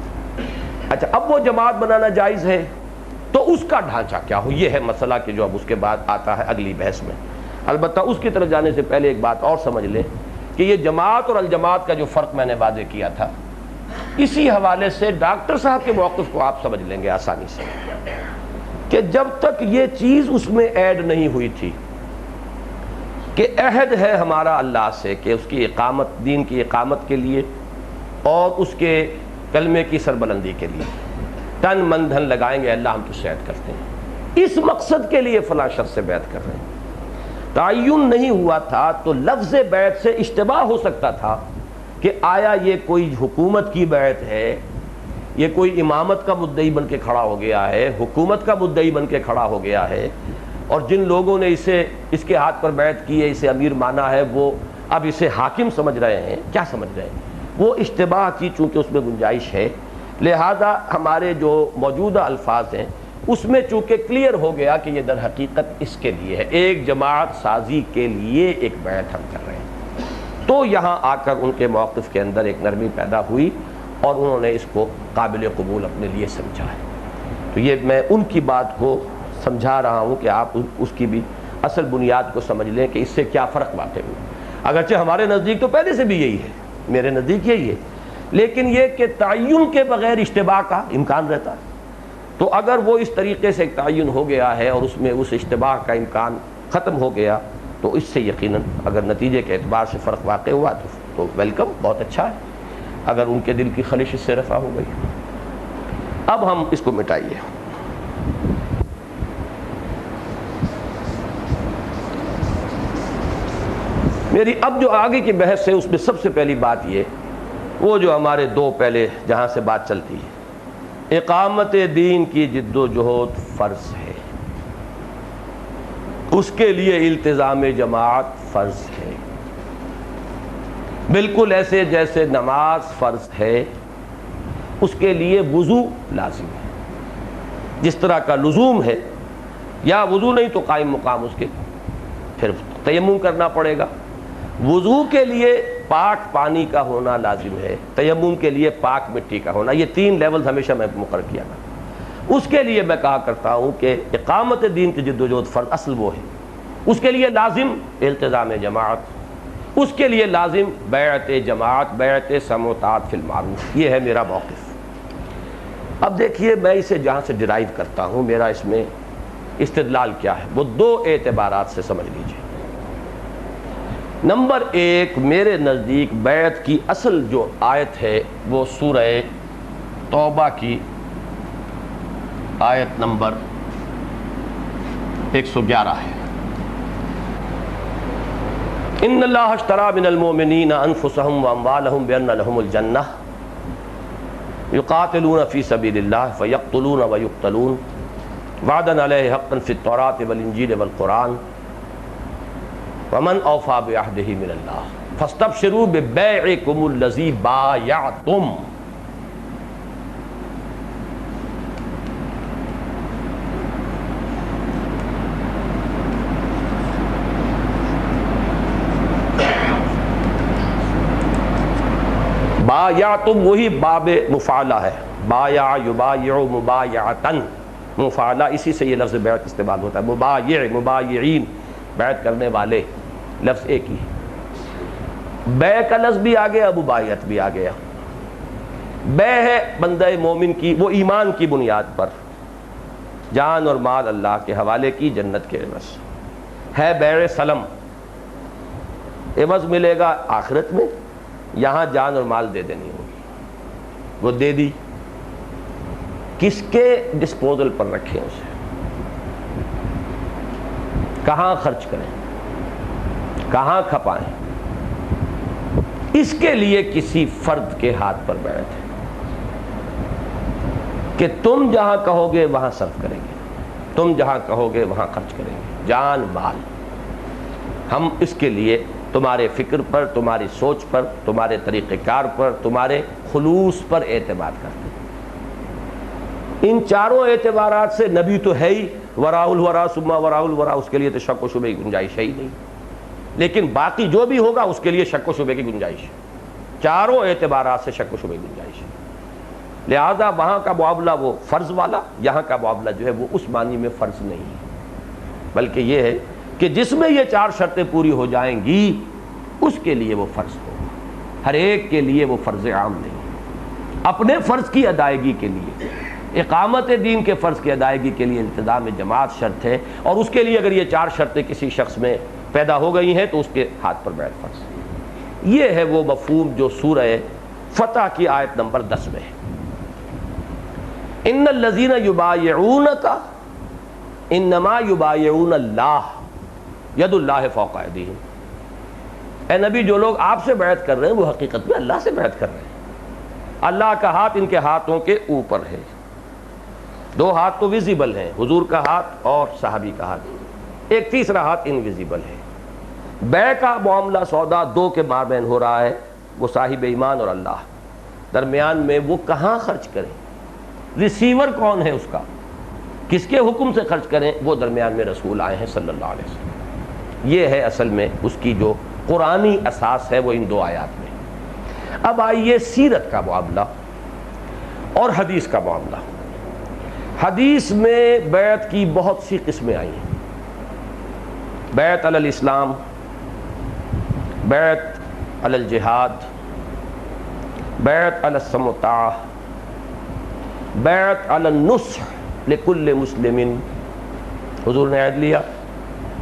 اچھا، اب وہ جماعت بنانا جائز ہے تو اس کا ڈھانچہ کیا ہو، یہ ہے مسئلہ کہ جو اب اس کے بعد آتا ہے اگلی بحث میں. البتہ اس کی طرف جانے سے پہلے ایک بات اور سمجھ لیں کہ یہ جماعت اور الجماعت کا جو فرق میں نے واضح کیا تھا، اسی حوالے سے ڈاکٹر صاحب کے موقف کو آپ سمجھ لیں گے آسانی سے، کہ جب تک یہ چیز اس میں ایڈ نہیں ہوئی تھی کہ عہد ہے ہمارا اللہ سے کہ اس کی اقامت، دین کی اقامت کے لیے اور اس کے کلمے کی سربلندی کے لیے تن من دھن لگائیں گے، اللہ ہم تو بیعت کرتے ہیں، اس مقصد کے لیے فلاں شخص سے بیعت کر رہے ہیں. تعین نہیں ہوا تھا تو لفظ بیعت سے اشتباہ ہو سکتا تھا کہ آیا یہ کوئی حکومت کی بیعت ہے، یہ کوئی امامت کا مدعی بن کے کھڑا ہو گیا ہے، حکومت کا مدعی بن کے کھڑا ہو گیا ہے، اور جن لوگوں نے اس کے ہاتھ پر بیعت کی ہے، اسے امیر مانا ہے، وہ اب اسے حاکم سمجھ رہے ہیں. کیا سمجھ رہے ہیں؟ وہ اشتباہ کی چونکہ اس میں گنجائش ہے، لہذا ہمارے جو موجودہ الفاظ ہیں اس میں چونکہ کلیئر ہو گیا کہ یہ در حقیقت اس کے لیے ہے، ایک جماعت سازی کے لیے ایک بیعت ہم کر رہے ہیں. تو یہاں آ کر ان کے موقف کے اندر ایک نرمی پیدا ہوئی اور انہوں نے اس کو قابل قبول اپنے لیے سمجھا ہے. تو یہ میں ان کی بات کو سمجھا رہا ہوں کہ آپ اس کی بھی اصل بنیاد کو سمجھ لیں کہ اس سے کیا فرق واقع ہوا. اگرچہ ہمارے نزدیک تو پہلے سے بھی یہی ہے، میرے نزدیک یہی ہے، لیکن یہ کہ تعین کے بغیر اشتباہ کا امکان رہتا ہے. تو اگر وہ اس طریقے سے تعین ہو گیا ہے اور اس میں اس اشتباہ کا امکان ختم ہو گیا تو اس سے یقیناً اگر نتیجے کے اعتبار سے فرق واقع ہوا تو ویلکم، بہت اچھا ہے. اگر ان کے دل کی خلش اس سے رفع ہو گئی، اب ہم اس کو مٹائیے. میری اب جو آگے کی بحث ہے اس میں سب سے پہلی بات یہ، وہ جو ہمارے دو پہلے جہاں سے بات چلتی ہے، اقامت دین کی جد و جہد فرض ہے، اس کے لیے التزام جماعت فرض ہے، بالکل ایسے جیسے نماز فرض ہے اس کے لیے وضو لازم ہے. جس طرح کا لزوم ہے، یا وضو نہیں تو قائم مقام اس کے پھر تیمم کرنا پڑے گا. وضو کے لیے پاک پانی کا ہونا لازم ہے، تیمم کے لیے پاک مٹی کا ہونا. یہ تین لیول ہمیشہ میں مقرر کیا تھا. اس کے لیے میں کہا کرتا ہوں کہ اقامت دین کی جد و جہد فرض اصل وہ ہے، اس کے لیے لازم التزام جماعت، اس کے لیے لازم بیعت جماعت، بیعت سمع و طاعت فی المعروف. یہ ہے میرا موقف. اب دیکھیے میں اسے جہاں سے ڈرائیو کرتا ہوں، میرا اس میں استدلال کیا ہے، وہ دو اعتبارات سے سمجھ لیجیے. نمبر ایک، میرے نزدیک بیعت کی اصل جو آیت ہے وہ سورہ توبہ کی آیت نمبر 111 ہے. ان اللہ اشتری من المؤمنین انفسهم واموالهم بان لهم الجنہ یقاتلون فی سبیل اللہ فیقتلون ویقتلون وعدا علیہ حقا فی التوراۃ والانجیل والقرآن ومن اوفی بعہدہ من اللہ فاستبشروا ببیعکم الذی بایعتم. بایعتم وہی باب مفعلہ ہے، بایع یبایع مبایعتن، مفعلہ اسی سے یہ لفظ بیعت استعمال ہوتا ہے، مبایع مبایعین بیعت کرنے والے، لفظ ایک ہی ہے۔ بیع کا لفظ بھی آ گیا، مبایعت بھی آ گیا۔ بیع ہے بندہ مومن کی وہ ایمان کی بنیاد پر جان اور مال اللہ کے حوالے کی جنت کے عوض ہے، بیع سلم، عوض ملے گا آخرت میں، یہاں جان اور مال دے دینی ہوگی، وہ دے دی، کس کے ڈسپوزل پر رکھیں اسے، کہاں خرچ کریں، کہاں کھپائیں، اس کے لیے کسی فرد کے ہاتھ پر بیعت ہے کہ تم جہاں کہو گے وہاں صرف کریں گے، تم جہاں کہو گے وہاں خرچ کریں گے، جان مال، ہم اس کے لیے تمہارے فکر پر، تمہاری سوچ پر، تمہارے طریقہ کار پر، تمہارے خلوص پر اعتماد کرتے ہیں۔ ان چاروں اعتبارات سے نبی تو ہے ہی، وراء الورا ثم وراء الورا، اس کے لیے تو شک و شبے کی گنجائش ہے ہی نہیں، لیکن باقی جو بھی ہوگا اس کے لیے شک و شبے کی گنجائش ہے، چاروں اعتبارات سے شک و شبے کی گنجائش ہے۔ لہذا وہاں کا معاملہ وہ فرض والا، یہاں کا معاملہ جو ہے وہ اس معنی میں فرض نہیں ہے، بلکہ یہ ہے کہ جس میں یہ چار شرطیں پوری ہو جائیں گی اس کے لیے وہ فرض ہوگا، ہر ایک کے لیے وہ فرض عام نہیں۔ اپنے فرض کی ادائیگی کے لیے، اقامت دین کے فرض کی ادائیگی کے لیے التزام جماعت شرط ہے، اور اس کے لیے اگر یہ چار شرطیں کسی شخص میں پیدا ہو گئی ہیں تو اس کے ہاتھ پر بیعت فرض ہے۔ یہ ہے وہ مفہوم جو سورہ فتح کی آیت نمبر 10 میں ہے، ان الذین یبایعونک انما یبایعون اللہ ید اللہ فوق ایدیہم۔ اے نبی، جو لوگ آپ سے بیعت کر رہے ہیں وہ حقیقت میں اللہ سے بیعت کر رہے ہیں، اللہ کا ہاتھ ان کے ہاتھوں کے اوپر ہے، دو ہاتھ تو ویزیبل ہیں، حضور کا ہاتھ اور صحابی کا ہاتھ، ایک تیسرا ہاتھ انویزیبل ہے۔ بیع کا معاملہ سودا دو کے مابین ہو رہا ہے، وہ صاحب ایمان اور اللہ، درمیان میں وہ کہاں خرچ کریں، ریسیور کون ہے اس کا، کس کے حکم سے خرچ کریں، وہ درمیان میں رسول آئے ہیں صلی اللہ علیہ وسلم۔ یہ ہے اصل میں اس کی جو قرآنی اساس ہے وہ ان دو آیات میں۔ اب آئیے سیرت کا معاملہ اور حدیث کا معاملہ۔ حدیث میں بیعت کی بہت سی قسمیں آئی ہیں، بیعت علی الاسلام، بیعت علی الجہاد، بیعت علی السمع والطاعہ، بیعت علی النصح لکل مسلم، حضور نے عہد لیا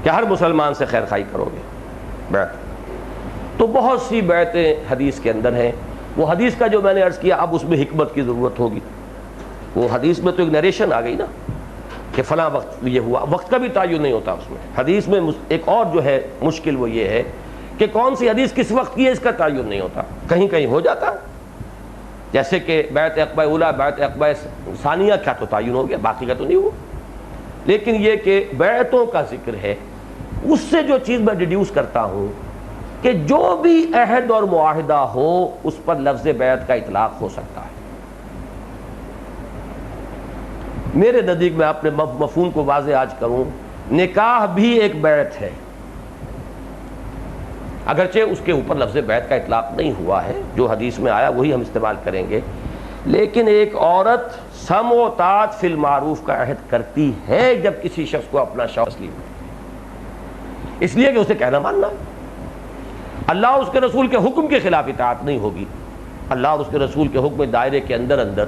کہ ہر مسلمان سے خیر خواہی کرو گے، بیعت۔ تو بہت سی بیعتیں حدیث کے اندر ہیں، وہ حدیث کا جو میں نے عرض کیا اب اس میں حکمت کی ضرورت ہوگی، وہ حدیث میں تو ایک نیریشن آ گئی نا کہ فلاں وقت یہ ہوا، وقت کا بھی تعین نہیں ہوتا اس میں۔ حدیث میں ایک اور جو ہے مشکل وہ یہ ہے کہ کون سی حدیث کس وقت کی ہے اس کا تعین نہیں ہوتا، کہیں کہیں ہو جاتا، جیسے کہ بیعت عقبہ اولیٰ، بیعت عقبہ ثانیہ کا تو تعین ہو گیا، باقی کا تو نہیں ہوا، لیکن یہ کہ بیعتوں کا ذکر ہے، اس سے جو چیز میں ڈیڈیوس کرتا ہوں کہ جو بھی عہد اور معاہدہ ہو اس پر لفظ بیعت کا اطلاق ہو سکتا ہے۔ میرے نزدیک میں اپنے مفہوم کو واضح آج کروں، نکاح بھی ایک بیعت ہے، اگرچہ اس کے اوپر لفظ بیعت کا اطلاق نہیں ہوا ہے، جو حدیث میں آیا وہی ہم استعمال کریں گے، لیکن ایک عورت سمع و طاعت فی المعروف کا عہد کرتی ہے جب کسی شخص کو اپنا شوق تسلیم ہو، اس لیے کہ اسے کہنا ماننا ہے۔ اللہ اور اس کے رسول کے حکم کے خلاف اطاعت نہیں ہوگی، اللہ اور اس کے رسول کے حکم دائرے کے اندر اندر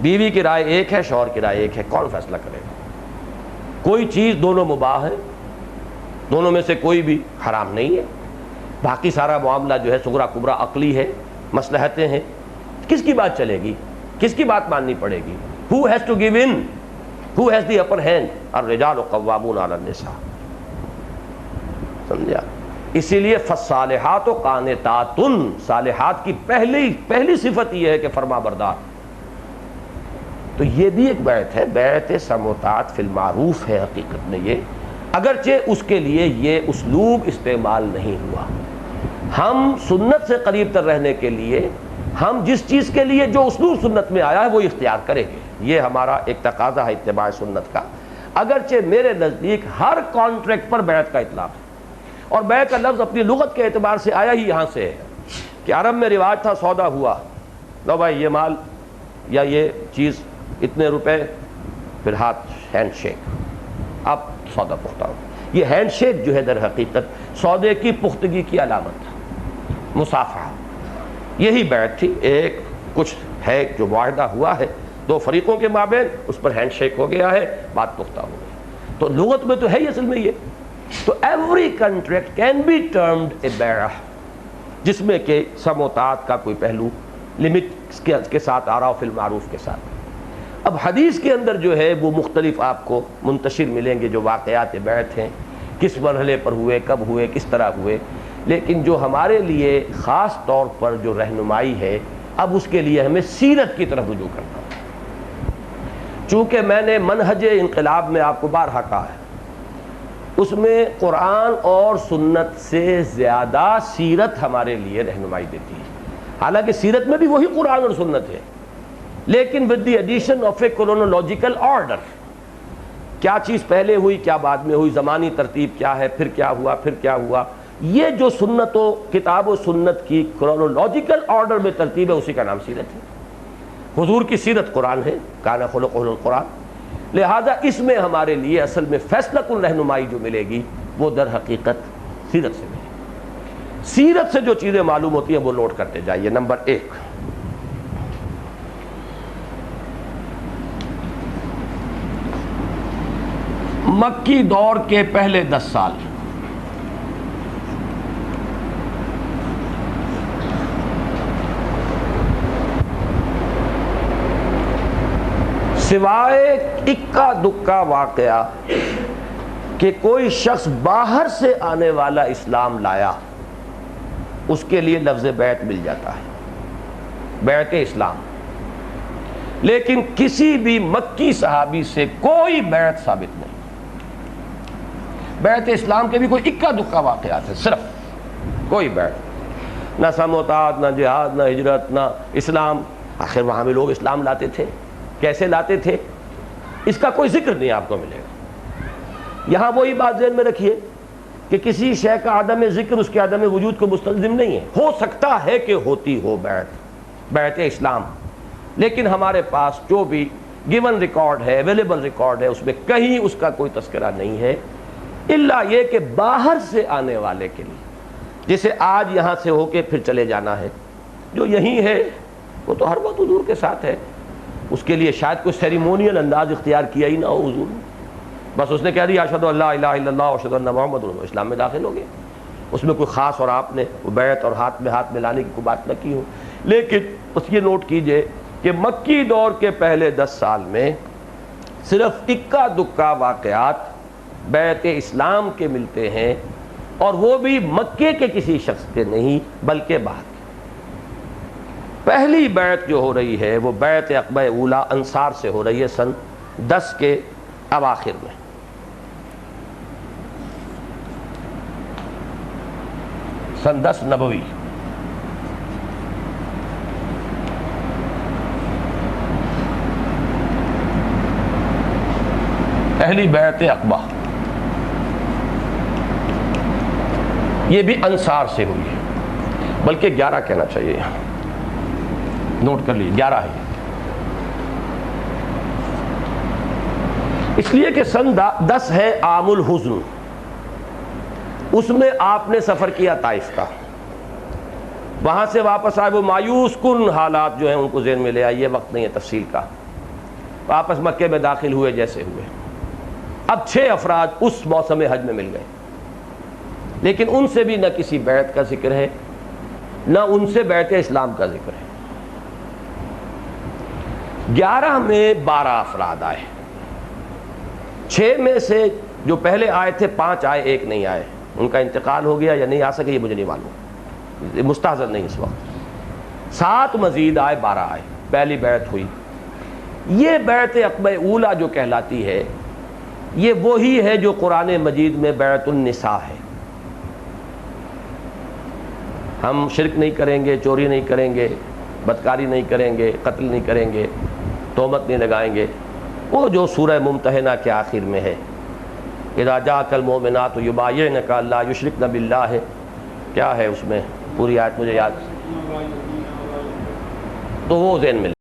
بیوی کی رائے ایک ہے، شوہر کی رائے ایک ہے، کون فیصلہ کرے گا؟ کوئی چیز دونوں مباح ہے، دونوں میں سے کوئی بھی حرام نہیں ہے، باقی سارا معاملہ جو ہے صغرا کبرا عقلی ہے، مصلحتیں ہیں، کس کی بات چلے گی، کس کی بات ماننی پڑے گی؟ who has to give in, who has the upper hand؟ الرجال قوامون علی النساء، سمجھا؟ اسی لیے فالصالحات قانتات، صالحات کی پہلی صفت یہ ہے کہ فرما بردار۔ تو یہ بھی ایک بیعت ہے، بیعت سمع و طاعت فی المعروف ہے حقیقت میں یہ، اگرچہ اس کے لیے یہ اسلوب استعمال نہیں ہوا۔ ہم سنت سے قریب تر رہنے کے لیے ہم جس چیز کے لیے جو اسلوب سنت میں آیا ہے وہ اختیار کریں گے، یہ ہمارا ایک تقاضا ہے اتباع سنت کا، اگرچہ میرے نزدیک ہر کانٹریکٹ پر بیعت کا اطلاق ہے، اور بیع کا لفظ اپنی لغت کے اعتبار سے آیا ہی یہاں سے ہے کہ عرب میں رواج تھا، سودا ہوا لو بھائی یہ مال یا یہ چیز اتنے روپے، پھر ہاتھ ہینڈ شیک، اب سودا پختہ ہو. یہ ہینڈ شیک جو ہے در حقیقت سودے کی پختگی کی علامت ہے. مصافحہ یہی بیعت تھی، ایک کچھ ہے جو معاہدہ ہوا ہے دو فریقوں کے مابین، اس پر ہینڈ شیک ہو گیا ہے، بات پختہ ہو گئی. تو لغت میں تو ہے ہی اصل میں یہ. تو every contract can be termed a بیع، جس میں کہ سموتات کا کوئی پہلو لمٹ کے ساتھ آ رہا ہو فی المعروف کے ساتھ. اب حدیث کے اندر جو ہے وہ مختلف آپ کو منتشر ملیں گے جو واقعات بیعت ہیں، کس مرحلے پر ہوئے، کب ہوئے، کس طرح ہوئے. لیکن جو ہمارے لیے خاص طور پر جو رہنمائی ہے، اب اس کے لیے ہمیں سیرت کی طرف رجوع کرنا ہے. چونکہ میں نے منہج انقلاب میں آپ کو بارہا کہا ہے، اس میں قرآن اور سنت سے زیادہ سیرت ہمارے لیے رہنمائی دیتی ہے. حالانکہ سیرت میں بھی وہی قرآن اور سنت ہے، لیکن with the addition of a chronological order. کیا چیز پہلے ہوئی، کیا بعد میں ہوئی، زمانی ترتیب کیا ہے، پھر کیا ہوا، پھر کیا ہوا. یہ جو سنت و کتاب و سنت کی chronological order میں ترتیب ہے، اسی کا نام سیرت ہے. حضور کی سیرت قرآن ہے، کان خلقہ القرآن. لہذا اس میں ہمارے لیے اصل میں فیصلہ کن رہنمائی جو ملے گی وہ در حقیقت سیرت سے ملے گی. سیرت سے جو چیزیں معلوم ہوتی ہیں وہ نوٹ کرتے جائیے. نمبر 1، مکی دور کے پہلے 10 سال سوائے اکا دکا واقعہ کہ کوئی شخص باہر سے آنے والا اسلام لایا، اس کے لیے لفظ بیعت مل جاتا ہے، بیعت اسلام. لیکن کسی بھی مکی صحابی سے کوئی بیعت ثابت نہیں. بیعت اسلام کے بھی کوئی اکا دکا واقعات ہے، صرف کوئی بیعت، نہ سموتات، نہ جہاد، نہ ہجرت، نہ اسلام. آخر وہاں بھی لوگ اسلام لاتے تھے، کیسے لاتے تھے اس کا کوئی ذکر نہیں آپ کو ملے گا. یہاں وہی بات ذہن میں رکھیے کہ کسی شے کا عدم ذکر اس کے عدم وجود کو مستلزم نہیں ہے. ہو سکتا ہے کہ ہوتی ہو بیعت اسلام، لیکن ہمارے پاس جو بھی گیون ریکارڈ ہے، اویلیبل ریکارڈ ہے، اس میں کہیں اس کا کوئی تذکرہ نہیں ہے، الا یہ کہ باہر سے آنے والے کے لیے، جسے آج یہاں سے ہو کے پھر چلے جانا ہے، جو یہی ہے وہ تو ہر وقت حضور کے ساتھ ہے. اس کے لیے شاید کوئی سیریمونیل انداز اختیار کیا ہی نہ ہو حضور نے، بس اس نے کہہ دیا اشہدو اللہ الہ الا اللہ واشہدو ان محمد رسول اللہ، اسلام میں داخل ہو گئے. اس میں کوئی خاص اور آپ نے بیعت اور ہاتھ میں لانے کی کوئی بات نہ کی ہو. لیکن اس یہ نوٹ کیجئے کہ مکی دور کے پہلے 10 سال میں صرف اکا دکا واقعات بیعت اسلام کے ملتے ہیں، اور وہ بھی مکے کے کسی شخص کے نہیں بلکہ باہر کے. پہلی بیعت جو ہو رہی ہے وہ بیعت عقبہ اولیٰ انصار سے ہو رہی ہے سن 10 کے اواخر میں. سن 10 نبوی. پہلی بیعت عقبہ یہ بھی انصار سے ہوئی ہے، بلکہ 11 کہنا چاہیے، یہاں نوٹ کر لیجیے 11 ہے. اس لیے کہ سن 10 ہے عام الحزن، اس میں آپ نے سفر کیا طائف کا، وہاں سے واپس آئے، وہ مایوس کن حالات جو ہیں ان کو ذہن میں لے آئیے، وقت نہیں ہے تفصیل کا. واپس مکے میں داخل ہوئے جیسے ہوئے. اب 6 افراد اس موسم حج میں مل گئے، لیکن ان سے بھی نہ کسی بیعت کا ذکر ہے، نہ ان سے بیعت اسلام کا ذکر ہے. 11 میں 12 افراد آئے، 6 میں سے جو پہلے آئے تھے 5 آئے، 1 نہیں آئے. ان کا انتقال ہو گیا یا نہیں آ سکے یہ مجھے نہیں معلوم، مستحضر نہیں اس وقت. 7 مزید آئے، 12 آئے. پہلی بیعت ہوئی. یہ بیعت عقبہ اولیٰ جو کہلاتی ہے یہ وہی ہے جو قرآن مجید میں بیعت النساء ہے. ہم شرک نہیں کریں گے، چوری نہیں کریں گے، بدکاری نہیں کریں گے، قتل نہیں کریں گے، تہمت نہیں لگائیں گے. وہ جو سورہ ممتحنہ کے آخر میں ہے، اذا جاءک المؤمنات یبایعنک لا یشرکن باللہ، کیا ہے اس میں پوری آیت مجھے یاد، تو وہ ذہن میں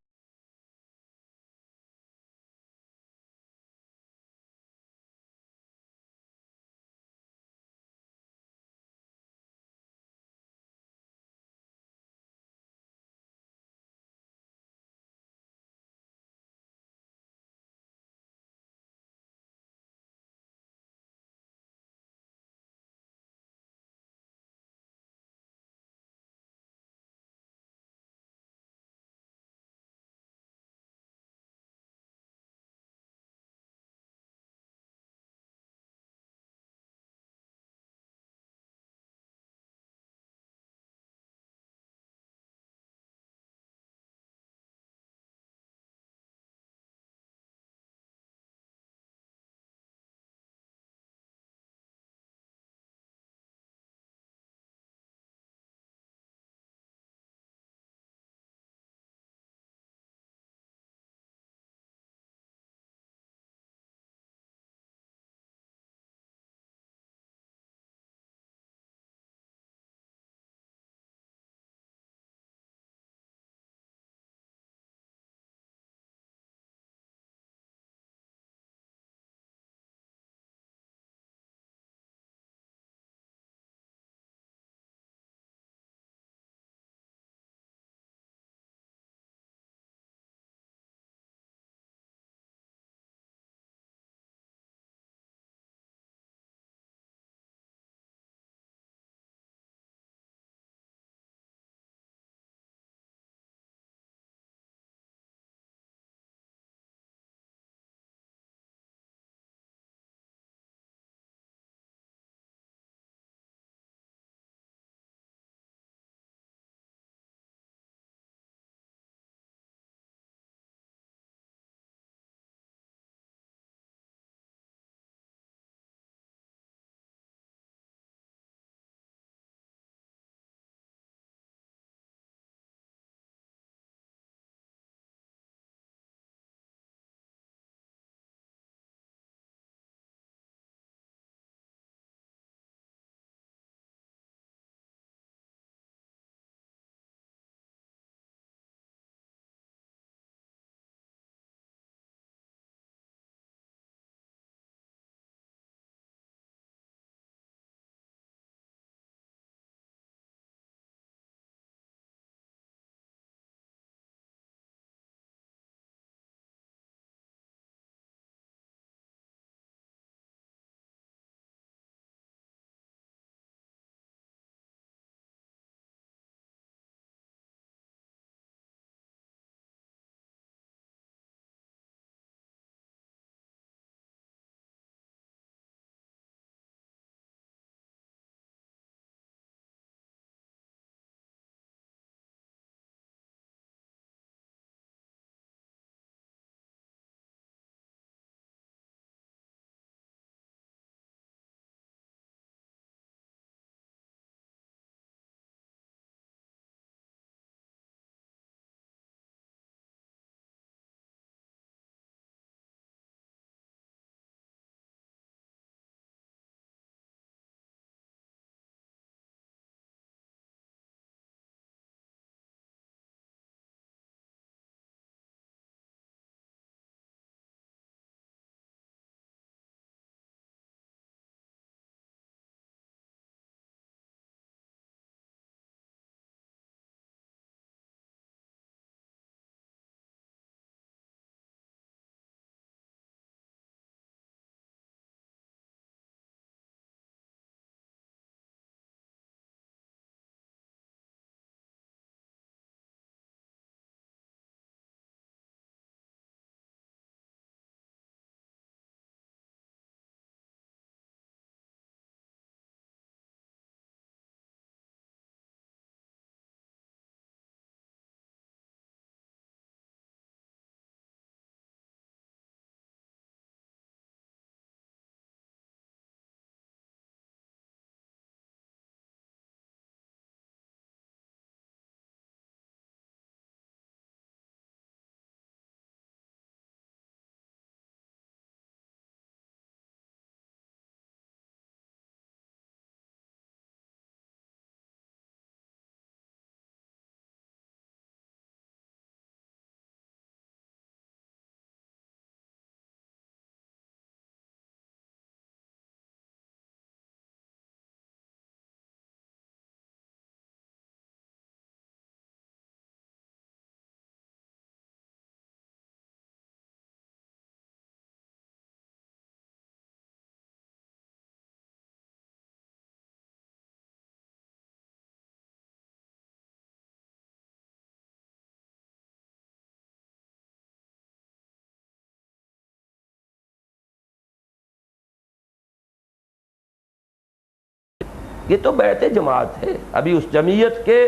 یہ تو بیعت جماعت ہے. ابھی اس جمعیت کے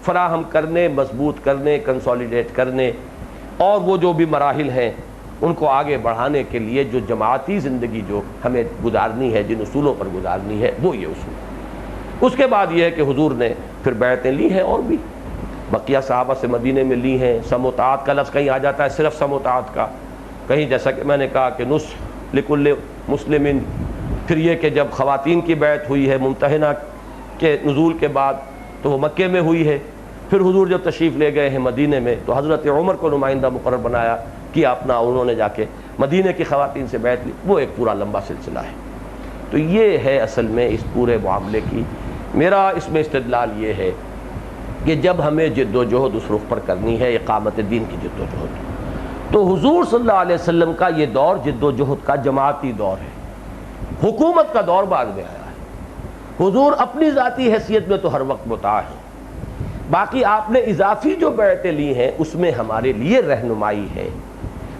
فراہم کرنے، مضبوط کرنے، کنسولیڈیٹ کرنے اور وہ جو بھی مراحل ہیں ان کو آگے بڑھانے کے لیے جو جماعتی زندگی جو ہمیں گزارنی ہے، جن اصولوں پر گزارنی ہے، وہ یہ اصول. اس کے بعد یہ ہے کہ حضور نے پھر بیعتیں لی ہیں اور بھی بقیہ صحابہ سے مدینے میں لی ہیں. سموتعات کا لفظ کہیں آ جاتا ہے صرف سموتعات کا، کہیں جیسا کہ میں نے کہا کہ نصح لکل مسلم. پھر یہ کہ جب خواتین کی بیعت ہوئی ہے ممتحنہ کے نزول کے بعد تو وہ مکے میں ہوئی ہے. پھر حضور جب تشریف لے گئے ہیں مدینے میں تو حضرت عمر کو نمائندہ مقرر بنایا کیا اپنا، انہوں نے جا کے مدینے کی خواتین سے بیعت لی. وہ ایک پورا لمبا سلسلہ ہے. تو یہ ہے اصل میں اس پورے معاملے کی میرا اس میں استدلال یہ ہے کہ جب ہمیں جد و جہد اس رخ پر کرنی ہے اقامت دین کی جد و جہد، تو حضور صلی اللہ علیہ وسلم کا یہ دور جد و جہد کا جماعتی دور ہے. حکومت کا دور بعد میں آیا ہے. حضور اپنی ذاتی حیثیت میں تو ہر وقت مطاع ہے. باقی آپ نے اضافی جو بیعتیں لی ہیں اس میں ہمارے لیے رہنمائی ہے.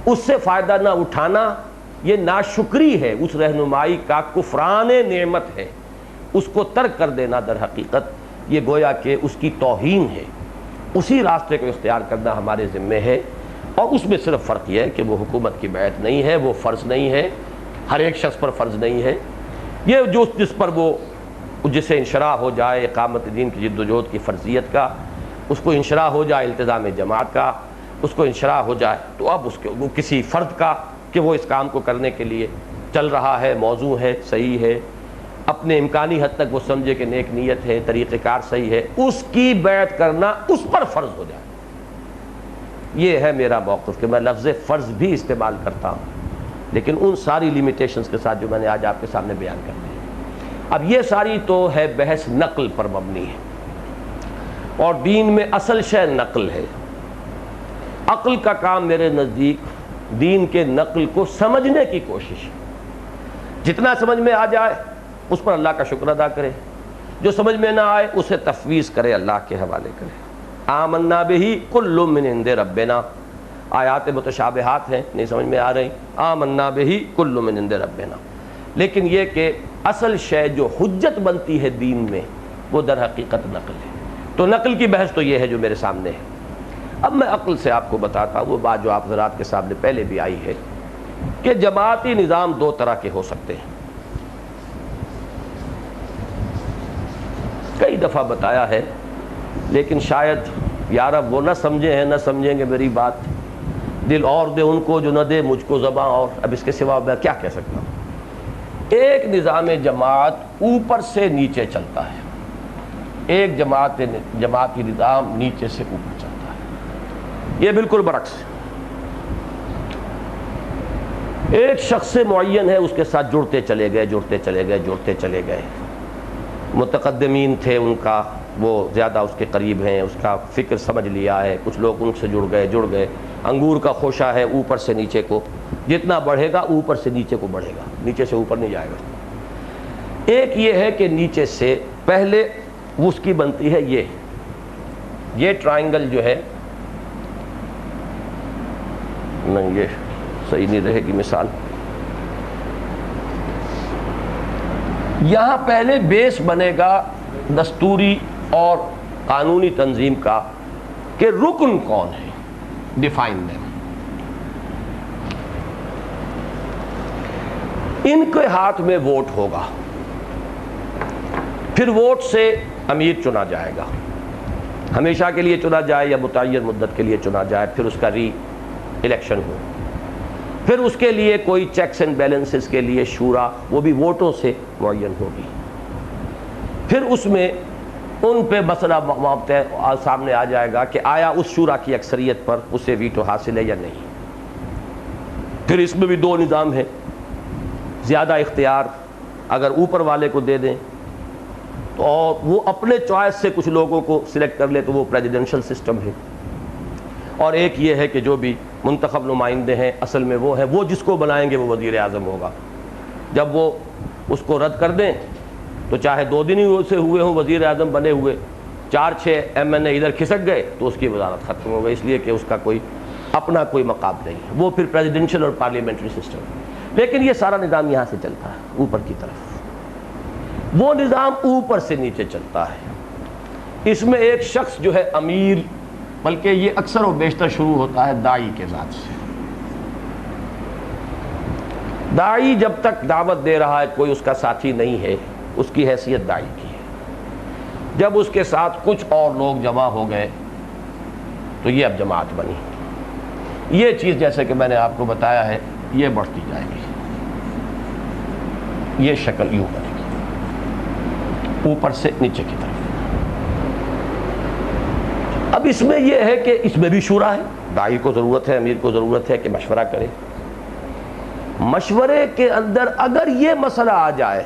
اس سے فائدہ نہ اٹھانا یہ ناشکری ہے، اس رہنمائی کا کفران نعمت ہے. اس کو ترک کر دینا در حقیقت یہ گویا کہ اس کی توہین ہے. اسی راستے کو اختیار کرنا ہمارے ذمے ہے. اور اس میں صرف فرق یہ ہے کہ وہ حکومت کی بیعت نہیں ہے، وہ فرض نہیں ہے، ہر ایک شخص پر فرض نہیں ہے. یہ جو جس پر وہ جسے انشراح ہو جائے اقامت دین کی جد و جہد کی فرضیت کا، اس کو انشراح ہو جائے التزام جماعت کا، اس کو انشراح ہو جائے تو اب اس کے وہ کسی فرد کا کہ وہ اس کام کو کرنے کے لیے چل رہا ہے، موضوع ہے، صحیح ہے، اپنے امکانی حد تک وہ سمجھے کہ نیک نیت ہے، طریقہ کار صحیح ہے، اس کی بیعت کرنا اس پر فرض ہو جائے. یہ ہے میرا موقف کہ میں لفظ فرض بھی استعمال کرتا ہوں لیکن ان ساری لیمیٹیشنز کے ساتھ جو میں نے آج آپ کے سامنے بیان کر دی. اب یہ ساری تو ہے بحث نقل پر مبنی ہے اور دین میں اصل شے نقل ہے. عقل کا کام میرے نزدیک دین کے نقل کو سمجھنے کی کوشش ہے. جتنا سمجھ میں آ جائے اس پر اللہ کا شکر ادا کرے، جو سمجھ میں نہ آئے اسے تفویض کرے، اللہ کے حوالے کرے. آمنا بہ کل من عند ربنا، آیات متشابہات ہیں نہیں سمجھ میں آ رہی، آمنا بہ کل من عند ربنا. لیکن یہ کہ اصل شے جو حجت بنتی ہے دین میں وہ در حقیقت نقل ہے. تو نقل کی بحث تو یہ ہے جو میرے سامنے ہے. اب میں عقل سے آپ کو بتاتا ہوں وہ بات جو آپ حضرات کے سامنے پہلے بھی آئی ہے کہ جماعتی نظام دو طرح کے ہو سکتے ہیں. کئی دفعہ بتایا ہے لیکن شاید یا رب وہ نہ سمجھے ہیں، نہ سمجھیں گے میری بات. دل اور دے ان کو جو نہ دے مجھ کو زباں اور. اب اس کے سوا میں کیا کہہ سکتا ہوں. ایک نظام جماعت اوپر سے نیچے چلتا ہے، ایک جماعتی نظام نیچے سے اوپر چلتا ہے. یہ بالکل برعکس ہے. ایک شخص معین ہے، اس کے ساتھ جڑتے چلے گئے. متقدمین تھے ان کا وہ زیادہ اس کے قریب ہیں، اس کا فکر سمجھ لیا ہے، کچھ لوگ ان سے جڑ گئے. انگور کا خوشہ ہے، اوپر سے نیچے کو جتنا بڑھے گا اوپر سے نیچے کو بڑھے گا، نیچے سے اوپر نہیں جائے گا. ایک یہ ہے کہ نیچے سے پہلے اس کی بنتی ہے یہ ٹرائنگل جو ہے، نہیں یہ صحیح نہیں رہے گی مثال. یہاں پہلے بیس بنے گا دستوری اور قانونی تنظیم کا کہ رکن کون ہے، ڈیفائن میں. ان کے ہاتھ میں ووٹ ہوگا، پھر ووٹ سے امیر چنا جائے گا، ہمیشہ کے لیے چنا جائے یا متعین مدت کے لیے چنا جائے، پھر اس کا ری الیکشن ہو. پھر اس کے لیے کوئی چیکس اینڈ بیلنسز کے لیے شورا، وہ بھی ووٹوں سے معین ہوگی. پھر اس میں ان پہ مسئلہ سامنے آ جائے گا کہ آیا اس شورا کی اکثریت پر اسے ویٹو حاصل ہے یا نہیں. پھر اس میں بھی دو نظام ہیں. زیادہ اختیار اگر اوپر والے کو دے دیں تو اور وہ اپنے چوائس سے کچھ لوگوں کو سلیکٹ کر لے تو وہ پریزیڈنشل سسٹم ہے. اور ایک یہ ہے کہ جو بھی منتخب نمائندے ہیں اصل میں وہ ہیں، وہ جس کو بنائیں گے وہ وزیر اعظم ہوگا. جب وہ اس کو رد کر دیں تو چاہے 2 دن ہی سے ہوئے ہوں وزیر اعظم بنے ہوئے، 4-6 MNA ادھر کھسک گئے تو اس کی وزارت ختم ہو گئی، اس لیے کہ اس کا کوئی اپنا کوئی مقام نہیں ہے. وہ پھر پریزیڈنشل اور پارلیمنٹری سسٹم ہے. لیکن یہ سارا نظام یہاں سے چلتا ہے اوپر کی طرف. وہ نظام اوپر سے نیچے چلتا ہے. اس میں ایک شخص جو ہے امیر، بلکہ یہ اکثر و بیشتر شروع ہوتا ہے داعی کے ذات سے. داعی جب تک دعوت دے رہا ہے کوئی اس کا ساتھی نہیں ہے، اس کی حیثیت داعی کی ہے. جب اس کے ساتھ کچھ اور لوگ جمع ہو گئے تو یہ اب جماعت بنی. یہ چیز جیسے کہ میں نے آپ کو بتایا ہے یہ بڑھتی جائے گی، یہ شکل یوں بنے گی اوپر سے نیچے کی طرف. اب اس میں یہ ہے کہ اس میں بھی شورا ہے. داعی کو ضرورت ہے، امیر کو ضرورت ہے کہ مشورہ کرے. مشورے کے اندر اگر یہ مسئلہ آ جائے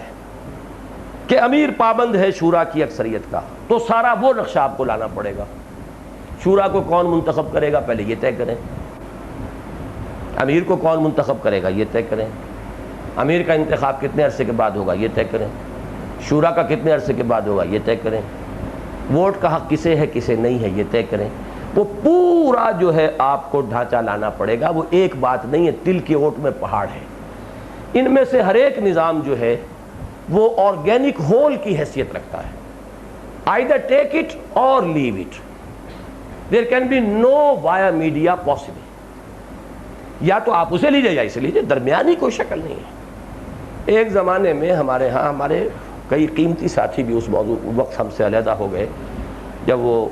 کہ امیر پابند ہے شورا کی اکثریت کا، تو سارا وہ نقشہ آپ کو لانا پڑے گا. شورا کو کون منتخب کرے گا پہلے یہ طے کریں. امیر کو کون منتخب کرے گا یہ طے کریں. امیر کا انتخاب کتنے عرصے کے بعد ہوگا یہ طے کریں. شورا کا کتنے عرصے کے بعد ہوگا یہ طے کریں. ووٹ کا حق کسے ہے کسے نہیں ہے یہ طے کریں. وہ پورا جو ہے آپ کو ڈھانچہ لانا پڑے گا. وہ ایک بات نہیں ہے، تل کے اوٹ میں پہاڑ ہے. ان میں سے ہر ایک نظام جو ہے وہ آرگینک ہول کی حیثیت رکھتا ہے. either take it or leave it. there can be no via media possible. یا تو آپ اسے لیجئے یا اسے لیجئے، درمیانی کوئی شکل نہیں ہے. ایک زمانے میں ہمارے ہاں ہمارے کئی قیمتی ساتھی بھی اس موضوع وقت ہم سے علیحدہ ہو گئے جب وہ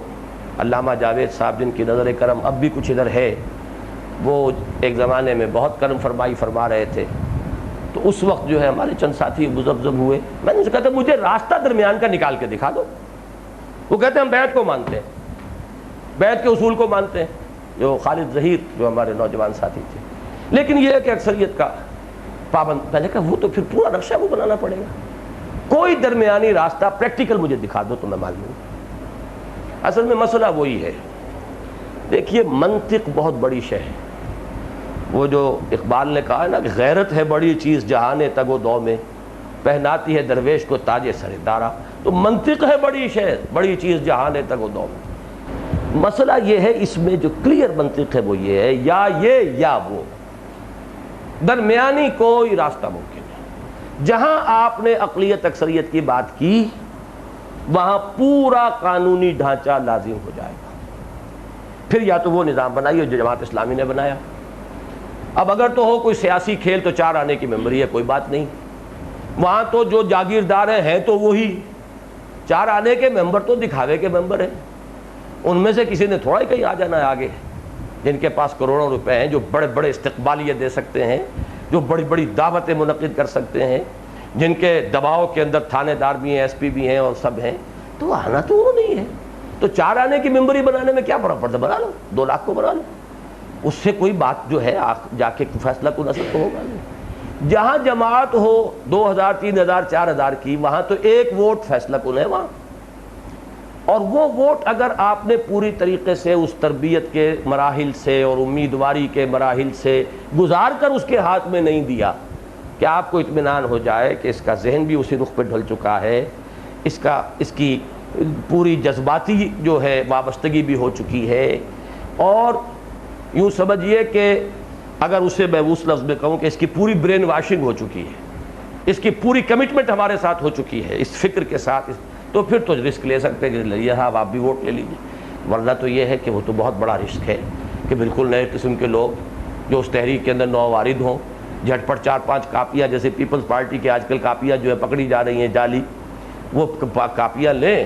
علامہ جاوید صاحب جن کی نظر کرم اب بھی کچھ ادھر ہے، وہ ایک زمانے میں بہت کرم فرمائی فرما رہے تھے. تو اس وقت جو ہے ہمارے چند ساتھی مزبزب ہوئے. میں نے کہا تھا مجھے راستہ درمیان کا نکال کے دکھا دو. وہ کہتے ہیں ہم بیعت کو مانتے ہیں، بیعت کے اصول کو مانتے ہیں. جو خالد ظہیر جو ہمارے نوجوان ساتھی تھے، لیکن یہ ہے کہ اکثریت کا پابند. میں نے کہا وہ تو پھر پورا نقشہ وہ بنانا پڑے گا. کوئی درمیانی راستہ پریکٹیکل مجھے دکھا دو تو میں مان لوں. اصل میں مسئلہ وہی ہے. دیکھیے منطق بہت بڑی شے ہے. وہ جو اقبال نے کہا ہے نا کہ غیرت ہے بڑی چیز جہان تگ و دو میں، پہناتی ہے درویش کو تاج سر دارا. تو منطق ہے بڑی شے، بڑی چیز جہان تگ و دو میں. مسئلہ یہ ہے اس میں جو کلیئر منطق ہے وہ یہ ہے یا یہ یا وہ، درمیانی کوئی راستہ ممکن نہیں. جہاں آپ نے اقلیت اکثریت کی بات کی وہاں پورا قانونی ڈھانچہ لازم ہو جائے گا. پھر یا تو وہ نظام بنائیے جو جماعت اسلامی نے بنایا. اب اگر تو ہو کوئی سیاسی کھیل تو 4 آنے کی ممبری ہے، کوئی بات نہیں. وہاں تو جو جاگیردار ہیں تو وہی 4 آنے کے ممبر تو دکھاوے کے ممبر ہیں. ان میں سے کسی نے تھوڑا ہی کہیں آ جانا ہے آگے. جن کے پاس کروڑوں روپے ہیں، جو بڑے بڑے استقبالیے دے سکتے ہیں، جو بڑی بڑی دعوتیں منعقد کر سکتے ہیں، جن کے دباؤ کے اندر تھانے دار بھی ہیں، ایس پی بھی ہیں اور سب ہیں، تو آنا تو وہ نہیں ہے. تو 4 آنے کی ممبری بنانے میں کیا فرق پڑتا؟ بنا لو، 2 لاکھ کو بنا لو. اس سے کوئی بات جو ہے جا کے فیصلہ کن اثر تو ہوگا نہیں. جہاں جماعت ہو 2000 3000 4000 کی، وہاں تو ایک ووٹ فیصلہ کن ہے وہاں. اور وہ ووٹ اگر آپ نے پوری طریقے سے اس تربیت کے مراحل سے اور امیدواری کے مراحل سے گزار کر اس کے ہاتھ میں نہیں دیا کہ آپ کو اطمینان ہو جائے کہ اس کا ذہن بھی اسی رخ پہ ڈھل چکا ہے، اس کی پوری جذباتی جو ہے وابستگی بھی ہو چکی ہے، اور یوں سمجھیے کہ اگر اسے میں اس لفظ میں کہوں کہ اس کی پوری برین واشنگ ہو چکی ہے، اس کی پوری کمٹمنٹ ہمارے ساتھ ہو چکی ہے اس فکر کے ساتھ، تو پھر تو رسک لے سکتے ہیں کہ لئے ہاں آپ بھی ووٹ لے لیجیے. ورنہ تو یہ ہے کہ وہ تو بہت بڑا رسک ہے کہ بالکل نئے قسم کے لوگ جو اس تحریک کے اندر نووارد ہوں، جھٹ پٹ 4-5 کاپیاں، جیسے پیپلز پارٹی کے آج کل کاپیاں جو ہے پکڑی جا رہی ہیں جعلی، وہ کاپیاں لیں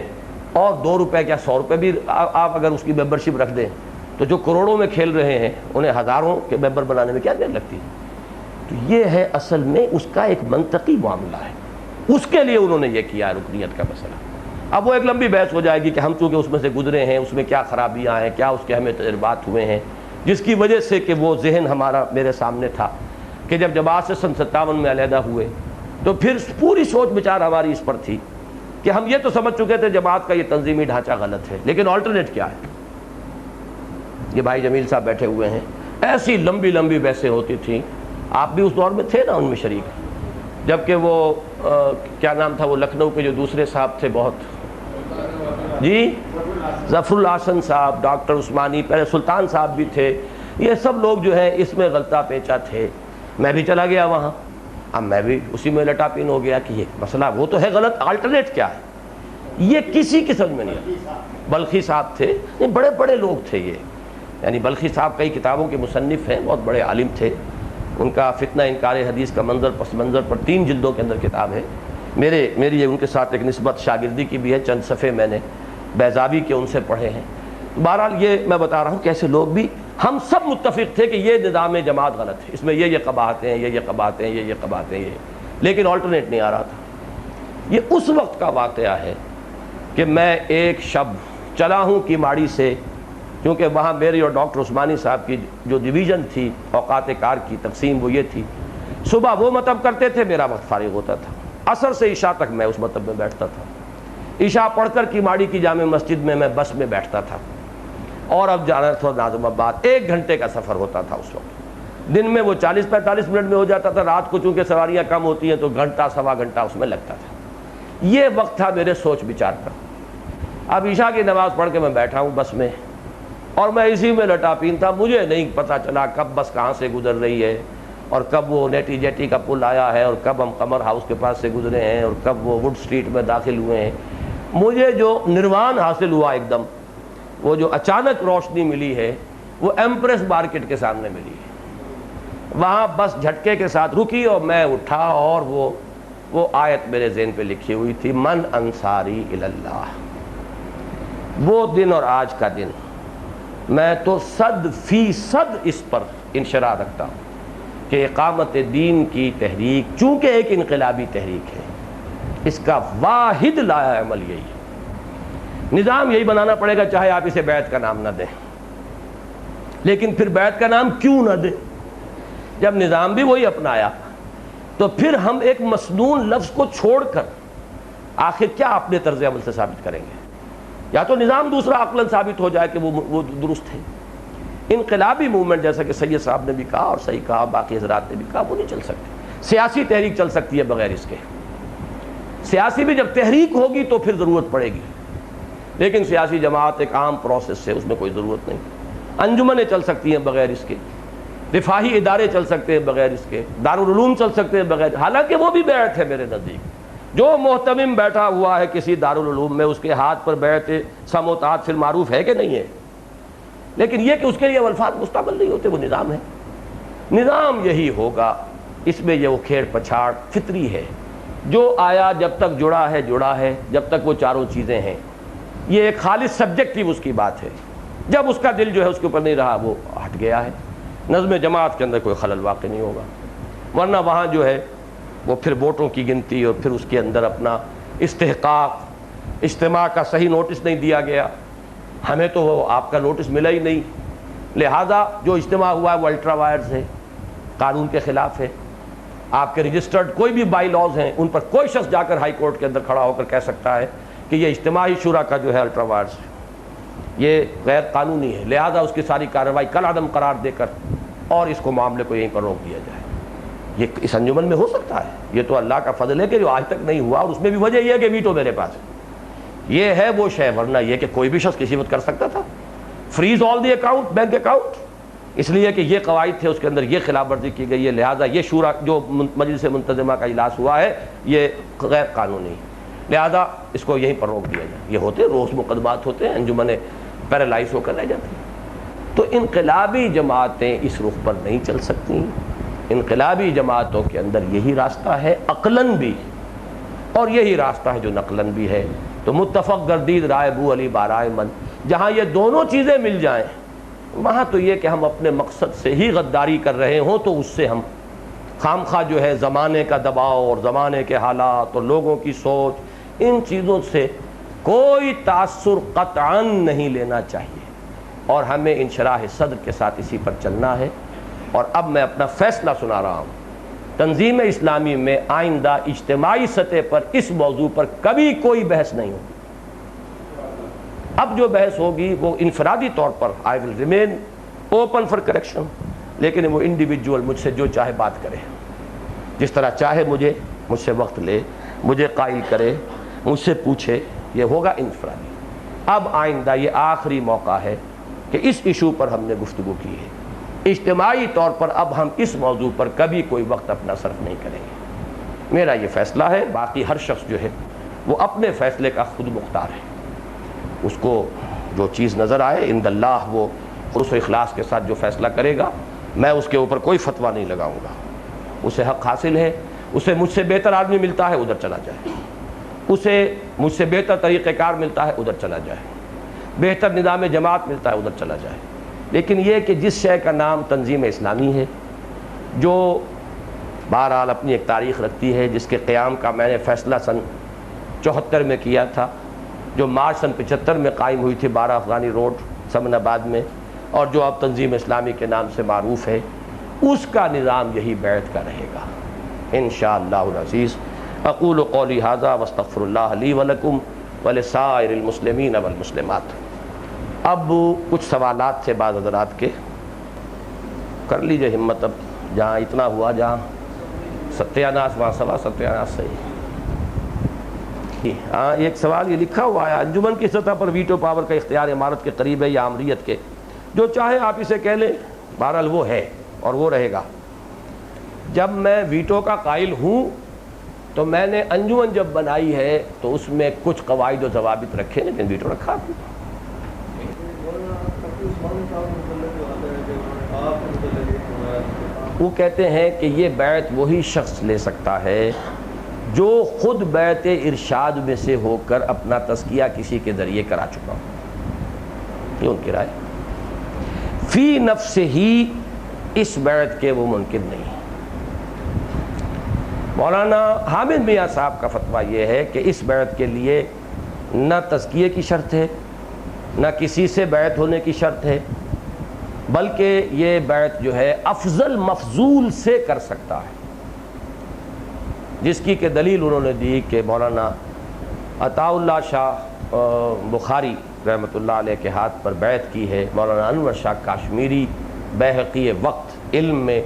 اور 2 روپے یا 100 روپے بھی آپ اگر اس کی ممبرشپ رکھ دیں تو جو کروڑوں میں کھیل رہے ہیں انہیں ہزاروں کے ممبر بنانے میں کیا دیر لگتی ہے. تو یہ ہے اصل میں اس کا ایک منطقی معاملہ ہے. اس کے لیے انہوں نے یہ کیا ہے رکنیت کا مسئلہ. اب وہ ایک لمبی بحث ہو جائے گی کہ ہم چونکہ اس میں سے گزرے ہیں، اس میں کیا خرابیاں ہیں، کیا اس کے ہمیں تجربات ہوئے ہیں، جس کی وجہ سے کہ وہ ذہن ہمارا میرے سامنے تھا کہ جب جماعت سے سن 57 میں علیحدہ ہوئے تو پھر پوری سوچ بچار ہماری اس پر تھی کہ ہم یہ تو سمجھ چکے تھے جماعت کا یہ تنظیمی ڈھانچہ غلط ہے، لیکن آلٹرنیٹ کیا ہے. یہ بھائی جمیل صاحب بیٹھے ہوئے ہیں، ایسی لمبی لمبی بحثیں ہوتی تھیں. آپ بھی اس دور میں تھے نا ان میں شریک، جبکہ وہ کیا نام تھا وہ لکھنؤ کے جو دوسرے صاحب تھے بہت، جی ظفر الحسن صاحب، ڈاکٹر عثمانی، پہلے سلطان صاحب بھی تھے. یہ سب لوگ جو ہیں اس میں غلطہ پیچا تھے. میں بھی چلا گیا وہاں. اب میں بھی اسی میں لٹا پین ہو گیا کہ یہ مسئلہ وہ تو ہے غلط، آلٹرنیٹ کیا ہے، یہ کسی کی سمجھ میں نہیں آیا۔ بلخی صاحب تھے، بڑے بڑے لوگ تھے یہ، یعنی بلخی صاحب کئی کتابوں کے مصنف ہیں، بہت بڑے عالم تھے۔ ان کا فتنہ انکار حدیث کا منظر پس منظر پر 3 جلدوں کے اندر کتاب ہے۔ میری یہ ان کے ساتھ ایک نسبت شاگردی کی بھی ہے، چند صفحے میں نے بیضاوی کے ان سے پڑھے ہیں۔ بہرحال یہ میں بتا رہا ہوں کہ ایسے لوگ بھی، ہم سب متفق تھے کہ یہ نظام جماعت غلط ہے، اس میں یہ قباحتیں ہیں، یہ قباحتیں ہیں، یہ قباحتیں ہیں، لیکن آلٹرنیٹ نہیں آ رہا تھا۔ یہ اس وقت کا واقعہ ہے کہ میں ایک شب چلا ہوں کیماڑی سے، کیونکہ وہاں میری اور ڈاکٹر عثمانی صاحب کی جو ڈویژن تھی اوقات کار کی تقسیم وہ یہ تھی، صبح وہ مطلب کرتے تھے، میرا وقت فارغ ہوتا تھا، عصر سے عشاء تک میں اس مطلب میں بیٹھتا تھا۔ عشاء پڑھ کر کیماڑی کی جامع مسجد میں بس میں بیٹھتا تھا، اور اب جانا تھا ناظم آباد، 1 گھنٹے کا سفر ہوتا تھا اس وقت۔ دن میں وہ 40-45 منٹ میں ہو جاتا تھا، رات کو چونکہ سواریاں کم ہوتی ہیں تو گھنٹہ سوا گھنٹہ اس میں لگتا تھا۔ یہ وقت تھا میرے سوچ بچار کا۔ اب عشاء کی نماز پڑھ کے میں بیٹھا ہوں بس میں، اور میں اسی میں لٹا پین تھا، مجھے نہیں پتہ چلا کب بس کہاں سے گزر رہی ہے، اور کب وہ نیٹی جیٹی کا پل آیا ہے، اور کب ہم قمر ہاؤس کے پاس سے گزرے ہیں، اور کب وہ ووڈ سٹریٹ میں داخل ہوئے ہیں۔ مجھے جو نروان حاصل ہوا ایک دم، وہ جو اچانک روشنی ملی ہے وہ ایمپریس مارکیٹ کے سامنے ملی ہے۔ وہاں بس جھٹکے کے ساتھ رکی اور میں اٹھا، اور وہ آیت میرے ذہن پہ لکھی ہوئی تھی، من انصاری اللہ۔ وہ دن اور آج کا دن میں تو 100% اس پر انشراح رکھتا ہوں کہ اقامت دین کی تحریک چونکہ ایک انقلابی تحریک ہے، اس کا واحد لایا عمل یہی ہے۔ نظام یہی بنانا پڑے گا، چاہے آپ اسے بیعت کا نام نہ دیں، لیکن پھر بیعت کا نام کیوں نہ دیں؟ جب نظام بھی وہی اپنایا تو پھر ہم ایک مسنون لفظ کو چھوڑ کر آخر کیا اپنے طرز عمل سے ثابت کریں گے؟ یا تو نظام دوسرا عقلاً ثابت ہو جائے کہ وہ درست ہے۔ انقلابی موومنٹ جیسا کہ سید صاحب نے بھی کہا اور صحیح کہا، باقی حضرات نے بھی کہا، وہ نہیں چل سکتی۔ سیاسی تحریک چل سکتی ہے بغیر اس کے، سیاسی بھی جب تحریک ہوگی تو پھر ضرورت پڑے گی، لیکن سیاسی جماعت ایک عام پروسیس ہے، اس میں کوئی ضرورت نہیں۔ انجمنیں چل سکتی ہیں بغیر اس کے، رفاہی ادارے چل سکتے ہیں بغیر اس کے، دارالعلوم چل سکتے ہیں بغیر، حالانکہ وہ بھی بیعت ہے میرے نزدیک۔ جو محتمم بیٹھا ہوا ہے کسی دارالعلوم میں، اس کے ہاتھ پر بیعت سم و طاعت فی المعروف ہے کہ نہیں ہے؟ لیکن یہ کہ اس کے لیے الفاظ مستعمل نہیں ہوتے، وہ نظام ہے۔ نظام یہی ہوگا، اس میں یہ وہ کھیڑ پچھاڑ فطری ہے۔ جو آیا جب تک جڑا ہے، جب تک وہ چاروں چیزیں ہیں، یہ ایک خالص سبجیکٹیو اس کی بات ہے۔ جب اس کا دل جو ہے اس کے اوپر نہیں رہا، وہ ہٹ گیا ہے۔ نظم جماعت کے اندر کوئی خلل واقع نہیں ہوگا، ورنہ وہاں جو ہے وہ پھر ووٹوں کی گنتی اور پھر اس کے اندر اپنا استحقاق، اجتماع کا صحیح نوٹس نہیں دیا گیا، ہمیں تو وہ آپ کا نوٹس ملا ہی نہیں، لہذا جو اجتماع ہوا ہے وہ الٹرا وائرز ہے، قانون کے خلاف ہے۔ آپ کے رجسٹرڈ کوئی بھی بائی لاز ہیں، ان پر کوئی شخص جا کر ہائی کورٹ کے اندر کھڑا ہو کر کہہ سکتا ہے کہ یہ اجتماعی شورا کا جو ہے الٹرا وائرز ہے، یہ غیر قانونی ہے، لہذا اس کی ساری کارروائی کل عدم قرار دے کر اور اس کو معاملے کو یہیں پر روک دیا جائے۔ یہ اس انجمن میں ہو سکتا ہے، یہ تو اللہ کا فضل ہے کہ جو آج تک نہیں ہوا، اور اس میں بھی وجہ یہ ہے کہ ویٹو میرے پاس ہے، یہ ہے وہ شے، ورنہ یہ کہ کوئی بھی شخص کسی وقت کر سکتا تھا freeze all the account, bank account, اس لیے کہ یہ قواعد تھے، اس کے اندر یہ خلاف ورزی کی گئی ہے، لہذا یہ شورا جو مجلس منتظمہ کا اجلاس ہوا ہے یہ غیر قانونی، لہذا اس کو یہیں پر روک دیا جائے۔ یہ ہوتے روز مقدمات ہوتے ہیں، انجمنیں پیرالائز ہو کر رہ جاتی ہیں۔ تو انقلابی جماعتیں اس رخ پر نہیں چل سکتی۔ انقلابی جماعتوں کے اندر یہی راستہ ہے عقلاً بھی، اور یہی راستہ ہے جو نقلاً بھی ہے۔ تو متفق گردید رائے بو علی بارائے من، جہاں یہ دونوں چیزیں مل جائیں، وہاں تو یہ کہ ہم اپنے مقصد سے ہی غداری کر رہے ہوں تو اس سے ہم خام خواہ جو ہے زمانے کا دباؤ اور زمانے کے حالات اور لوگوں کی سوچ، ان چیزوں سے کوئی تاثر قطعاً نہیں لینا چاہیے، اور ہمیں انشراح صدر کے ساتھ اسی پر چلنا ہے۔ اور اب میں اپنا فیصلہ سنا رہا ہوں، تنظیم اسلامی میں آئندہ اجتماعی سطح پر اس موضوع پر کبھی کوئی بحث نہیں ہوگی۔ اب جو بحث ہوگی وہ انفرادی طور پر I will remain open for correction، لیکن وہ انڈیویجول مجھ سے جو چاہے بات کرے، جس طرح چاہے مجھ سے وقت لے، مجھے قائل کرے، مجھ سے پوچھے، یہ ہوگا انفرادی۔ اب آئندہ یہ آخری موقع ہے کہ اس ایشو پر ہم نے گفتگو کی ہے، اجتماعی طور پر اب ہم اس موضوع پر کبھی کوئی وقت اپنا صرف نہیں کریں گے۔ میرا یہ فیصلہ ہے، باقی ہر شخص جو ہے وہ اپنے فیصلے کا خود مختار ہے، اس کو جو چیز نظر آئے عند اللہ وہ خلوص و اخلاص کے ساتھ جو فیصلہ کرے گا، میں اس کے اوپر کوئی فتویٰ نہیں لگاؤں گا۔ اسے حق حاصل ہے، اسے مجھ سے بہتر آدمی ملتا ہے ادھر چلا جائے، اسے مجھ سے بہتر طریقہ کار ملتا ہے ادھر چلا جائے، بہتر نظام جماعت ملتا ہے ادھر چلا جائے، لیکن یہ کہ جس شے کا نام تنظیم اسلامی ہے، جو بہرحال اپنی ایک تاریخ رکھتی ہے، جس کے قیام کا میں نے فیصلہ سن 74 میں کیا تھا، جو مارچ سن 75 میں قائم ہوئی تھی 12 افغانی روڈ سمن آباد میں، اور جو اب تنظیم اسلامی کے نام سے معروف ہے، اس کا نظام یہی بیعت کا رہے گا انشاءاللہ العزیز۔ اقول قولی ھذا واستغفر اللہ لی ولکم ولسائر المسلمین والمسلمات۔ اب کچھ سوالات تھے بعض حضرات کے، کر لیجئے ہمت، اب جہاں اتنا ہوا، جہاں ستیاناس وہاں سوا ستیاناس صحیح۔ ہاں ایک سوال یہ لکھا ہوا ہے، انجمن کی سطح پر ویٹو پاور کا اختیار امارت کے قریب ہے یا آمریت کے؟ جو چاہے آپ اسے کہہ لیں، بہرحال وہ ہے اور وہ رہے گا۔ جب میں ویٹو کا قائل ہوں تو میں نے انجمن جب بنائی ہے تو اس میں کچھ قواعد و ضوابط رکھے، لیکن ویٹو رکھا۔ وہ کہتے ہیں کہ یہ بیعت وہی شخص لے سکتا ہے جو خود بیعت ارشاد میں سے ہو کر اپنا تزکیہ کسی کے ذریعے کرا چکا ہو، یہ ان کی رائے۔ فی نفس ہی اس بیعت کے وہ منکر نہیں۔ مولانا حامد میاں صاحب کا فتویٰ یہ ہے کہ اس بیعت کے لیے نہ تزکیے کی شرط ہے، نہ کسی سے بیعت ہونے کی شرط ہے، بلکہ یہ بیعت جو ہے افضل مفضول سے کر سکتا ہے، جس کی کہ دلیل انہوں نے دی کہ مولانا عطاء اللہ شاہ بخاری رحمۃ اللہ علیہ کے ہاتھ پر بیعت کی ہے مولانا انور شاہ کاشمیری بیہقی وقت علم میں،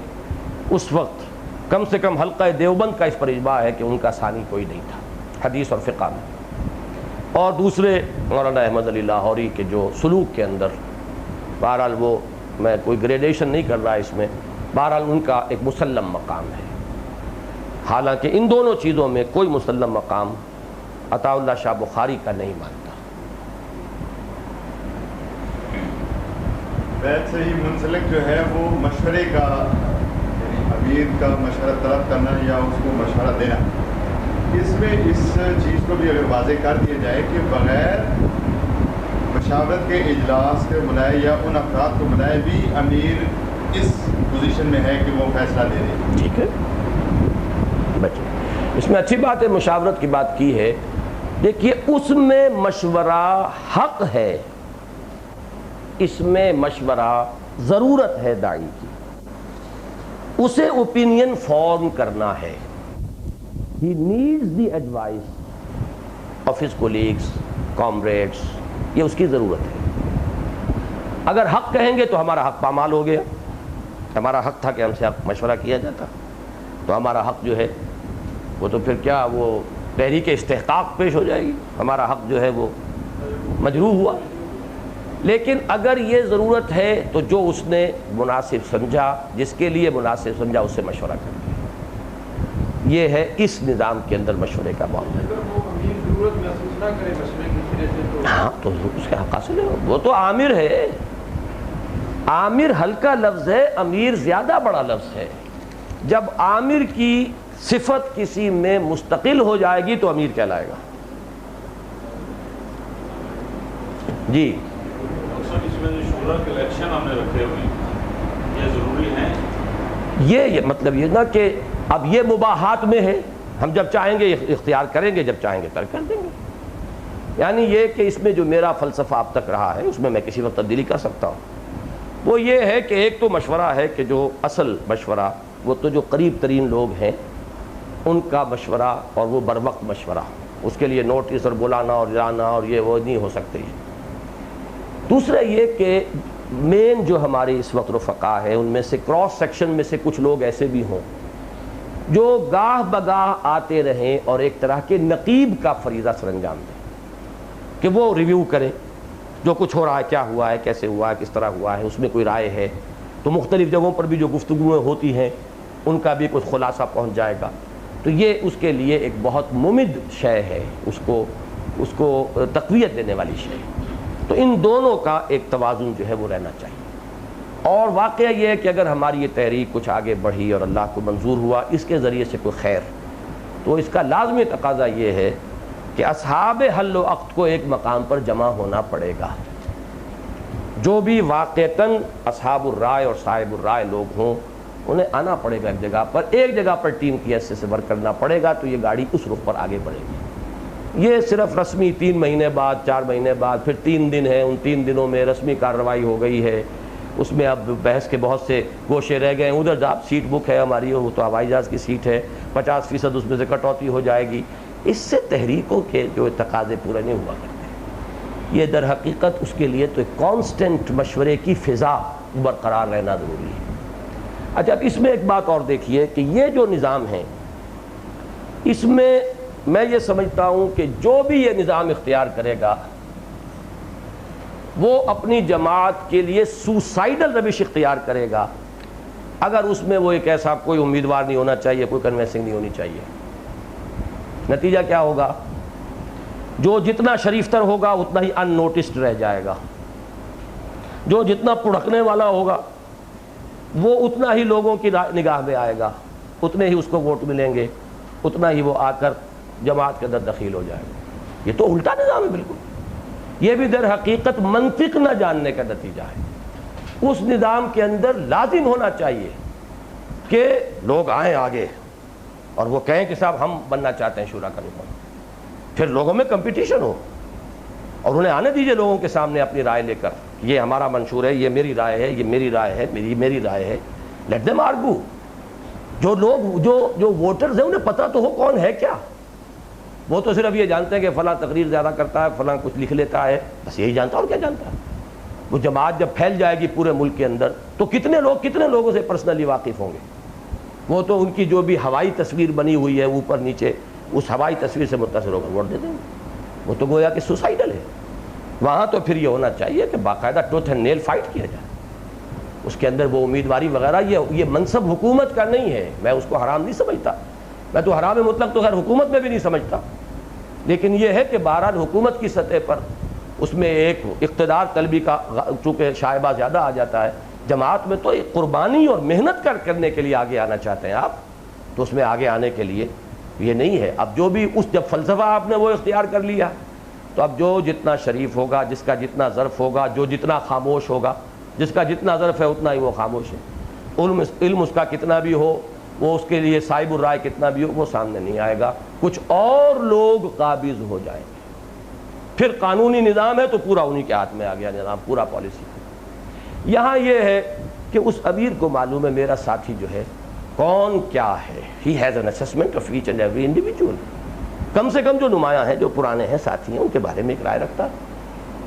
اس وقت کم سے کم حلقہ دیوبند کا اس پر اجماع ہے کہ ان کا ثانی کوئی نہیں تھا حدیث اور فقہ میں، اور دوسرے مولانا احمد علی لاہوری کے جو سلوک کے اندر، بہرحال وہ میں کوئی گریڈیشن نہیں کر رہا اس میں، بہرحال ان کا ایک مسلم مقام ہے، حالانکہ ان دونوں چیزوں میں کوئی مسلم مقام عطاء اللہ شاہ بخاری کا نہیں مانتا۔ بیعت سے ہی منسلک جو ہے وہ مشورے کا، امیر کا مشورہ طلب کرنا یا اس کو مشورہ دینا، اس میں اس چیز کو بھی اگر واضح کر دیا جائے کہ بغیر مشاورت کے اجلاس کے بلائے یا ان افراد کو بلائے بھی امیر اس پوزیشن میں ہے کہ وہ فیصلہ دے دے۔ ٹھیک ہے، اس میں اچھی بات ہے، مشاورت کی بات کی ہے۔ دیکھیے اس میں مشورہ حق ہے، اس میں مشورہ ضرورت ہے داعی کی، اسے اوپینین فارم کرنا ہے۔ He needs the advice of his colleagues, comrades، یہ اس کی ضرورت ہے۔ اگر حق کہیں گے تو ہمارا حق پامال ہو گیا، ہمارا حق تھا کہ ہم سے مشورہ کیا جاتا، تو ہمارا حق جو ہے وہ تو پھر کیا، وہ تحریک استحقاق پیش ہو جائے گی، ہمارا حق جو ہے وہ مجروح ہوا۔ لیکن اگر یہ ضرورت ہے تو جو اس نے مناسب سمجھا، جس کے لیے مناسب سمجھا، اس سے مشورہ کر دیں۔ یہ ہے اس نظام کے اندر مشورے کا معاملہ۔ ہاں تو اس کے حق حاصل ہے، وہ تو عامر ہے۔ عامر ہلکا لفظ ہے، امیر زیادہ بڑا لفظ ہے۔ جب عامر کی صفت کسی میں مستقل ہو جائے گی تو امیر کہلائے گا۔ جی اس میں جو شورا کے الیکشن ہم نے رکھے ہوئے ہیں یہ ضروری ہیں؟ یہ مطلب یہ نہ کہ اب یہ مباحات میں ہے، ہم جب چاہیں گے اختیار کریں گے، جب چاہیں گے ترک کر دیں گے۔ یعنی یہ کہ اس میں جو میرا فلسفہ اب تک رہا ہے اس میں میں کسی وقت تبدیلی کر سکتا ہوں، وہ یہ ہے کہ ایک تو مشورہ ہے کہ جو اصل مشورہ، وہ تو جو قریب ترین لوگ ہیں ان کا مشورہ، اور وہ بر وقت مشورہ، اس کے لیے نوٹس اور بلانا اور جانا اور یہ وہ نہیں ہو سکتے۔ دوسرا یہ کہ مین جو ہمارے اس وقت رفقا ہے ان میں سے کراس سیکشن میں سے کچھ لوگ ایسے بھی ہوں جو گاہ بگاہ آتے رہیں اور ایک طرح کے نقیب کا فریضہ سر انجام دیں کہ وہ ریویو کریں جو کچھ ہو رہا ہے، کیا ہوا ہے، کیسے ہوا ہے، کس طرح ہوا ہے، اس میں کوئی رائے ہے تو مختلف جگہوں پر بھی جو گفتگویں ہوتی ہیں ان کا بھی کچھ خلاصہ پہنچ جائے گا۔ تو یہ اس کے لیے ایک بہت ممد شے ہے، اس کو تقویت دینے والی شے ہے۔ تو ان دونوں کا ایک توازن جو ہے وہ رہنا چاہیے۔ اور واقعہ یہ ہے کہ اگر ہماری یہ تحریک کچھ آگے بڑھی اور اللہ کو منظور ہوا اس کے ذریعے سے کوئی خیر، تو اس کا لازمی تقاضا یہ ہے کہ اصحاب حل و عقد کو ایک مقام پر جمع ہونا پڑے گا۔ جو بھی واقعتاً اصحاب الرائے اور صاحب الرائے لوگ ہوں انہیں آنا پڑے گا ایک جگہ پر ٹیم کی حیثیت سے ورک کرنا پڑے گا، تو یہ گاڑی اس رخ پر آگے بڑھے گی۔ یہ صرف رسمی 3 مہینے بعد 4 مہینے بعد پھر 3 دن ہے، ان 3 دنوں میں رسمی کارروائی ہو گئی ہے، اس میں اب بحث کے بہت سے گوشے رہ گئے ہیں۔ ادھر جب سیٹ بک ہے ہماری، وہ تو ہوائی جہاز کی سیٹ ہے، 50% اس میں سے کٹوتی ہو جائے گی، اس سے تحریکوں کے جو تقاضے پورے نہیں ہوا کرتے۔ یہ در حقیقت اس کے لیے تو ایک کانسٹنٹ مشورے کی فضا برقرار رہنا ضروری ہے۔ اچھا، اب اس میں ایک بات اور دیکھیے کہ یہ جو نظام ہے، اس میں یہ سمجھتا ہوں کہ جو بھی یہ نظام اختیار کرے گا وہ اپنی جماعت کے لیے سوسائیڈل روش اختیار کرے گا اگر اس میں وہ ایک ایسا کوئی امیدوار نہیں ہونا چاہیے، کوئی کنوینسنگ نہیں ہونی چاہیے۔ نتیجہ کیا ہوگا؟ جو جتنا شریف تر ہوگا اتنا ہی ان نوٹسڈ رہ جائے گا، جو جتنا پڑھکنے والا ہوگا وہ اتنا ہی لوگوں کی نگاہ میں آئے گا، اتنے ہی اس کو ووٹ ملیں گے، اتنا ہی وہ آ کر جماعت کے اندر دخیل ہو جائے گا۔ یہ تو الٹا نظام ہے بالکل۔ یہ بھی در حقیقت منطق نہ جاننے کا نتیجہ ہے۔ اس نظام کے اندر لازم ہونا چاہیے کہ لوگ آئیں آگے اور وہ کہیں کہ صاحب ہم بننا چاہتے ہیں شورا کا رکن، پھر لوگوں میں کمپٹیشن ہو اور انہیں آنے دیجئے لوگوں کے سامنے اپنی رائے لے کر، یہ ہمارا منشور ہے، یہ میری رائے ہے، یہ میری رائے ہے، میری رائے ہے۔ Let them argue. جو لوگ جو ووٹرز ہیں انہیں پتہ تو ہو کون ہے کیا، وہ تو صرف یہ جانتے ہیں کہ فلاں تقریر زیادہ کرتا ہے، فلاں کچھ لکھ لیتا ہے، بس یہی جانتا، اور کیا جانتا ہے۔ وہ جماعت جب پھیل جائے گی پورے ملک کے اندر تو کتنے لوگوں سے پرسنلی واقف ہوں گے۔ وہ تو ان کی جو بھی ہوائی تصویر بنی ہوئی ہے اوپر نیچے، اس ہوائی تصویر سے متاثر ہو کر ووٹ دے دیں گے۔ وہ تو گویا کہ سوسائیڈل ہے۔ وہاں تو پھر یہ ہونا چاہیے کہ باقاعدہ ٹوتھ اینڈ نیل فائٹ کیا جائے، اس کے اندر وہ امیدواری وغیرہ، یہ منصب حکومت کا نہیں ہے، میں اس کو حرام نہیں سمجھتا، میں تو حرام مطلق تو خیر حکومت میں بھی نہیں سمجھتا، لیکن یہ ہے کہ بہرحال حکومت کی سطح پر اس میں ایک اقتدار طلبی کا چونکہ شائبہ زیادہ آ جاتا ہے۔ جماعت میں تو ایک قربانی اور محنت کرنے کے لیے آگے آنا چاہتے ہیں آپ، تو اس میں آگے آنے کے لیے یہ نہیں ہے۔ اب جو بھی جب فلسفہ آپ نے وہ اختیار کر لیا تو اب جو جتنا شریف ہوگا، جس کا جتنا ظرف ہوگا، جو جتنا خاموش ہوگا، جس کا جتنا ظرف ہے اتنا ہی وہ خاموش ہے، علم اس کا کتنا بھی ہو، وہ اس کے لیے صاحب الرائے کتنا بھی ہو، وہ سامنے نہیں آئے گا، کچھ اور لوگ قابض ہو جائیں گے۔ پھر قانونی نظام ہے تو پورا انہی کے ہاتھ میں آ گیا نظام، پورا پالیسی۔ یہاں یہ ہے کہ اس امیر کو معلوم ہے میرا ساتھی جو ہے کون کیا ہے، he has an assessment of each and every individual. کم سے کم جو نمایاں ہیں، جو پرانے ہیں، ساتھی ہیں، ان کے بارے میں ایک رائے رکھتا ہے۔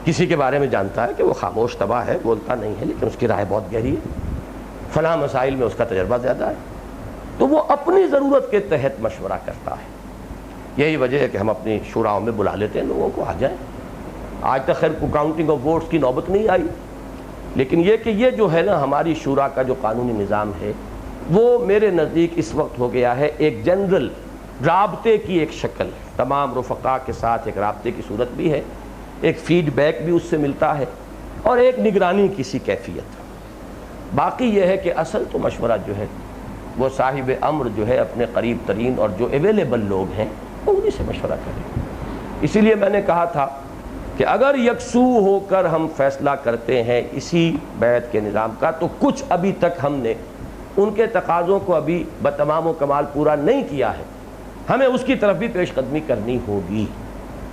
کسی کے بارے میں جانتا ہے کہ وہ خاموش تباہ ہے، بولتا نہیں ہے، لیکن اس کی رائے بہت گہری ہے، فلاں مسائل میں اس کا تجربہ زیادہ ہے، تو وہ اپنی ضرورت کے تحت مشورہ کرتا ہے۔ یہی وجہ ہے کہ ہم اپنی شوراؤں میں بلا لیتے ہیں لوگوں کو، آ جائیں۔ آج تک خیر کاؤنٹنگ آف ووٹس کی نوبت نہیں آئی، لیکن یہ کہ یہ جو ہے نا ہماری شورا کا جو قانونی نظام ہے وہ میرے نزدیک اس وقت ہو گیا ہے ایک جنرل رابطے کی ایک شکل، تمام رفقا کے ساتھ ایک رابطے کی صورت بھی ہے، ایک فیڈ بیک بھی اس سے ملتا ہے، اور ایک نگرانی کی سی کیفیت۔ باقی یہ ہے کہ اصل تو مشورہ جو ہے وہ صاحب امر جو ہے اپنے قریب ترین اور جو اویلیبل لوگ ہیں وہ انہی سے مشورہ کریں۔ اسی لیے میں نے کہا تھا کہ اگر یکسو ہو کر ہم فیصلہ کرتے ہیں اسی بیعت کے نظام کا، تو کچھ ابھی تک ہم نے ان کے تقاضوں کو ابھی بتمام و کمال پورا نہیں کیا ہے، ہمیں اس کی طرف بھی پیش قدمی کرنی ہوگی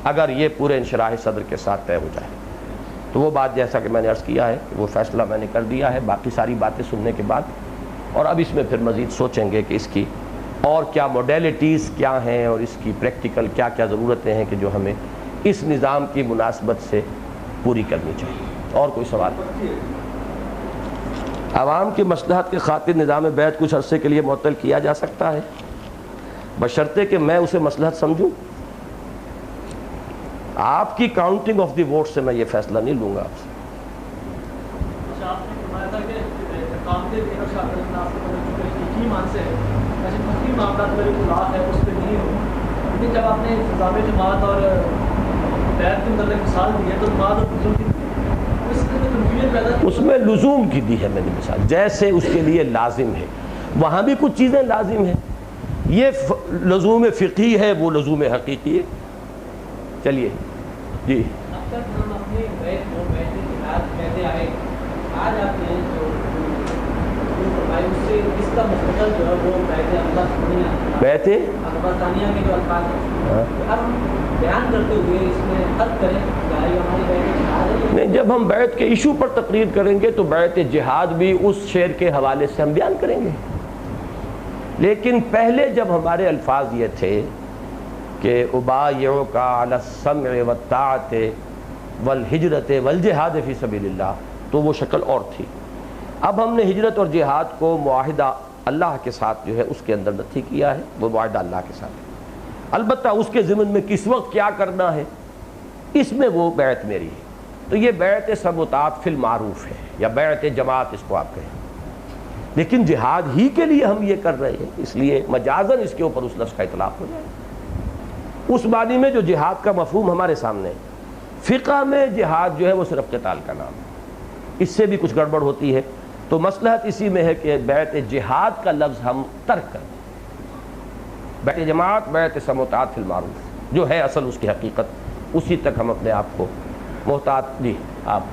اگر یہ پورے انشراح صدر کے ساتھ طے ہو جائے۔ تو وہ بات جیسا کہ میں نے عرض کیا ہے کہ وہ فیصلہ میں نے کر دیا ہے، باقی ساری باتیں سننے کے بعد، اور اب اس میں پھر مزید سوچیں گے کہ اس کی اور کیا موڈیلٹیز کیا ہیں اور اس کی پریکٹیکل کیا کیا ضرورتیں ہیں کہ جو ہمیں اس نظام کی مناسبت سے پوری کرنی چاہیے۔ اور کوئی سوال؟ عوام کی مصلحت کے خاطر نظام بیعت کچھ عرصے کے لیے معطل کیا جا سکتا ہے، بشرطے کہ میں اسے مصلحت سمجھوں۔ آپ کی کاؤنٹنگ آف دی ووٹ سے میں یہ فیصلہ نہیں لوں گا آپ سے۔ آپ نے فرمایا تھا کہ ایسے فقی معاملات میں جو اطلاق ہے اس پہ نہیں ہو، لیکن جب آپ نے نظام جماعت اور بیعت کے متعلق مثال دی ہے تو بعد اور لزوم کی اس میں کنفیوژن پیدا نہیں، اس میں لزوم کی دی ہے میں نے مثال، جیسے اس کے لیے لازم ہے وہاں بھی کچھ چیزیں لازم ہیں، یہ لزوم فقہی ہے وہ لزوم حقیقی ہے۔ چلیے جی، اب تک ہم اپنے بیت کو بیت جہاد کہتے آئے، آج آپ نے جو فرمایا اس سے اس کا مستقل جو ہے وہ بیت اکبر ثانیہ، بیت اکبر ثانیہ کے جو الفاظ ہیں اب ہم بیان کرتے ہوئے اس میں فرق کریں کیا یہ ہماری بیت جہاد ہے؟ نہیں، جب ہم بیعت کے ایشو پر تقریر کریں گے تو بیعت جہاد بھی اس شعر کے حوالے سے ہم بیان کریں گے، لیکن پہلے جب ہمارے الفاظ یہ تھے کہ ابایعک علی السمع والطاعت والہجرت والجہاد فی سبیل اللہ، تو وہ شکل اور تھی۔ اب ہم نے ہجرت اور جہاد کو معاہدہ اللہ کے ساتھ جو ہے اس کے اندر نتھی کیا ہے، وہ معاہدہ اللہ کے ساتھ ہے، البتہ اس کے ضمن میں کس وقت کیا کرنا ہے اس میں وہ بیعت میری ہے، تو یہ بیعت سموطاعت فی المعروف ہے یا بیعت جماعت اس کو آپ کہیں، لیکن جہاد ہی کے لیے ہم یہ کر رہے ہیں، اس لیے مجازن اس کے اوپر اس لفظ کا اطلاق ہو جائے۔ اس معنی میں جو جہاد کا مفہوم ہمارے سامنے ہے، فقہ میں جہاد جو ہے وہ صرف قتال کا نام ہے، اس سے بھی کچھ گڑبڑ ہوتی ہے، تو مصلحت اسی میں ہے کہ بیعت جہاد کا لفظ ہم ترک کر دیں، بیعت جماعت بیعت سموطاعت فی المعروف جو ہے اصل اس کی حقیقت، اسی تک ہم اپنے آپ کو محتاط۔ جی آپ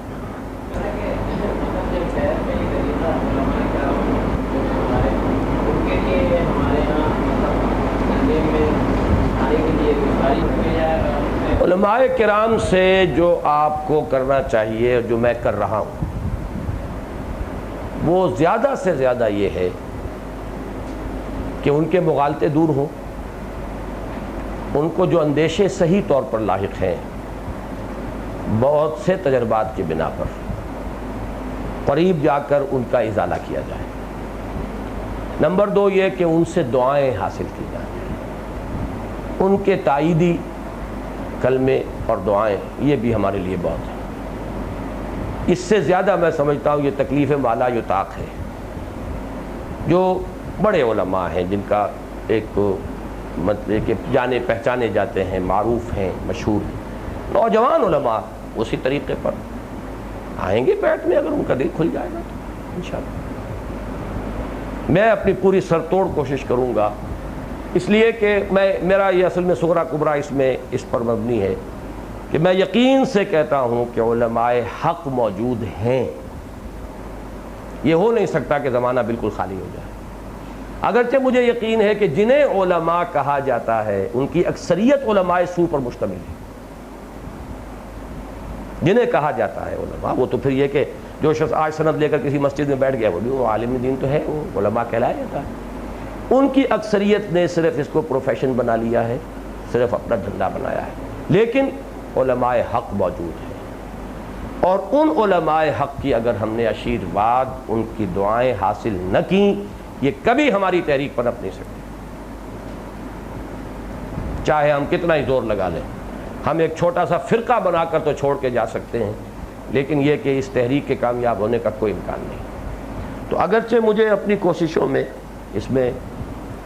علماء کرام سے جو آپ کو کرنا چاہیے، جو میں کر رہا ہوں، وہ زیادہ سے زیادہ یہ ہے کہ ان کے مغالطے دور ہوں، ان کو جو اندیشے صحیح طور پر لاحق ہیں بہت سے تجربات کی بنا پر قریب جا کر ان کا ازالہ کیا جائے۔ نمبر 2 یہ کہ ان سے دعائیں حاصل کی جائیں، ان کے تائیدی کلمے اور دعائیں، یہ بھی ہمارے لیے بہت ہے۔ اس سے زیادہ میں سمجھتا ہوں یہ تکلیف مالا یطاق ہے، جو بڑے علماء ہیں جن کا ایک مطلب کہ جانے پہچانے جاتے ہیں، معروف ہیں، مشہور ہیں، نوجوان علماء اسی طریقے پر آئیں گے بیعت میں، اگر ان کا دل کھل جائے گا تو انشاءاللہ۔ میں اپنی پوری سرتوڑ کوشش کروں گا، اس لیے کہ میرا یہ اصل میں صغرا کبرا اس پر مبنی ہے کہ میں یقین سے کہتا ہوں کہ علماء حق موجود ہیں، یہ ہو نہیں سکتا کہ زمانہ بالکل خالی ہو جائے، اگرچہ مجھے یقین ہے کہ جنہیں علماء کہا جاتا ہے ان کی اکثریت علماء سو پر مشتمل ہے، جنہیں کہا جاتا ہے علماء، وہ تو پھر یہ کہ جو شخص آج سند لے کر کسی مسجد میں بیٹھ گیا وہ بھی وہ عالم دین تو ہے، وہ علماء کہلایا جاتا ہے۔ ان کی اکثریت نے صرف اس کو پروفیشن بنا لیا ہے، صرف اپنا دھندا بنایا ہے، لیکن علماء حق موجود ہیں، اور ان علماء حق کی اگر ہم نے آشیرواد، ان کی دعائیں حاصل نہ کی، یہ کبھی ہماری تحریک پر نپ نہیں سکتے، چاہے ہم کتنا ہی زور لگا لیں۔ ہم ایک چھوٹا سا فرقہ بنا کر تو چھوڑ کے جا سکتے ہیں، لیکن یہ کہ اس تحریک کے کامیاب ہونے کا کوئی امکان نہیں۔ تو اگرچہ مجھے اپنی کوششوں میں اس میں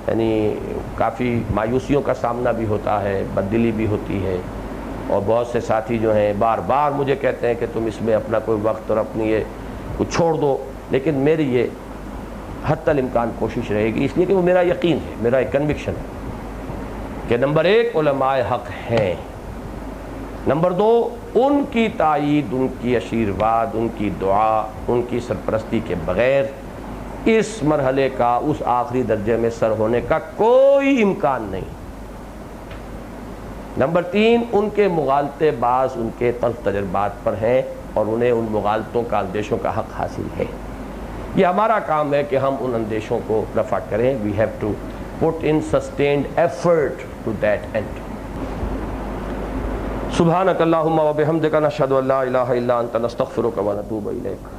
یعنی کافی مایوسیوں کا سامنا بھی ہوتا ہے، بددلی بھی ہوتی ہے، اور بہت سے ساتھی جو ہیں بار بار مجھے کہتے ہیں کہ تم اس میں اپنا کوئی وقت اور اپنی یہ کچھ چھوڑ دو، لیکن میری یہ حتی الامکان کوشش رہے گی، اس لیے کہ وہ میرا یقین ہے، میرا ایک کنوکشن ہے کہ نمبر 1 علماء حق ہیں، نمبر 2 ان کی تائید، ان کی آشیرواد، ان کی دعا، ان کی سرپرستی کے بغیر اس مرحلے کا اس آخری درجے میں سر ہونے کا کوئی امکان نہیں۔ نمبر 3 ان کے مغالطے بعض ان کے تلخ تجربات پر ہیں، اور انہیں ان مغالطوں کا، اندیشوں کا حق حاصل ہے۔ یہ ہمارا کام ہے کہ ہم ان اندیشوں کو رفع کریں۔ We have to put in sustained effort to that end۔ سبحانک اللہم و بحمدک نشہد ان لا الہ الا انت نستغفرک و نتوب الیک۔